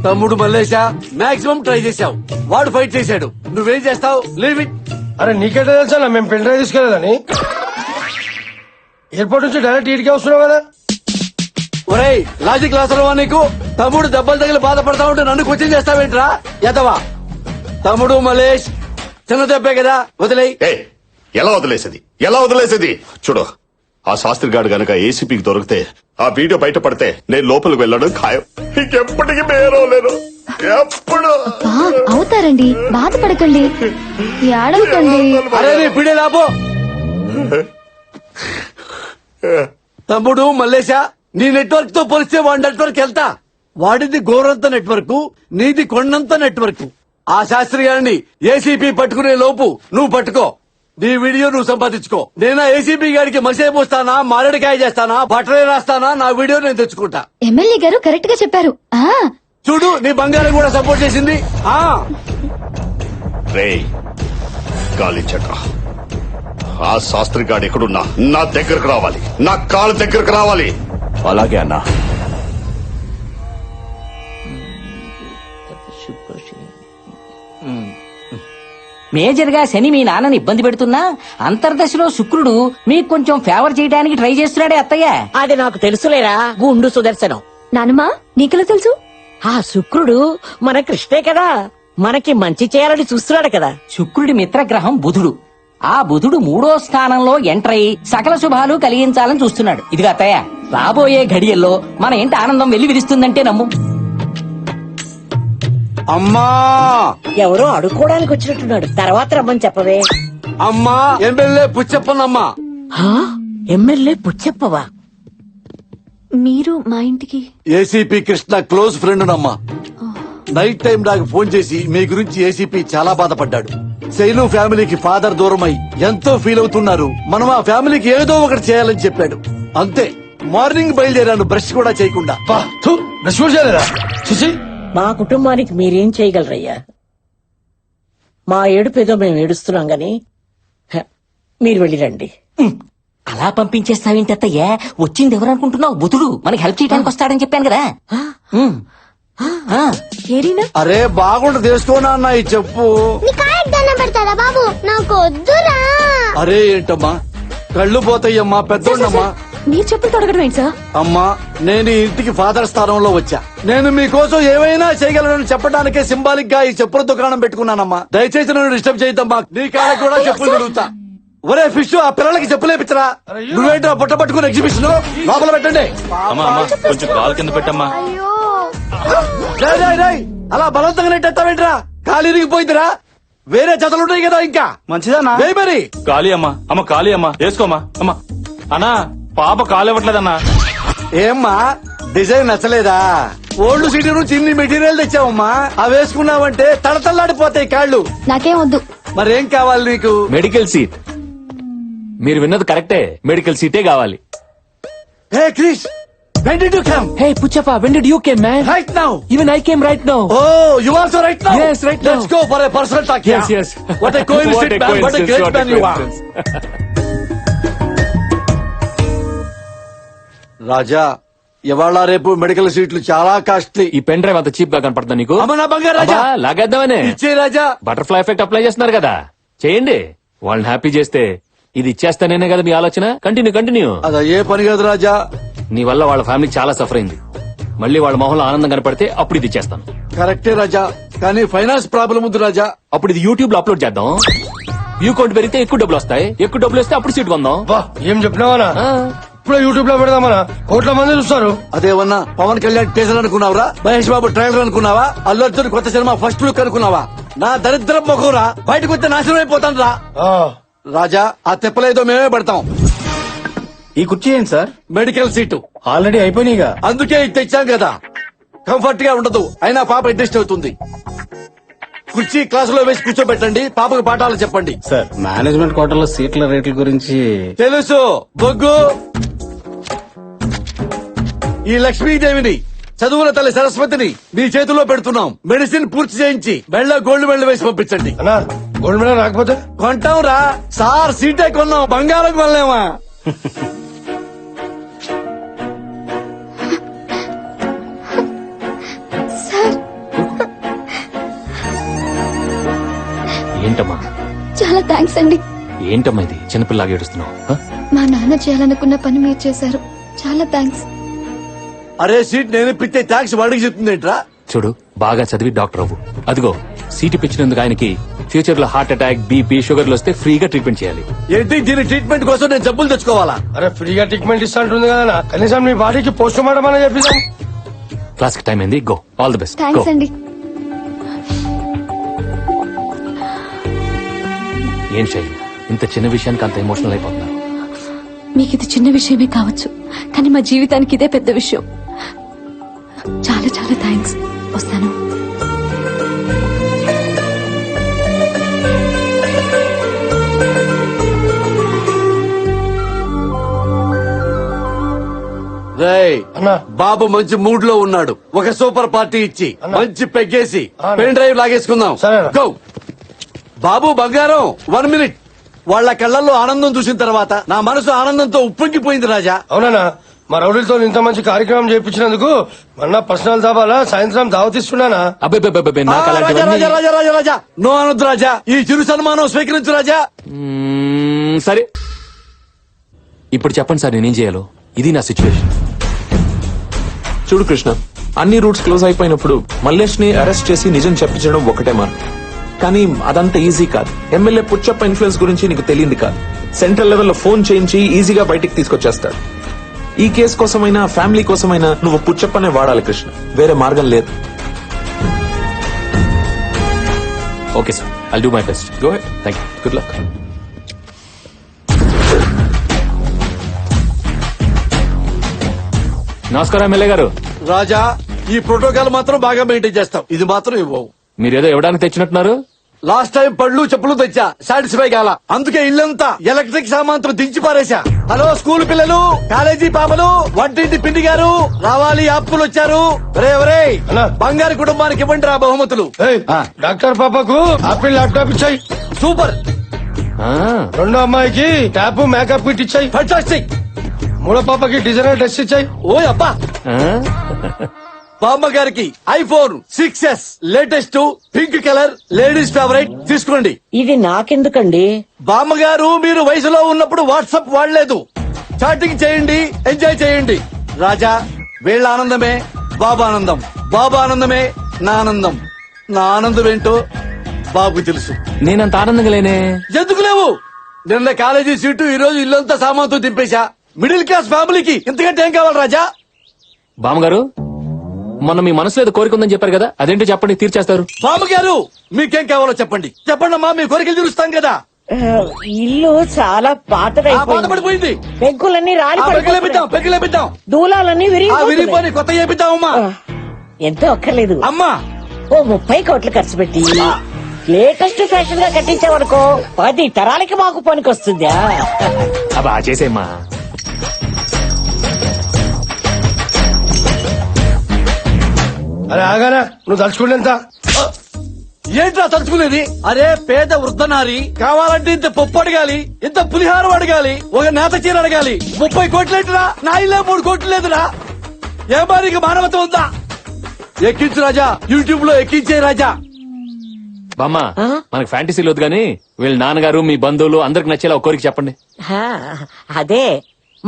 తమ్ముడు మల్లేశా మాక్సిమం ట్రై చేశావు, వాడు ఫైట్ చేశాడు, నువ్వేం చేస్తావు? Leave it. అరే నీకెట్టా తెలుసా మేము పెన్ డ్రైవ్ తీసుకెళ్ళాలని? ఎయిర్పోర్ట్ నుంచి డైరెక్ట్ ఇటుకే వస్తున్నావు కదా. ఒరేయ్ లాజిక్ లాసరవా నీకు? తమ్ముడు దెబ్బలు తగిలి బాధపడతా ఉంటే నన్ను క్వశ్చన్ చేస్తావేంట్రా ఎదవా? తమ్ముడు మలేష్ చిన్న దెబ్బే కదా, వదిలేయ్. ఎలా వదిలేసేది చూడు, ఆ శాస్త్రి గారు గనక ఏసీపీకి దొరికితే ఆ వీడియో బయటపడితే నేను లోపలికి వెళ్ళడం ఖాయం. ఇంకెప్పటికీ మేరవలేను. ఎప్పుడు అవుతారండి, బాధపడకండి, ఏడవకండి. అరే నీ పిడే లాభో. తమ్ముడు మల్లేశా, నీ నెట్వర్క్ తో పోలిస్తే వాడి నెట్వర్క్ వెళ్తా. వాడిది గోరంత నెట్వర్క్, నీది కొండంత నెట్వర్క్. ఆ శాస్త్రి గారిని ఏసీపీ పట్టుకునే లోపు నువ్వు పట్టుకో, నీ వీడియో నువ్వు సంపాదించుకో. నేనా ఏసీపీ గారికి మసే పోస్తానా, మారేడుకాయ చేస్తానా, బట్టలే రాస్తానా, నా వీడియో నేను తెచ్చుకుంటా. ఎమ్మెల్యే గారు కరెక్ట్ గా చెప్పారు. చూడు నీ బంగారం కూడా సపోర్ట్ చేసింది. రేయ్ గాలించక, ఆ శాస్త్రి గాడు ఎక్కడున్నా నా దగ్గరకు రావాలి, నా కాళ్ళ దగ్గరకు రావాలి. అలాగే అన్నా. మేజర్ గా శని మీ నాన్నని ఇబ్బంది పెడుతున్నా అంతర్దశలో శుక్రుడు మీకు కొంచెం ఫేవర్ చేయడానికి ట్రై చేస్తున్నాడే అత్తయ్య. అది నాకు తెలుసులేరా గుండు సుదర్శనం. నానమ్మా నీకెలా తెలుసు? ఆ శుక్రుడు మన కృష్ణే కదా, మనకి మంచి చేయాలని చూస్తున్నాడు కదా. శుక్రుడి మిత్రగ్రహం బుధుడు. ఆ బుధుడు 3వ స్థానంలో ఎంటర్ అయి సకల శుభాలు కలిగించాలని చూస్తున్నాడు. ఇదిగా అత్తయ్య, రాబోయే ఘడియల్లో మన ఇంటి ఆనందం వెళ్లి విరుస్తుందంటే నమ్ము. అమ్మా ఎవరో అడుక్కోవడానికి వచ్చినట్టున్నాడు, తర్వాత రమ్మని చెప్పవే. అమ్మా ఎమ్మెల్యే పుచ్చప్పనమ్మా. ఎమ్మెల్యే పుచ్చప్పవా? మీరు మా ఇంటికి? ఏసీపీ కృష్ణ క్లోజ్ ఫ్రెండ్ నమ్మా. నైట్ టైం నాకు ఫోన్ చేసి మీ గురించి ఏసీపీ చాలా బాధపడ్డాడు. శైలు ఫ్యామిలీకి ఫాదర్ దూరమై ఎంతో ఫీల్ అవుతున్నారు, మనం ఆ ఫ్యామిలీకి ఏదో ఒకటి చేయాలని చెప్పాడు. అంతే, మార్నింగ్ బయలుదేరాను బ్రష్ కూడా చేయకుండా. బ్రష్ కూడా చేయలేదా? చూసి మా కుటుంబానికి మీరేం చేయగలరయ్యా? మా ఏడుపేదో మేము ఏడుస్తున్నాం గాని మీరు వెళ్ళిరండి. అలా పంపించేస్తావేంటి అత్తయ్య? వచ్చింది ఎవరనుకుంటున్నావు? బుధుడు మనకి హెల్ప్ చేయడానికి వస్తాడని చెప్పాను కదా. అరే బాగుండు తెలుసుకోనా అన్న ఈ చెప్పు. పెడతారా బాబు, నాకు వద్దురా. అరే ఏంటమ్మా కళ్ళు పోతాయమ్మా, పెద్దోళ్ళమ్మా. మీరు చెప్పులు తొడగడం ఏంటి సార్? అమ్మా నేను ఈ ఇంటికి ఫాదర్ స్థానంలో వచ్చా. నేను మీకోసం ఏమైనా చేయగలను చెప్పడానికే సింబాలిక్ గా ఈ చెప్పుల దుకాణం పెట్టుకున్నానమ్మా. దయచేసి నన్ను డిస్టర్బ్ చేయద్దమ్మా. నీ కాళ్ళకి కూడా చెప్పులు దొరుకుతా. ఒరే ఫిష్, ఆ పిల్లలకి చెప్పులేపించరా. నువ్వేంట్రా బుట్ట పట్టుకుని ఎగ్జిబిషన్ లోపల పెట్టండి. కొంచెం కాలు కింద పెట్టమ్మా. అలా బలవంతంగా నెట్టేస్తావేంట్రా? కాలు ఇరిగిపోయిందిరా. వేరే జతలుంటాయి కదా ఇంకా. మంచిదన్నా మరి ఖాళీ అమ్మా. అమ్మ ఖాళీ అమ్మా, వేసుకోమ్మా. అమ్మా అన్నా, పాప కాలు ఇవ్వట్లేదన్నా. ఏమ్మా డిజైన్ నచ్చలేదా? ఓల్డ్ సిటీ నుంచి ఇన్ని మెటీరియల్ తెచ్చావమ్మా, అవి వేసుకున్నావంటే తడతల్లాడిపోతాయి కాళ్ళు. నాకేం వద్దు. మరేం కావాలి నీకు? Medical seat. మీరు విన్నది కరెక్టే, మెడికల్ సీటే కావాలి. హే Krish, when did you come? Hey Puchappa, when did you came, man? Right now. Even I came right now. Oh, you also right now? Yes, right now. Let's go for a personal talk. Yes, yes. What a coincidence, man. What a great man you are. రాజా, ఇవాళ రేపు medical సీట్లు చాలా costly. ఈ pen drive అంత cheap గా కనపడుతుందా నీకు? అమ్మ నా బంగారు రాజా, అబ్బా, లాగేద్దామనే. ఇచ్చే రాజా. బటర్ఫ్లై ఎఫెక్ట్ అప్లై చేస్తున్నారు కదా, చేయండి. వాళ్ళని హ్యాపీ చేస్తే ఇది ఇచ్చేస్తానేనే కదా మీ ఆలోచన. కంటిన్యూ. అది ఏ పని కాదు రాజా. నీ వల్ల వాళ్ళ ఫ్యామిలీ చాలా సఫర్ అయింది. మళ్ళీ వాళ్ళ మొహంలో ఆనందం కనపడితే అప్పుడు ఇది ఇచ్చేస్తాను. కరెక్టే రాజా, కానీ ఫైనాన్స్ ప్రాబ్లం ఉంది రాజా. అప్పుడు ఇది యూట్యూబ్ లో అప్లోడ్ చేద్దాం. వ్యూ కౌంట్ పెరిగితే ఎక్కువ డబ్బులు వస్తాయి. ఎక్కువ డబ్బులు వస్తే అప్పుడు సీట్ కొందాం. ఏం చెప్పినావా? ఇప్పుడు యూట్యూబ్ లో పెడదామనా? కోట్ల మంది చూస్తారు. అదేమన్నా పవన్ కళ్యాణ్ టీజర్ అనుకున్నావురా? మహేష్ బాబు ట్రైలర్ అనుకున్నావా? అల్లు అర్జున్ కొత్త సినిమా ఫస్ట్ లుక్ అనుకున్నావా? నా దరిద్రం మొహంరా, బయటకు వస్తే నాశనం అయిపోతాను రా. రాజా, ఆ తెప్పలేదో మేమే పడతాం. ఈ కుర్చీ ఏంటి సార్? మెడికల్ సీటు ఆల్రెడీ అయిపోయినాయిగా. అందుకే ఇది తెచ్చాం కదా. కంఫర్ట్ గా ఉండదు, అయినా పాప అడ్జస్ట్ అవుతుంది. కుర్చీ క్లాసులో వేసి కూర్చోబెట్టండి, పాపకు పాఠాలు చెప్పండి. సార్, మేనేజ్మెంట్ కోటాలో సీట్ల రేట్ల గురించి తెలుసు బొగ్గు. ఈ లక్ష్మీదేవిని, చదువుల తల్లి సరస్వతిని మీ చేతిలో పెడుతున్నాం. మెడిసిన్ పూర్తి చేయించి మెళ్ళ గోల్డ్ మెడల్ వేసి పంపించండి. గోల్డ్ మెడల్ రాకపోతే కొంటాం రా సార్. సీటే కొన్నాం, బంగారం కొనలేమా? సార్ థ్యాంక్స్ అండి. ఏంటమ్మా ఇది చిన్నపిల్లలాగా ఏడుస్తున్నావు హ? మా నాన్న చేయాలనుకున్న పని మీరు చేశారు. చాలా థ్యాంక్స్. అరే సీట్ నేను ఇప్పితే ట్యాక్స్ వాడికి చెప్తుందేంట్రా? చూడు బాగా చదివి డాక్టర్ అవ్వు. అదిగో సీటు పిచ్చినందుకు ఆయనకి ఫ్యూచర్ లో హార్ట్ అటాక్, బీపీ, షుగర్లు వస్తే ఫ్రీగా ట్రీట్మెంట్ చేయాలి. ఏంటి దీని ట్రీట్మెంట్ కోసం నేను జబ్బులు తెచ్చుకోవాలా? అరే ఫ్రీగా ట్రీట్మెంట్ ఇస్తా ఉంటుంది కదా, కనీసం మీ బాడీకి పోస్ట్ మార్టం అని చెప్పిస్తాం. క్లాస్ కి టైం అయింది. Go, all the best. Thanks అండి. ఏం శైలి, ఇంత చిన్న విషయానికి అంత ఎమోషనల్ అయిపోతున్నారు? మీకు ఇది చిన్న విషయమే కావచ్చు, కానీ మా జీవితానికి ఇదే పెద్ద విషయం. చాలా చాలా థ్యాంక్స్. వస్తాను. రేయ్ బాబు మంచి మూడ్ లో ఉన్నాడు. ఒక సూపర్ పార్టీ ఇచ్చి మంచి పెగ్గేసి పెన్ డ్రైవ్ లాగేసుకుందాం. గో బాబు బంగారం. 1 మినిట్. వాళ్ళ కళ్ళల్లో ఆనందం చూసిన తర్వాత నా మనసు ఆనందంతో ఉప్పొంగిపోయింది రాజా. అవునా, మా రౌడీలతో ఇంత మంచి కార్యక్రమం చేయించినందుకు మొన్న పర్సనల్ దాబాలా సాయంత్రం దావతిస్తున్నానా? రాజా రాజా రాజా రాజా రాజా నో అనొద్దు రాజా. ఈ చిరు సన్మానం స్వీకరించు రాజా. సరే ఇప్పుడు చెప్పండి సార్, నేనేం చేయాలో? ఇది నా సిచ్యువేషన్. చూడు కృష్ణ, అన్ని రూట్స్ క్లోజ్ అయిపోయినప్పుడు మల్లేష్ ని అరెస్ట్ చేసి నిజం చెప్పించడం ఒకటే మార్గం. కానీ అదంత ఈజీ కాదు. ఎమ్మెల్యే పుచ్చప్ప ఇన్ఫ్లుయెన్స్ గురించి నీకు తెలియంది కాదు. సెంట్రల్ లెవెల్లో ఫోన్ చేయించి ఈజీగా బయటికి తీసుకొచ్చేస్తాడు. ఈ కేసు కోసమైనా ఫ్యామిలీ కోసమైనా నువ్వు పుచ్చప్పనే వాడాలి కృష్ణ, వేరే మార్గం లేదు. Okay sir, I'll do my best. Go head. Thank you. Good luck. నమస్కారం ఎమ్మెల్యే గారు. రాజా ఈ ప్రోటోకాల్ మాత్రం బాగా మెయింటైన్ చేస్తాం. ఇది మాత్రం ఇవ్వవు. మీరేదో ఇవ్వడానికి తెచ్చినట్టున్నారు. లాస్ట్ టైం పళ్ళు చెప్పులు తెచ్చా, సాటిస్ఫై కాల. అందుకే ఇల్లంతా ఎలక్ట్రిక్ సామాన్తో దించి పారేశా. హలో స్కూల్ పిల్లలు, కాలేజీ పాపలు, వంటింటి పిండి గారు రావాలి, ఆప్కులు వచ్చారు. బంగారు కుటుంబానికి ఇవ్వండి రా బహుమతులు. డాక్టర్ పాపకు ఆపిల్ ల్యాప్టాప్ ఇచ్చాయి. సూపర్. రెండో అమ్మాయికి ట్యాప్ మేకప్ కిట్ ఇచ్చాయి. ఫంటాస్టిక్. మూడో పాపకి డిజైనర్ డ్రెస్ ఇచ్చాయి. ఓ అబ్బా. బామ్మ గారికి iPhone 6s latest pink colour ladies favourite తీసుకోండి. ఇది నాకెందుకండి? బామ్మగారు మీరు వయసులో ఉన్నప్పుడు వాట్సాప్ వాడలేదు. చాటింగ్ చేయండి, ఎంజాయ్ చేయండి. రాజా వీళ్ళ ఆనందమే బాబా ఆనందం, బాబా ఆనందమే నా ఆనందం. నా ఆనందం ఏంటో బాబుకి తెలుసు. నేనంత ఆనందంగా లేనే. ఎందుకు లేవు? నిన్న కాలేజీ సీటు, ఈ రోజు ఇల్లంతా సామాన్తో దింపేశా. మిడిల్ క్లాస్ ఫ్యామిలీకి ఇంతకంటే ఏం కావాలి రాజా? బామ్మగారు, మొన్న మీ మనసులో ఏదో కోరిక ఉందని చెప్పారు కదా, అదేంటో చెప్పండి, తీర్చేస్తారు. బామ్మగారు మీకేం కావాలో చెప్పండి. చెప్పండి అమ్మా, మీ కోరికలు తీరుస్తాం కదా. ఇల్లు చాలా పాతపడిపోయింది. పెంకులన్నీ పెగ్గులేపిద్దాం. దూలాలన్నీ విరిగిపోయి కొత్త చేపిద్దామమ్మా. ఎంతో అక్కర్లేదు అమ్మా. ఓ 30 కోట్లు ఖర్చు పెట్టి లేటెస్ట్ ఫ్యాషన్ గా కట్టించావనుకో 10 తరాలకి మాకు పనికొస్తుందా? అబ్బా చేసేమ్మా. అరే ఆగానా, నువ్వు తలుచుకుంటేంత ఏంట్రా తలుచుకునేది? అరే పేద వృద్ధనారి కావాలంటే ఇంత పప్పు అడగాలి, ఇంత పులిహారం అడగాలి, ఒక నేత చీర అడగాలి. 30 కోట్లేంటిరా? నా ఇల్లే 3 కోట్లు లేదురా. ఏమా నీకు మానవత ఉందా? ఎక్కించు రాజా, యూట్యూబ్ లో ఎక్కించే రాజా. బామ్మ, మనకు ఫ్యాంటసీలు వద్దు గానీ వీళ్ళ నాన్నగారు, మీ బంధువులు అందరికి నచ్చేలా ఒక కోరిక చెప్పండి. అదే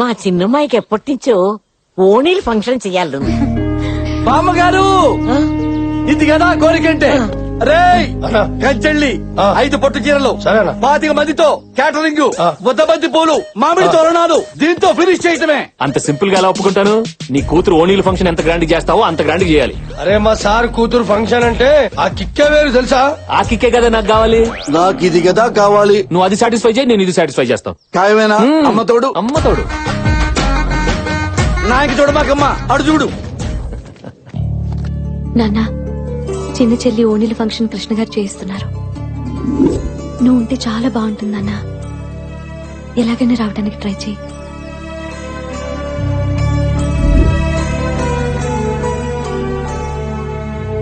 మా చిన్నమ్మాయికి ఎప్పటి నుంచో ఓణీలు ఫంక్షన్ చెయ్యాలి. బామ్మగారు ఇది కదా కోరికంటే. రే కంచెళ్ళి 5 పట్టు చీరలు, 25 మందితో క్యాటరింగ్, 100 మంది పూలు, మామిడి తోరణాలు, దీంతో ఫినిష్ చేయటమే. అంత సింపుల్ గా ఎలా ఒప్పుకుంటాను? నీ కూతురు ఓణీల ఫంక్షన్ ఎంత గ్రాండ్ చేస్తావో అంత గ్రాండ్ చేయాలి. అరే మా సార్ కూతురు ఫంక్షన్ అంటే ఆ కిక్కే వేరు తెలుసా? ఆ కిక్కే కదా నాకు కావాలి. నాకు ఇది కదా కావాలి. నువ్వు అది సాటిస్ఫై చేయి, నేను ఇది సాటిస్ఫై చేస్తాను. ఖాయమేనా? అమ్మతోడు నాకు చూడమాకమ్మా, అడు చూడు. నాన్న, చిన్న చెల్లి ఓణీల ఫంక్షన్ కృష్ణ గారు చేయిస్తున్నారు. నువ్వు ఉంటే చాలా బాగుంటుందన్నా. ఎలాగైనా రావడానికి ట్రై చేయి.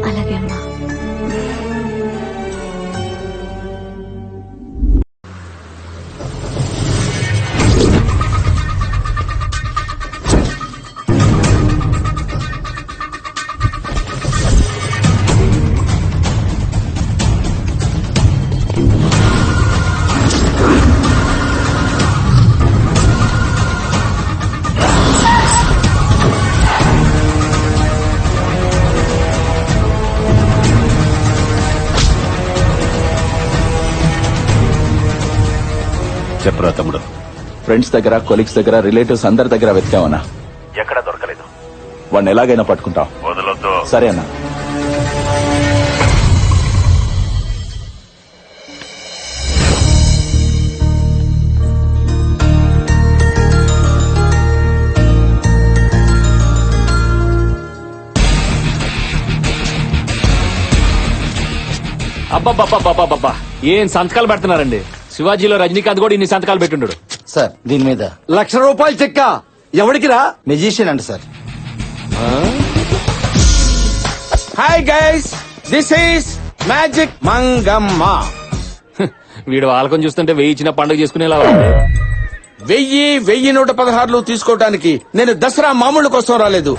అలాగే అమ్మా. చెప్పరా తమ్ముడు. ఫ్రెండ్స్ దగ్గర, కొలీగ్స్ దగ్గర, రిలేటివ్స్ అందరి దగ్గర వెతికామన్నా. ఎక్కడ దొరకలేదు. వాడిని ఎలాగైనా పట్టుకుంటాం. వదలొద్దు. సరే అన్నా. అబ్బబ్బబ్బబ్బబ్బబ్బా ఏం సంతకాలు పెడుతున్నారండి. శివాజీలో రజనీకాంత్ కూడా ఇన్ని సంతకాలు పెట్టుండడు. సార్ దీని మీద ₹1,00,000 చెక్క ఎవరికి రా? మెజిషియన్ అండి sir. Hi guys, this is magic Mangamma. వీడు వాళ్ళకం చూస్తుంటే వెయ్యి ఇచ్చిన పండుగ చేసుకునేలా ఉంది. 1,116 తీసుకోవటానికి నేను దసరా మామూలు కోసం రాలేదు.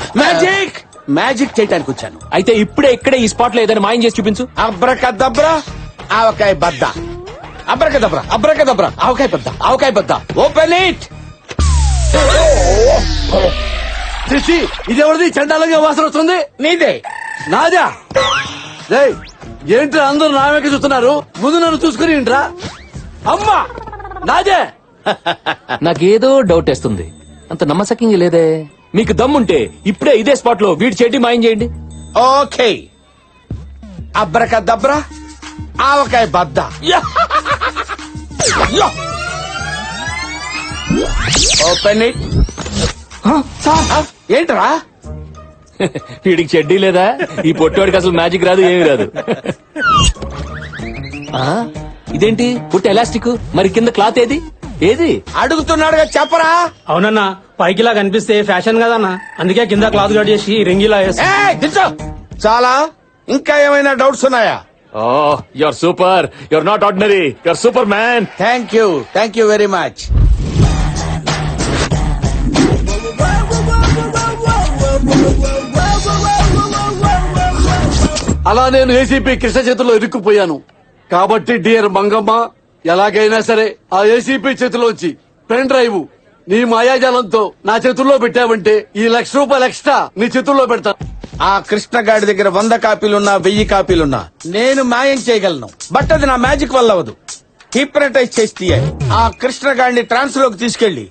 మ్యాజిక్ చేయటానికి వచ్చాను. అయితే ఇప్పుడే ఇక్కడే ఈ స్పాట్ లో ఏదైనా మాయం చేసి చూపించు. అబ్రకదబ్రా ఆవకాయ బద్ద, అబ్రకదబ్రా ఆవకాయ బద్ద, ఆవకాయ బద్ద. Open it. శశి ఇదెవరిది? చండాలంగా వాసన వస్తుంది. నీదే. నాదా? రేయ్, ఏంటి అందరూ నా వెనక చూస్తున్నారు? ముందు నన్ను చూసుకుని ఏంట్రా? అమ్మా నాదే. నాకేదో డౌట్ వేస్తుంది. అంత నమ్మసక్యంగా లేదే. మీకు దమ్ముంటే ఇప్పుడే ఇదే స్పాట్ లో వీడి చెడ్డి మాయం చేయండి. ఓకే. అబ్రకదబ్రా ఆవకాయ బద్ద. Open it. ఏంట్రా? వీడికి చెడ్డీ లేదా? ఈ పొట్టోడికి అసలు మ్యాజిక్ రాదు, ఏమీ రాదు. ఆ, ఇదేంటి పుట్ట ఎలాస్టిక్, మరి కింద క్లాత్ ఏది? ఏది అడుగుతున్నాడుగా చెప్పరా. అవునన్నా, పైకిలా కనిపిస్తే ఫ్యాషన్ కదన్నా, అందుకే కింద క్లాత్ కట్ చేసి రింగిలా వేసి. చాలా ఇంకా ఏమైనా డౌట్స్ ఉన్నాయా? Oh your super, your not ordinary, your super man. Thank you very much. అలా నేను ఏసీపీ కృష్ణ చేతిలో ఇరుక్కుపోయాను కాబట్టి డియర్ మంగమ్మ, ఎలాగైనా సరే ఆ ఏసీపీ చేతిలోంచి పెన్ డ్రైవ్ నీ మాయాజాలంతో నా చేతుల్లో పెట్టావంటే ఈ ₹1,00,000 ఎక్స్ట్రా నీ చేతుల్లో పెడతా. ఆ కృష్ణగాడి దగ్గర 100 కాపీలున్నా 1000 కాపీలున్నా నేను మాయం చేయగలను. బట్ అది నా మ్యాజిక్ వల్ల అవ్వదు. హిప్నటైజ్ చేసి తీయాలి. ఆ కృష్ణగాడిని ట్రాన్స్ లోకి తీసుకెళ్లి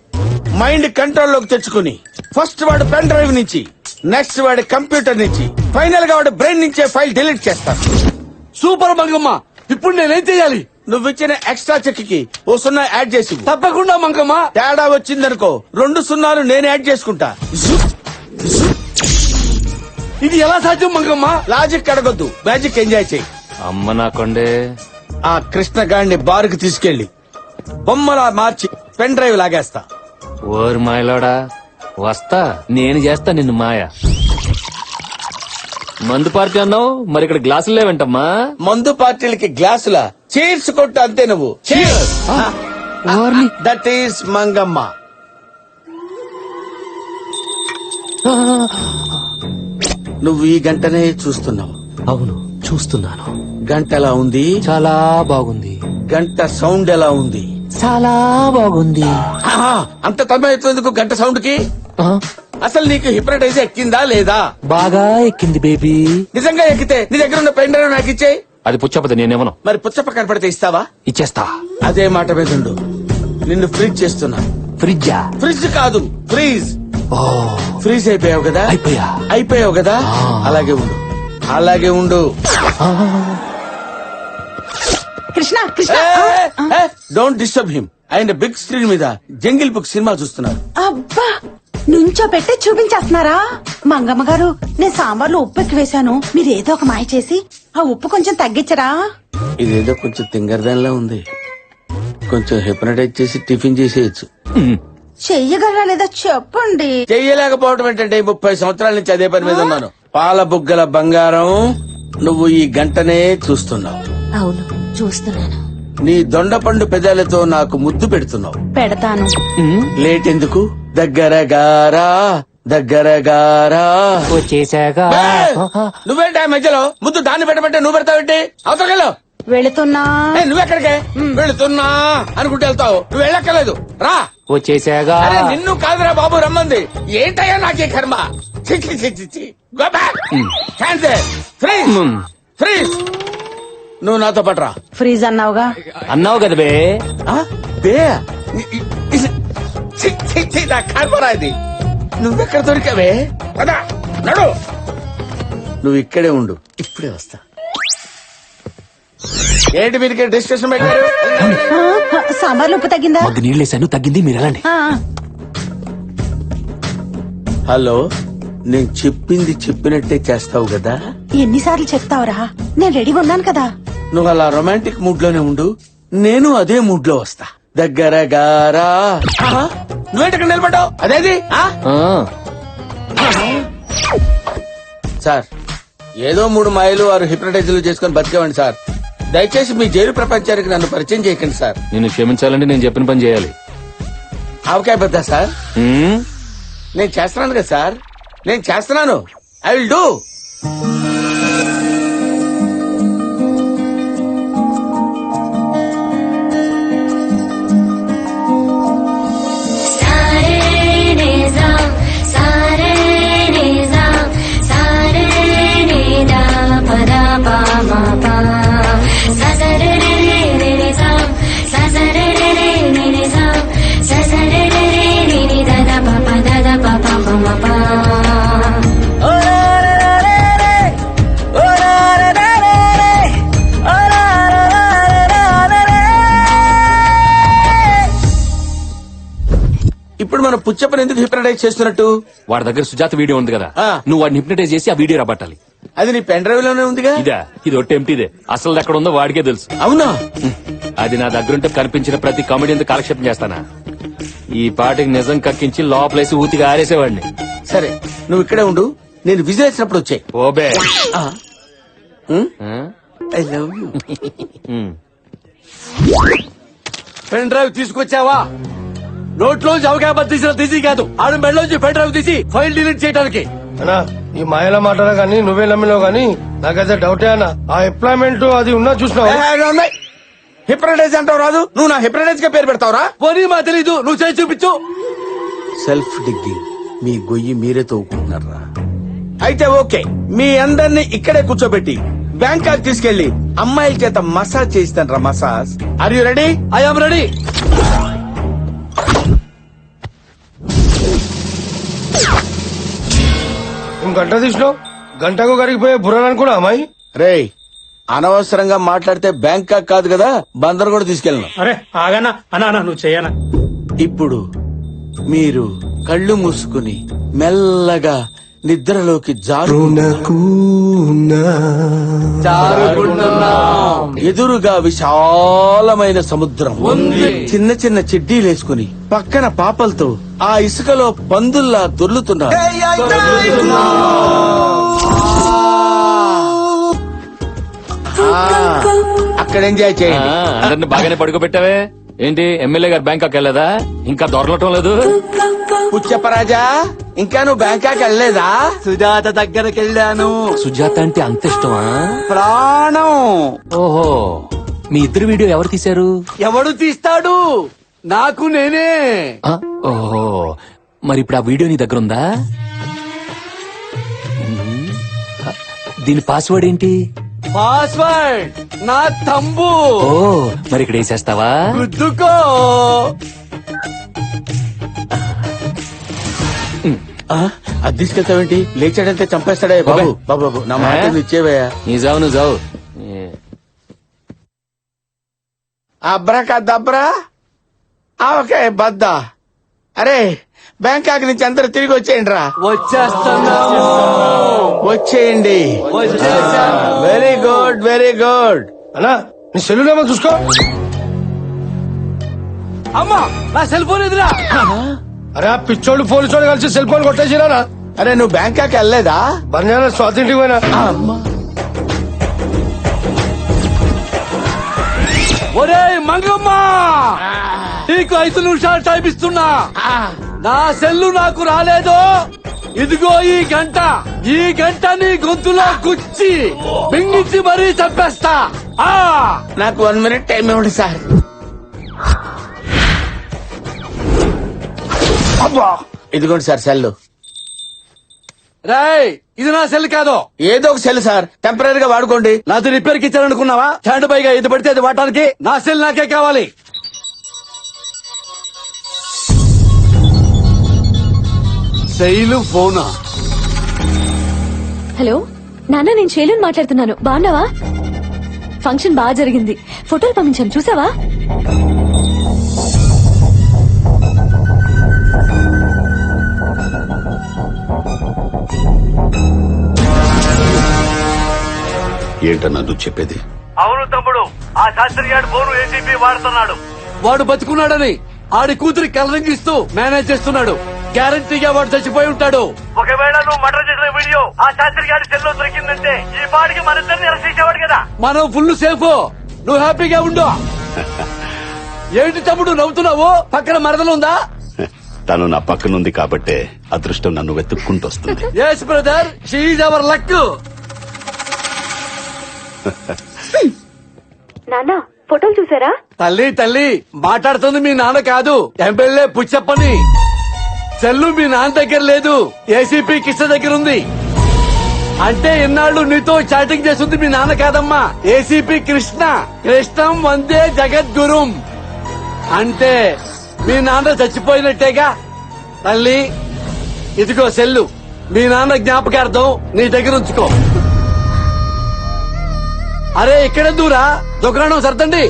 మైండ్ కంట్రోల్ లోకి తెచ్చుకుని ఫస్ట్ వాడు పెన్ డ్రైవ్ నుంచి, నెక్స్ట్ వాడి కంప్యూటర్ నుంచి, ఫైనల్ గా వాడు బ్రెయిన్ నుంచే ఫైల్ డిలీట్ చేస్తాను. సూపర్ మంగమ్మ, ఇప్పుడు నేనేం చేయాలి? నువ్వు ఇచ్చిన ఎక్స్ట్రా చెక్ కి ఓ 0 యాడ్ చేసి. తప్పకుండా మంగమ్మ. తేడా వచ్చిందనుకో 2 0 నేను యాడ్ చేసుకుంటా. ఇది ఎలా సాధ్యం మంగమ్మ? లాజిక్ అడగొద్దు, మ్యాజిక్ ఎంజాయ్ చేయి. అమ్మ నా కొండే. ఆ కృష్ణగాడిని బారుకి తీసుకెళ్లి బొమ్మలా మార్చి పెన్ డ్రైవ్ లాగేస్తా. ఓరు మాయలోడా, వస్తా నేను చేస్తా నిన్ను మాయ. మందు పార్టీ అన్నావు, మరి ఇక్కడ గ్లాసులు లేవంటమ్మా. మందు పార్టీలకి గ్లాసుల చీర్స్ కొట్టు అంతే. నువ్వు దట్ ఈస్ మంగమ్మ. నువ్వు ఈ గంటనే చూస్తున్నావు. అవును చూస్తున్నాను. గంట ఎలా ఉంది? చాలా బాగుంది. గంట సౌండ్ ఎలా ఉంది? చాలా బాగుంది. అంత తమ్మేందుకు గంట సౌండ్ కి? అసలు నీకు హిప్నటైజ్ ఎక్కిందా లేదా? బాగా ఎక్కింది బేబీ. నిజంగా ఎక్కితే నీ దగ్గర ఉన్న పెన్ డ్రైవ్ నాకు ఇచ్చేయి. అది పుచ్చపతి, నేనేమను. మరి పుచ్చప్ప కనపడితే ఇస్తావా? ఇచ్చేస్తా. అదే మాట మీద ఉండు. నిన్ను ఫ్రీజ్ చేస్తున్నా. ఫ్రిడ్జా? ఫ్రిడ్జ్ కాదు, ఫ్రీజ్. ఫ్రీజ్ అయిపోయావు కదా? అయిపోయావు కదా? అలాగే ఉండు, అలాగే ఉండు. Krishna don't disturb him. ఆయన బిగ్ స్క్రీన్ మీద జంగిల్ బుక్ సినిమా చూస్తున్నారు. అబ్బా, నుంచో పెట్టి చూపించేస్తున్నారా? మంగమ్మ గారు, నేను సాంబార్లో ఉప్పు ఎక్కువ వేశాను, మీరు ఏదో ఒక మాయ చేసి ఆ ఉప్పు కొంచెం తగ్గించరా? ఇదేదో కొంచెం తింగరదానిలా ఉంది. కొంచెం హిప్నటైజ్ చేసి టిఫిన్ చేసేయచ్చు. చెయ్యగలరా లేదా చెప్పండి. చెయ్యలేకపోవడం ఏంటంటే 30 సంవత్సరాల నుంచి అదే పని మీద ఉన్నాను. పాల బుగ్గల బంగారం, నువ్వు ఈ గంటనే చూస్తున్నావు. అవును చూస్తున్నాను. నీ దొండపండు పెదాలతో నాకు ముద్దు పెడుతున్నావు. పెడతాను. లేట్ ఎందుకు? దగ్గరగారా దగ్గరగారా వచ్చేసాగా. నువ్వేంటి ఆ మధ్యలో ముద్దు దాన్ని పెట్టమంటే నువ్వు పెడతావేంటి? అవతలకెళ్ళు. వెళుతున్నా. నువ్వెక్కడికే? వెళుతున్నా అనుకుంటూ వెళ్తావు. నువ్వు వెళ్ళక్కర్లేదు, రా. వచ్చేసాగా. అరే నిన్ను కాదురా బాబు రమ్మంది. ఏంటయ్యా నాకే కర్మ. Go back. Freeze freeze. నువ్వు నాతో పట్రా. ఫ్రీజ్ అన్నావుగా. అన్నావు కదా బే. బే నా కర్మరా ఇది. నువ్వెక్కడ దొరికావే? పదా నడు. నువ్వు ఇక్కడే ఉండు, ఇప్పుడే వస్తా. ఏంటి మీరు ఇక్కడ డిస్కషన్ పెట్టారు? సాంబార్లో ఉప్పు తగ్గిందా? మగ్గు నీళ్ళేసాను, తగ్గింది, మీరు వెళ్ళండి. హలో, నేను చెప్పింది చెప్పినట్టే చేస్తావు కదా? ఎన్నిసార్లు చెప్తావురా? నేను రెడీగా ఉన్నాను కదా. నువ్వు అలా రొమాంటిక్ మూడ్ లోనే ఉండు, నేను అదే మూడ్ లో వస్తా. దగ్గర గారా. నువ్వేంటక్కడ నిలబడ్డావు? అదేది? సార్, ఏదో 3 మైలు 6 హిప్నటైజర్లు చేసుకుని బతికేవండి సార్. దయచేసి మీ జైలు ప్రపంచానికి నన్ను పరిచయం చేయకండి సార్. నేను క్షమించాలంటే నేను చెప్పిన పని చేయాలి. ఆవకాయ బద్దా సార్? నేను చేస్తున్నాను కదా సార్, నేను చేస్తున్నాను. I will do. ఇప్పుడు మనం పుచ్చప్పని ఎందుకు హిప్నటైజ్ చేస్తున్నట్టు? వాడి దగ్గర సుజాత వీడియో ఉంది కదా, నువ్వు వాడిని హిప్నటైజ్ చేసి ఆ వీడియో రాబట్టాలి. అది నీ పెన్ డ్రైవ్ లోనే ఉందిగా. ఇదా? ఇది ఒట్టి ఎంటీదే, అసలు ఎక్కడ ఉందో వాడికే తెలుసు. అవునా? అది నా దగ్గరుంటే కనిపించిన ప్రతి కామెడీతో కాలక్షేపం చేస్తానా? ఈ పాటికి నిజం కక్కించి లోపలేసి ఊతిగా ఆరేసేవాడిని. సరే, నువ్వు ఇక్కడే ఉండు, నేను విజిల్ వేసినప్పుడు వచ్చాయి. ఓబే. I love you. Pen drive తీసుకొచ్చావా? నోట్లోంచి అవకాశం తీసి కాదు, ఆడు మెడలోంచి పెన్ డ్రైవ్ తీసి ఫైల్ డిలీట్ చేయడానికి. అన్నా, ఈ మాయల మాటలు గానీ నువ్వే నమ్మినావు గానీ నాకైతే డౌటే అన్న. ఆ ఎంప్లాయ్మెంట్ అది ఉన్నా చూసినావు. హిప్నటైజ్ అంటావు రాదు, నువ్వు నా హిప్నటైజ్ గా పేరు పెడతావురా? పోనీ మా తెలీదు, నువ్వు చేసి చూపించు. సెల్ఫ్ డిగ్గింగ్, మీ గొయ్యి మీరే తవ్వుకుంటున్నారా? అయితే ఓకే, మీ అందరినీ ఇక్కడే కూర్చోబెట్టి బ్యాంకాక్ తీసుకెళ్లి అమ్మాయిల చేత మసాజ్ చేయిస్తాను రా. Massage. Are you ready? I am ready. గంట తీసినావు, గంటకు కరిగిపోయే బుర్రని కూడా అమ్మాయి. రేయ్, అనవసరంగా మాట్లాడితే బ్యాంకాక్ కాదు కదా, బందర్ కూడా తీసుకెళ్ళను. అరే ఆగనా అన్నా, నువ్వు చేయనా? ఇప్పుడు మీరు కళ్ళు మూసుకుని మెల్లగా నిద్రలోకి ఎదురుగా విశాలమైన సముద్రం ఉంది. చిన్న చిన్న చెడ్డీలేసుకుని పక్కన పాపలతో ఆ ఇసుకలో పందుల్లా దొర్లుతున్నారు. అక్కడ ఎంజాయ్ చేయండి. అందరిని బాగానే పడుకోబెట్టావే. ఏంటి ఎమ్మెల్యే గారు బ్యాంకాక్ వెళ్ళదా? ఇంకా దొరలటం లేదు. పుచ్చప్పరాజా, ఇంకా నువ్వు బ్యాంకాక్ వెళ్ళలేదా? సుజాత దగ్గరికి వెళ్ళాను. సుజాత అంటే అంత ఇష్టమా? ప్రాణం. ఓహో, మీ ఇద్దరు వీడియో ఎవరు తీశారు? ఎవడు తీస్తాడు? నాకు నేనే. ఓహో, మరి ఇప్పుడు ఆ వీడియో నీ దగ్గర ఉందా? దీని పాస్వర్డ్ ఏంటి? పాస్వర్డ్ నా తంబు. ఓ, మరి ఇక్కడ వేసేస్తావా? గుద్దుకో. అది తీసుకెళ్తావేంటి? లేచాడంటే చంపేస్తాడే. బాబు బాబు, నా మాట ఇచ్చేవయ్యా. నీ జావు, నువ్వు జావు. అబ్రకా దబ్రా, ఓకే బద్దా. అరే, బ్యాంకాక్ నుంచి అందరూ తిరిగి వచ్చేయండి రా. వచ్చేస్తున్నాము. వచ్చేయండి. Very good, very good. అన్నా, నీ సెల్లులేమో చూసుకో. అమ్మా, నా సెల్ ఫోన్ ఎదురా. అరే, ఆ పిచ్చోళ్ళు పోలీసోళ్ళు కలిసి సెల్ ఫోన్ కొట్టేసిరా. అరే, నువ్వు బ్యాంకాక్ వెళ్ళలేదా? బంజారా స్వాతింటికి పోయినా. ఒరే మంగమ్మ, నీకు 5 నిమిషాలు టైం ఇస్తున్నా. నా సెల్లు నాకు రాలేదు. ఇదిగో ఈ గంట నీ గొంతులో గుచ్చి మింగించి మరీ చంపేస్తా. నాకు 1 మినిట్ టైం ఇవ్వండి సార్. ఇదిగోండి సార్ సెల్. రాయ్, ఇది నా సెల్ కాదు, ఏదో ఒక సెల్ సార్, టెంపరీగా వాడుకోండి. నాది రిపేర్ కి ఇచ్చారనుకున్నావా? స్టాండ్ పైగా ఇది పడితే అది వాడటానికి. నా సెల్ నాకే కావాలి. శైలు ఫోనా? హలో నాన్న, నేను శైలుని మాట్లాడుతున్నాను. బాగున్నావా? ఫంక్షన్ బాగా జరిగింది. ఫోటోలు పంపించాను, చూసావా? ఏంటన్నా నువ్వు చెప్పేది? అవును తమ్ముడు, ఆ శాస్త్రి గారి ఫోన్ ఏసీపీ వాడుతున్నాడు. వాడు బతుకున్నాడని ఆడి కూతురి కలరింగ్ ఇస్తూ మేనేజ్ చేస్తున్నాడు. గ్యారంటీగా వాడు చచ్చిపోయి ఉంటాడు. ఒకవేళ నువ్వు మర్డర్ చేసిన వీడియో ఆ శాస్త్రి గారి సెల్లో దొరికిందంటే ఈ పాటికి మన ఇద్దరిని అరెస్ట్ చేసేవాడు కదా. మనం ఫుల్ సేఫ్. నువ్వు హ్యాపీగా ఉండు. ఏంటి తమ్ముడు నవ్వుతున్నావు? పక్కన మరదలుందా? తను నా పక్కనుంది కాబట్టే అదృష్టం నన్ను వెతుక్కుంటూ వస్తుంది. Yes brother, she our luck. నాన్న, ఫోటోలు చూసారా? తల్లి తల్లి మాట్లాడుతుంది మీ నాన్న కాదు, ఎమ్మెల్యే పుచ్చప్పని. సెల్లు మీ నాన్న దగ్గర లేదు, ఏసీపీ కృష్ణ దగ్గర ఉంది. అంటే ఇన్నాళ్ళు నీతో చాటింగ్ చేస్తుంది మీ నాన్న కాదమ్మా, ఏసీపీ కృష్ణ. కృష్ణం వందే జగద్గురుం. అంటే మీ నాన్న చచ్చిపోయినట్టేగా. తల్లి ఇదిగో సెల్లు, మీ నాన్న జ్ఞాపకార్థం నీ దగ్గర ఉంచుకో. అరే ఇక్కడ దూరా, దుకాణం సర్దండి.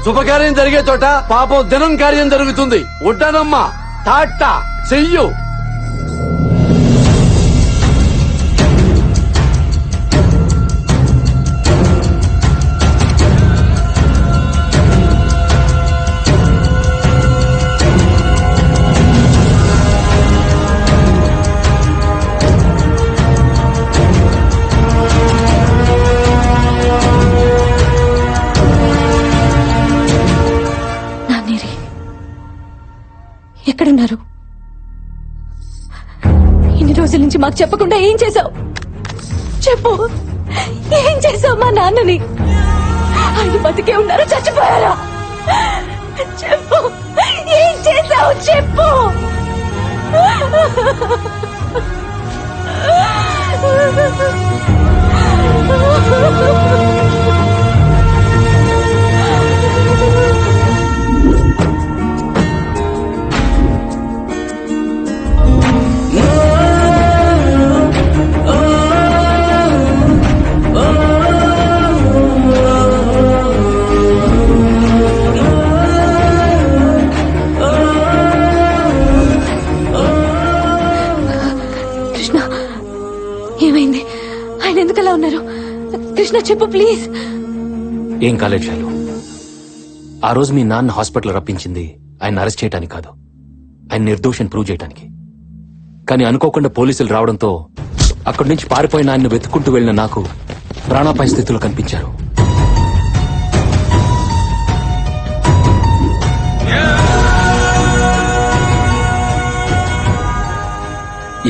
శుభకార్యం జరిగే చోట పాపం దినం కార్యం జరుగుతుంది. ఉంటానమ్మా, టాటా, చెయ్యు. ఎక్కడున్నారు? ఇన్ని రోజుల నుంచి మాకు చెప్పకుండా ఏం చేశావు? చెప్పు, ఏం చేశావు మా నాన్నని? ఆయన బతికే ఉన్నారా, చచ్చిపోయారా? చెప్పు, ఏం చేశావు? చెప్పు. ఏమైంది? ఆయన ఎందుకలా ఉన్నారు? కృష్ణ చెప్పు ప్లీజ్. ఏం కాలేదు శైలు. ఆ రోజు మీ నాన్న హాస్పిటల్ రప్పించింది ఆయన అరెస్ట్ చేయడానికి కాదు, ఆయన నిర్దోషం ప్రూవ్ చేయడానికి. కానీ అనుకోకుండా పోలీసులు రావడంతో అక్కడి నుంచి పారిపోయిన ఆయన్ని వెతుక్కుంటూ వెళ్లిన నాకు ప్రాణాపాయ స్థితిలో కనిపించారు.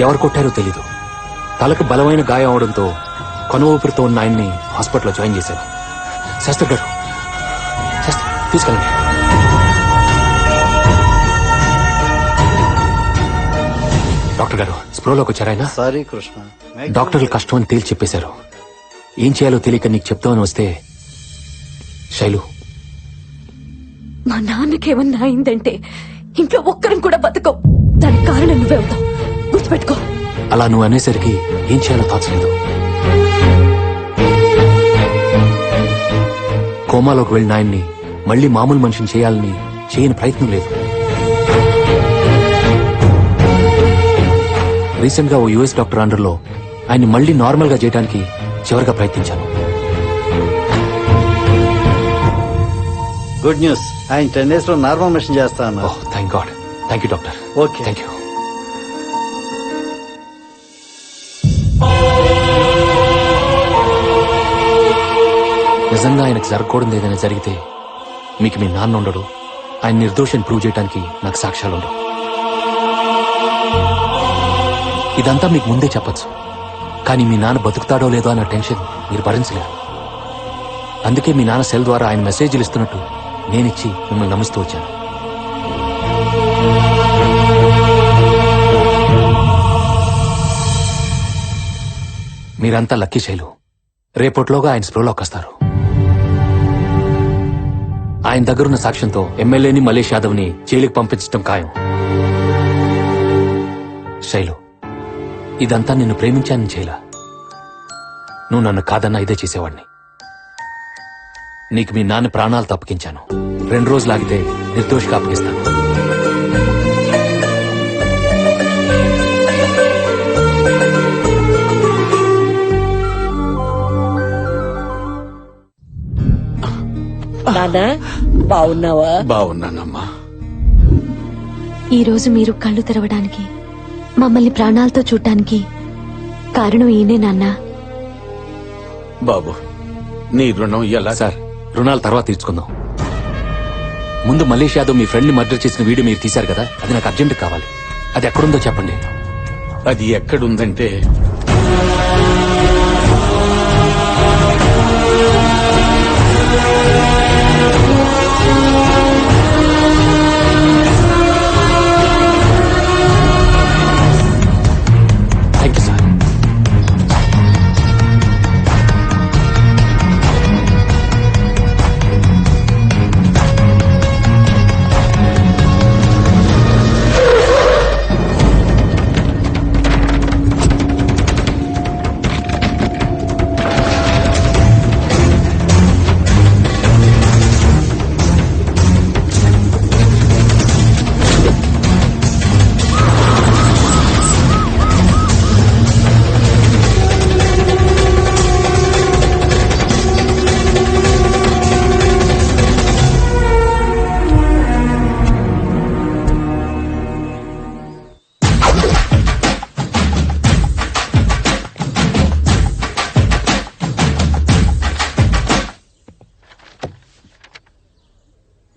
ఎవరు కొట్టారో తెలీదు. తలకు బలమైన గాయం అవడంతో కొన ఊపిరితో ఉన్న ఆయన్ని హాస్పిటల్లో జాయిన్ చేశారు. శాస్త్రి గారు, తీసుకెళ్ళండి. డాక్టర్ గారు స్ప్రోలోకి వచ్చారాయన? సారీ కృష్ణ, డాక్టర్లు కష్టం అని తేల్చి చెప్పేశారు. ఏం చేయాలో తెలియక నీకు చెప్తామని వస్తే. శైలు, మా నాన్నకేమన్నా అయిందంటే ఇంట్లో ఒక్కరం కూడా బతకం. దానికి కారణం నువ్వే అవుతావు, గుర్తుపెట్టుకో. అలా నువ్వు అనేసరికి ఏం చేయాలో తోచలేదు. కోమాలోకి వెళ్ళిన ఆయన్ని మళ్లీ మామూలు మనిషిని చేయాలని చేయని ప్రయత్నం లేదు. రీసెంట్ గా ఓ యుఎస్ డాక్టర్ అండర్లో ఆయన్ని మళ్లీ నార్మల్ గా చేయడానికి చివరిగా ప్రయత్నించాను. గుడ్ న్యూస్, ఆయన 10 days లో నార్మల్ మిషన్ చేస్తా అన్నారు. Thank God. Thank you doctor. Okay, thank you. నిజంగా ఆయనకు జరగకూడదు ఏదైనా జరిగితే మీకు మీ నాన్న ఉండడు, ఆయన నిర్దోషాన్ని ప్రూవ్ చేయడానికి నాకు సాక్ష్యాలు ఉండవు. ఇదంతా మీకు ముందే చెప్పొచ్చు, కానీ మీ నాన్న బతుకుతాడో లేదో అన్న టెన్షన్ మీరు భరించలేరు. అందుకే మీ నాన్న సెల్ ద్వారా ఆయన మెసేజ్లు ఇస్తున్నట్టు నేనిచ్చి మిమ్మల్ని నమ్మిస్తూ వచ్చాను. మీరంతా లక్కీ శైలు. రేపట్లోగా ఆయన స్ప్రోలోకి వస్తారు. ఆయన దగ్గరున్న సాక్ష్యంతో ఎమ్మెల్యేని మలేష్ యాదవ్ ని జైలుకి పంపించడం ఖాయం. శైలు, ఇదంతా నిన్ను ప్రేమించానని చేయలా. నువ్వు నన్ను కాదన్నా ఇదే చేసేవాడిని. నీకు మీ నాన్న ప్రాణాలు తప్పకించాను. 2 రోజులు ఆగితే నిర్దోషిగా అప్పగిస్తాను. నాన్నా బాగున్నావా? బాగున్నానమ్మా. ఈ రోజు మీరు కళ్ళు తెరవడానికి, మమ్మల్ని ప్రాణాలతో చూడటానికి కారణం ఈయనే నాన్నా. బాబు, నీ రుణం ఎలా? సార్, రుణాలు తర్వాత తీర్చుకుందాం. ముందు మల్లేష్ యాదవ్ మీ ఫ్రెండ్ ని మర్డర్ చేసిన వీడియో మీరు తీశారు కదా, అది నాకు అర్జెంట్ కావాలి. అది ఎక్కడుందో చెప్పండి. అది ఎక్కడుందంటే థ్యాంక్ యూ సార్.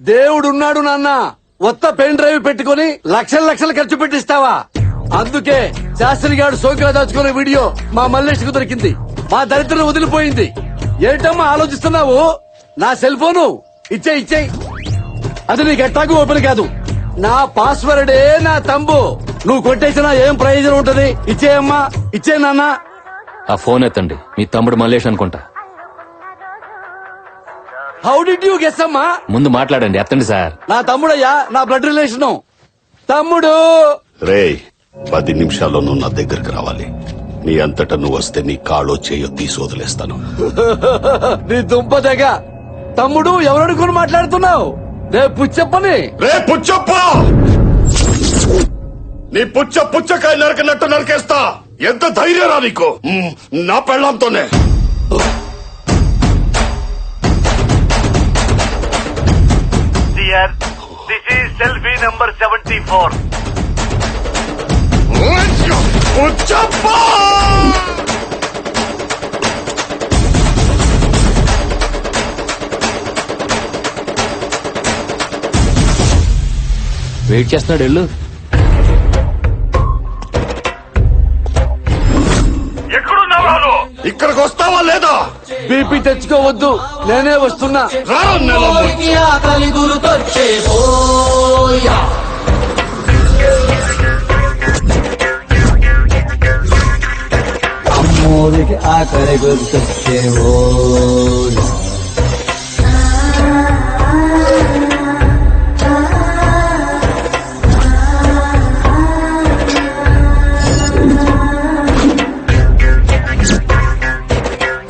దేవుడున్నాడు నాన్న. కొత్త పెన్ డ్రైవ్ పెట్టుకుని లక్షలు లక్షలు ఖర్చు పెట్టిస్తావా? అందుకే శాస్త్రి గారు సోకిలో దాచుకునే వీడియో మా మల్లేష్ కు దొరికింది. మా దరిద్రం వదిలిపోయింది. ఏంటమ్మా ఆలోచిస్తున్నావు? నా సెల్ ఫోను ఇచ్చేయి. అది నీకు ఎట్టాకు ఓపెన్ కాదు. నా పాస్వర్డే నా తంబు. నువ్వు కొట్టేసినా ఏం ప్రయోజనం ఉంటది? ఇచ్చేయమ్మా, ఇచ్చే నాన్న. ఆ ఫోన్ ఎత్తండి. మీ తమ్ముడు మల్లేష్ అనుకుంటా. హౌ డిడ్ యూ గెస్ అమ్మా? ముందు మాట్లాడండి. ఎత్తండి సార్. నా తమ్ముడయ్యా, నా బ్లడ్ రిలేషను. తమ్ముడు రే, 10 నిమిషాల్లో నువ్వు నా దగ్గరికి రావాలి. నీ అంతటా నువ్వు వస్తే నీ కాళ్ళో చేయో తీసి వదిలేస్తాను. నీ దుంప దగ్గ. తమ్ముడు ఎవరనుకుని మాట్లాడుతున్నావు? రేపు పుచ్చప్పని. రే పుచ్చప్ప, నీ పుచ్చకాయ నరకనట్టు నరికేస్తా. ఎంత ధైర్యరా నీకు? నా పెళ్ళంతోనే. Dear, this is selfie number 74. Puchappa, wait చేస్తున్నాడు. వెళ్ళు. ఎక్కడున్నావు? ఇక్కడికి వస్తావా లేదా? బీపీ తెచ్చుకోవద్దు, నేనే వస్తున్నా. అమ్మోరికి ఆకలి గుర్తొచ్చేవో.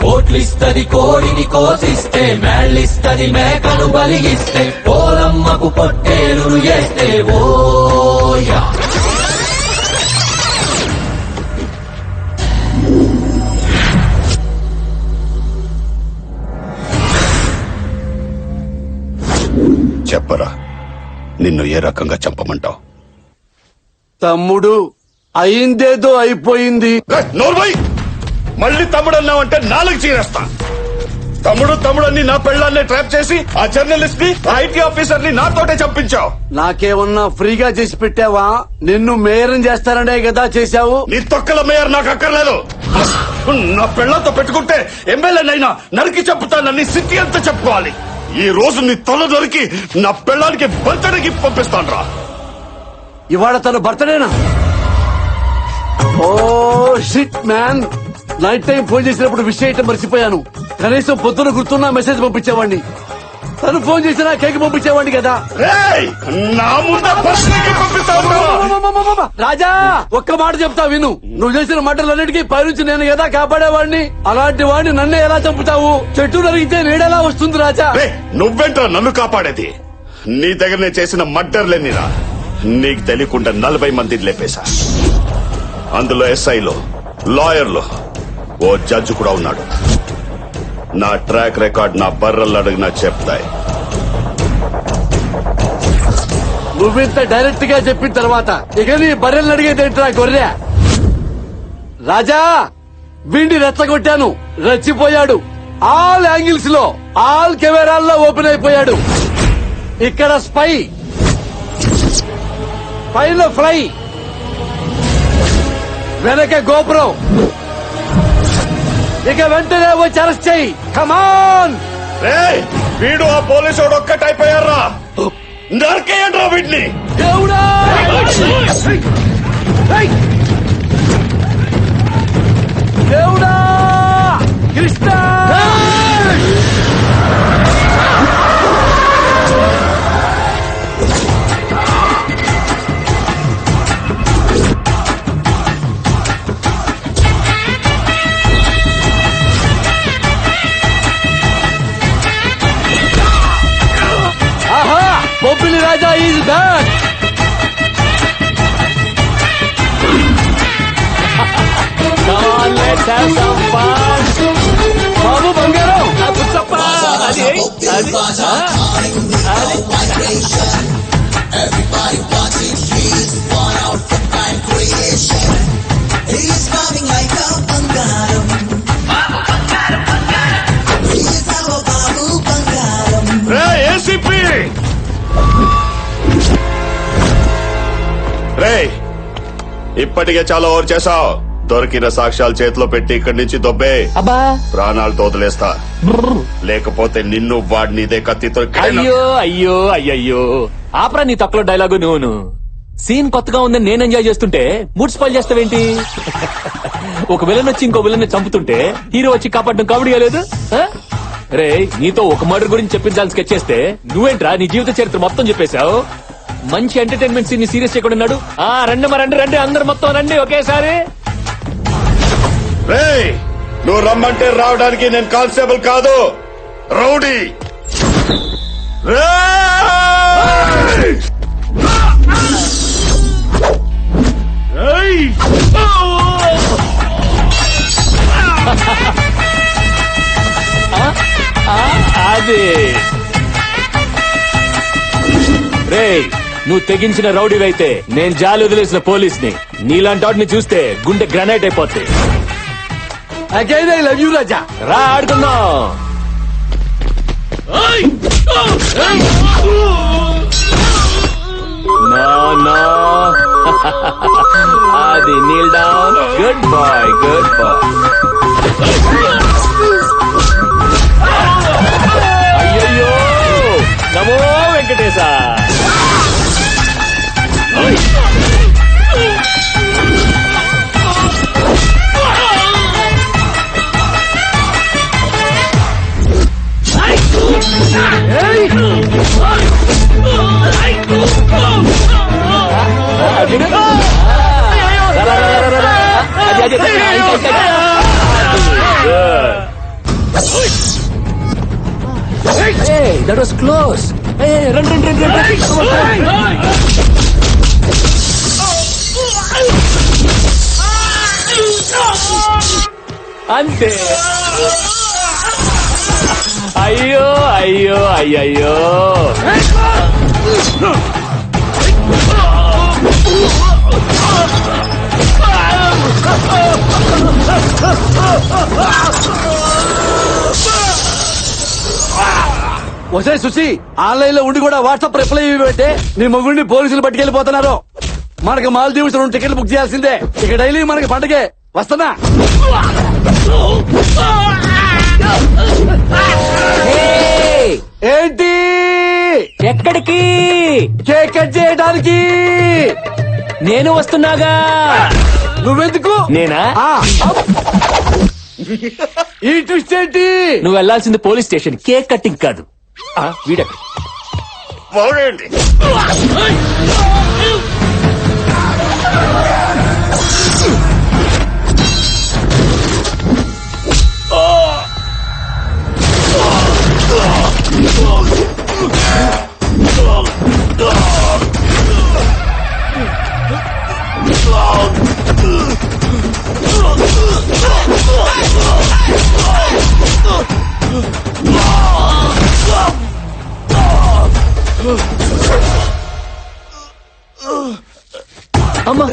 కోట్లిస్తది కోడిని కోసిస్తే, మేళ్ళిస్తది మేకను బలిగిస్తే, పోలమ్మకు పొట్టేలు చేస్తే ఓయా. చెప్పరా, నిన్ను ఏ రకంగా చంపమంటావు? తమ్ముడు, అయిందేదో అయిపోయింది. నోర్మై, మళ్ళీ తమ్ముడు అన్నావంటే 4 చీరేస్తా. తమ్ముడు అని నా పెళ్ళాన్ని ట్రాప్ చేసి ఆ జర్నలిస్ట్ ని, ఐటీ ఆఫీసర్ ని నాతోటే చంపించావు. నాకేమన్నా ఫ్రీగా చేసి పెట్టావా? నిన్ను మేయర్ చేస్తారనే కదా చేశావు. నీ తొక్కల మేయర్ నాకు అక్కర్లేదు. నా పెళ్ళంతో పెట్టుకుంటే ఎమ్మెల్యేనైనా నరికి చంపుతానని సిటీ అంతా చెప్పుకోవాలి. ఈ రోజు నీ తల నరికి నా పెళ్ళానికి బర్త్డేకి పంపిస్తాను రా. ఇవాళ తన బర్త్డేనా? Oh shit man. Night time phone చేసినప్పుడు విష్ చేయటం మర్చిపోయాను. కనీసం పొద్దున గుర్తున్నా మెసేజ్ పంపించేవాడిని. తను ఫోన్ చేసినా కేక్ పంపించేవాడిని కదా. నా ముందు బర్త్డేకి పంపిస్తాను. అబ్బబ్బబ్బ! రాజా ఒక్క మాట చెప్తా విను. నువ్వు చేసిన మంటలన్నిటికీ పైనుంచి నేను కదా కాపాడేవాడిని. అలాంటి వాడిని నన్నే ఎలా చంపుతావు? చెట్టు నరిగితే నీడెలా వస్తుంది రాజా? నువ్వెంట్రా నన్ను కాపాడేది? నీ దగ్గర నేను చేసిన మర్డర్లెన్నిరా? నీకు తెలియకుండా 40 మందిని లేపేశా. అందులో ఎస్ఐలో, లాయర్లు, ఓ జడ్జి కూడా ఉన్నాడు. నా ట్రాక్ రికార్డ్ నా బర్రలు అడిగినా చెప్తాయి. నువ్వింత డైరెక్ట్ గా చెప్పిన తర్వాత ఇక నీ బర్రెల్ని అడిగేదేంట్రా గొర్రె? రాజా వీడిని రెచ్చగొట్టాను, రెచ్చిపోయాడు. ఆల్ యాంగిల్స్ లో, ఆల్ కెమెరాల్లో ఓపెన్ అయిపోయాడు. ఇక్కడ స్పై, పైన ఫ్లై, వెనక గోపురం. ఇక వెంటనే వచ్చి అరెస్ట్ చెయ్యి. కమాన్! వీడు ఆ పోలీసు ఒక్కటైపోయారా? నరికేయండ్రా వీడిని. దేవుడా! దేవుడా! కృష్ణ! ఆహా! బొబ్బిలి రాజా ఈజ్ బ్యాక్. బాబు బంగారం ఏసీపీ రే, ఇప్పటికే చాలా ఓవర్ చేసావు. దొరికిన సాక్ష్యాలు చేతిలో పెట్టి ఇక్కడి నుంచి దొబ్బే. అబ్బా ప్రాణాలతో వదిలేస్తా, లేకపోతే నిన్ను వాడిని ఇదే కత్తితో. అయ్యో అయ్యో అయ్యయ్యో ఆపరా నీ తక్కువ డైలాగు. నువ్వు సీన్ కొత్తగా ఉందని నేను ఎంజాయ్ చేస్తుంటే మూడ్ స్పాయిల్ చేస్తావేంటి? ఒక విలన్ వచ్చి ఇంకో విలన్ చంపుతుంటే హీరో వచ్చి కాపాడడం కామెడీగా లేదు? రే, నీతో ఒక మర్డర్ గురించి చెప్పించాలని స్కెచ్ చేస్తే నువ్వేంట్రా నీ జీవిత చరిత్ర మొత్తం చెప్పేశావు. మంచి ఎంటర్టైన్మెంట్ సీన్ ని సీరియస్ చేయకుండా ఉన్నాడు. రండి రండి రండి, అందరు మొత్తం రండి ఒకేసారి. రేయ్, నువ్వు రమ్మంటే రావడానికి నేను కానిస్టేబుల్ కాదు, రౌడీ. రేయ్! రేయ్! అది రేయ్, నువ్వు తెగించిన రౌడీవైతే నేను జాలి వదిలేసిన పోలీస్ని. నీలాంటి వాటిని చూస్తే గుండె గ్రనైట్ అయిపోతుంది. అగైన్ ఐ లవ్ యూ రాజా. రా ఆడుకుందాం. No. అది kneel down. Good boy, good boy. అయ్యయ్యో, నమో Venkatesha. Hey, that was close. Hey, run. అంతే. అయ్యో అయ్యయ్యో. ఒసే సుసి, ఆన్లైన్ లో ఉండి కూడా వాట్సాప్ రిప్లై ఇవ్వంటే నీ మొగుడిని పోలీసులు పట్టుకెళ్లిపోతున్నారు. మనకి మాల్దీవ్స్ 2 టికెట్లు బుక్ చేయాల్సిందే. ఇక డైలీ మనకి పండగే. వస్తున్నా. ఏంటి? ఎక్కడికి? కేక్ కట్ చేయడానికి. నేను వస్తున్నాగా. నువ్వెందుకు? నేనా? ఈ ట్విస్ట్ ఏంటి? నువ్వు వెళ్లాల్సింది పోలీస్ స్టేషన్, కేక్ కట్టింగ్ కాదు. వీడెక్కడ? అమ్మా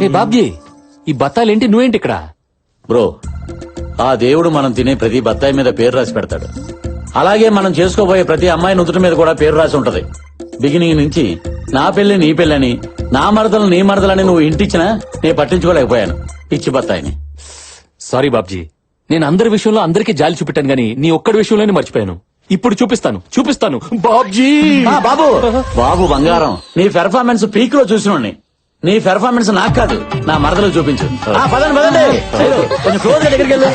ఏ బాబ్జీ, ఈ బత్తాలేంటి నువ్వేంటి ఇక్కడ? బ్రో, ఆ దేవుడు మనం తినే ప్రతి బత్తాయి మీద పేరు రాసి పెడతాడు. అలాగే మనం చేసుకోబోయే ప్రతి అమ్మాయి నుదుటి మీద కూడా పేరు రాసి ఉంటది. బిగినింగ్ నుంచి నా పెళ్లి నీ పెళ్ళని, నా మరదలు నీ మరదలని నువ్వు ఇంటిచ్చినా నేను పట్టించుకోలేకపోయాను పిచ్చి బత్తాయిని. సారీ బాబ్జీ, నేను అందరి విషయంలో అందరికీ జాలి చూపెట్టాను గానీ నీ ఒక్కడి విషయంలోనే మర్చిపోయాను. ఇప్పుడు చూపిస్తాను బాబ్జీ. బాబు బాబు బంగారం, నీ పెర్ఫార్మెన్స్ పీక్ లో చూసినోడ్ని. నీ పెర్ఫార్మెన్స్ నాకు కాదు, నా మరదలు చూపించు. పదండి కొంచెం క్లోజ్ దగ్గరికి వెళ్ళు.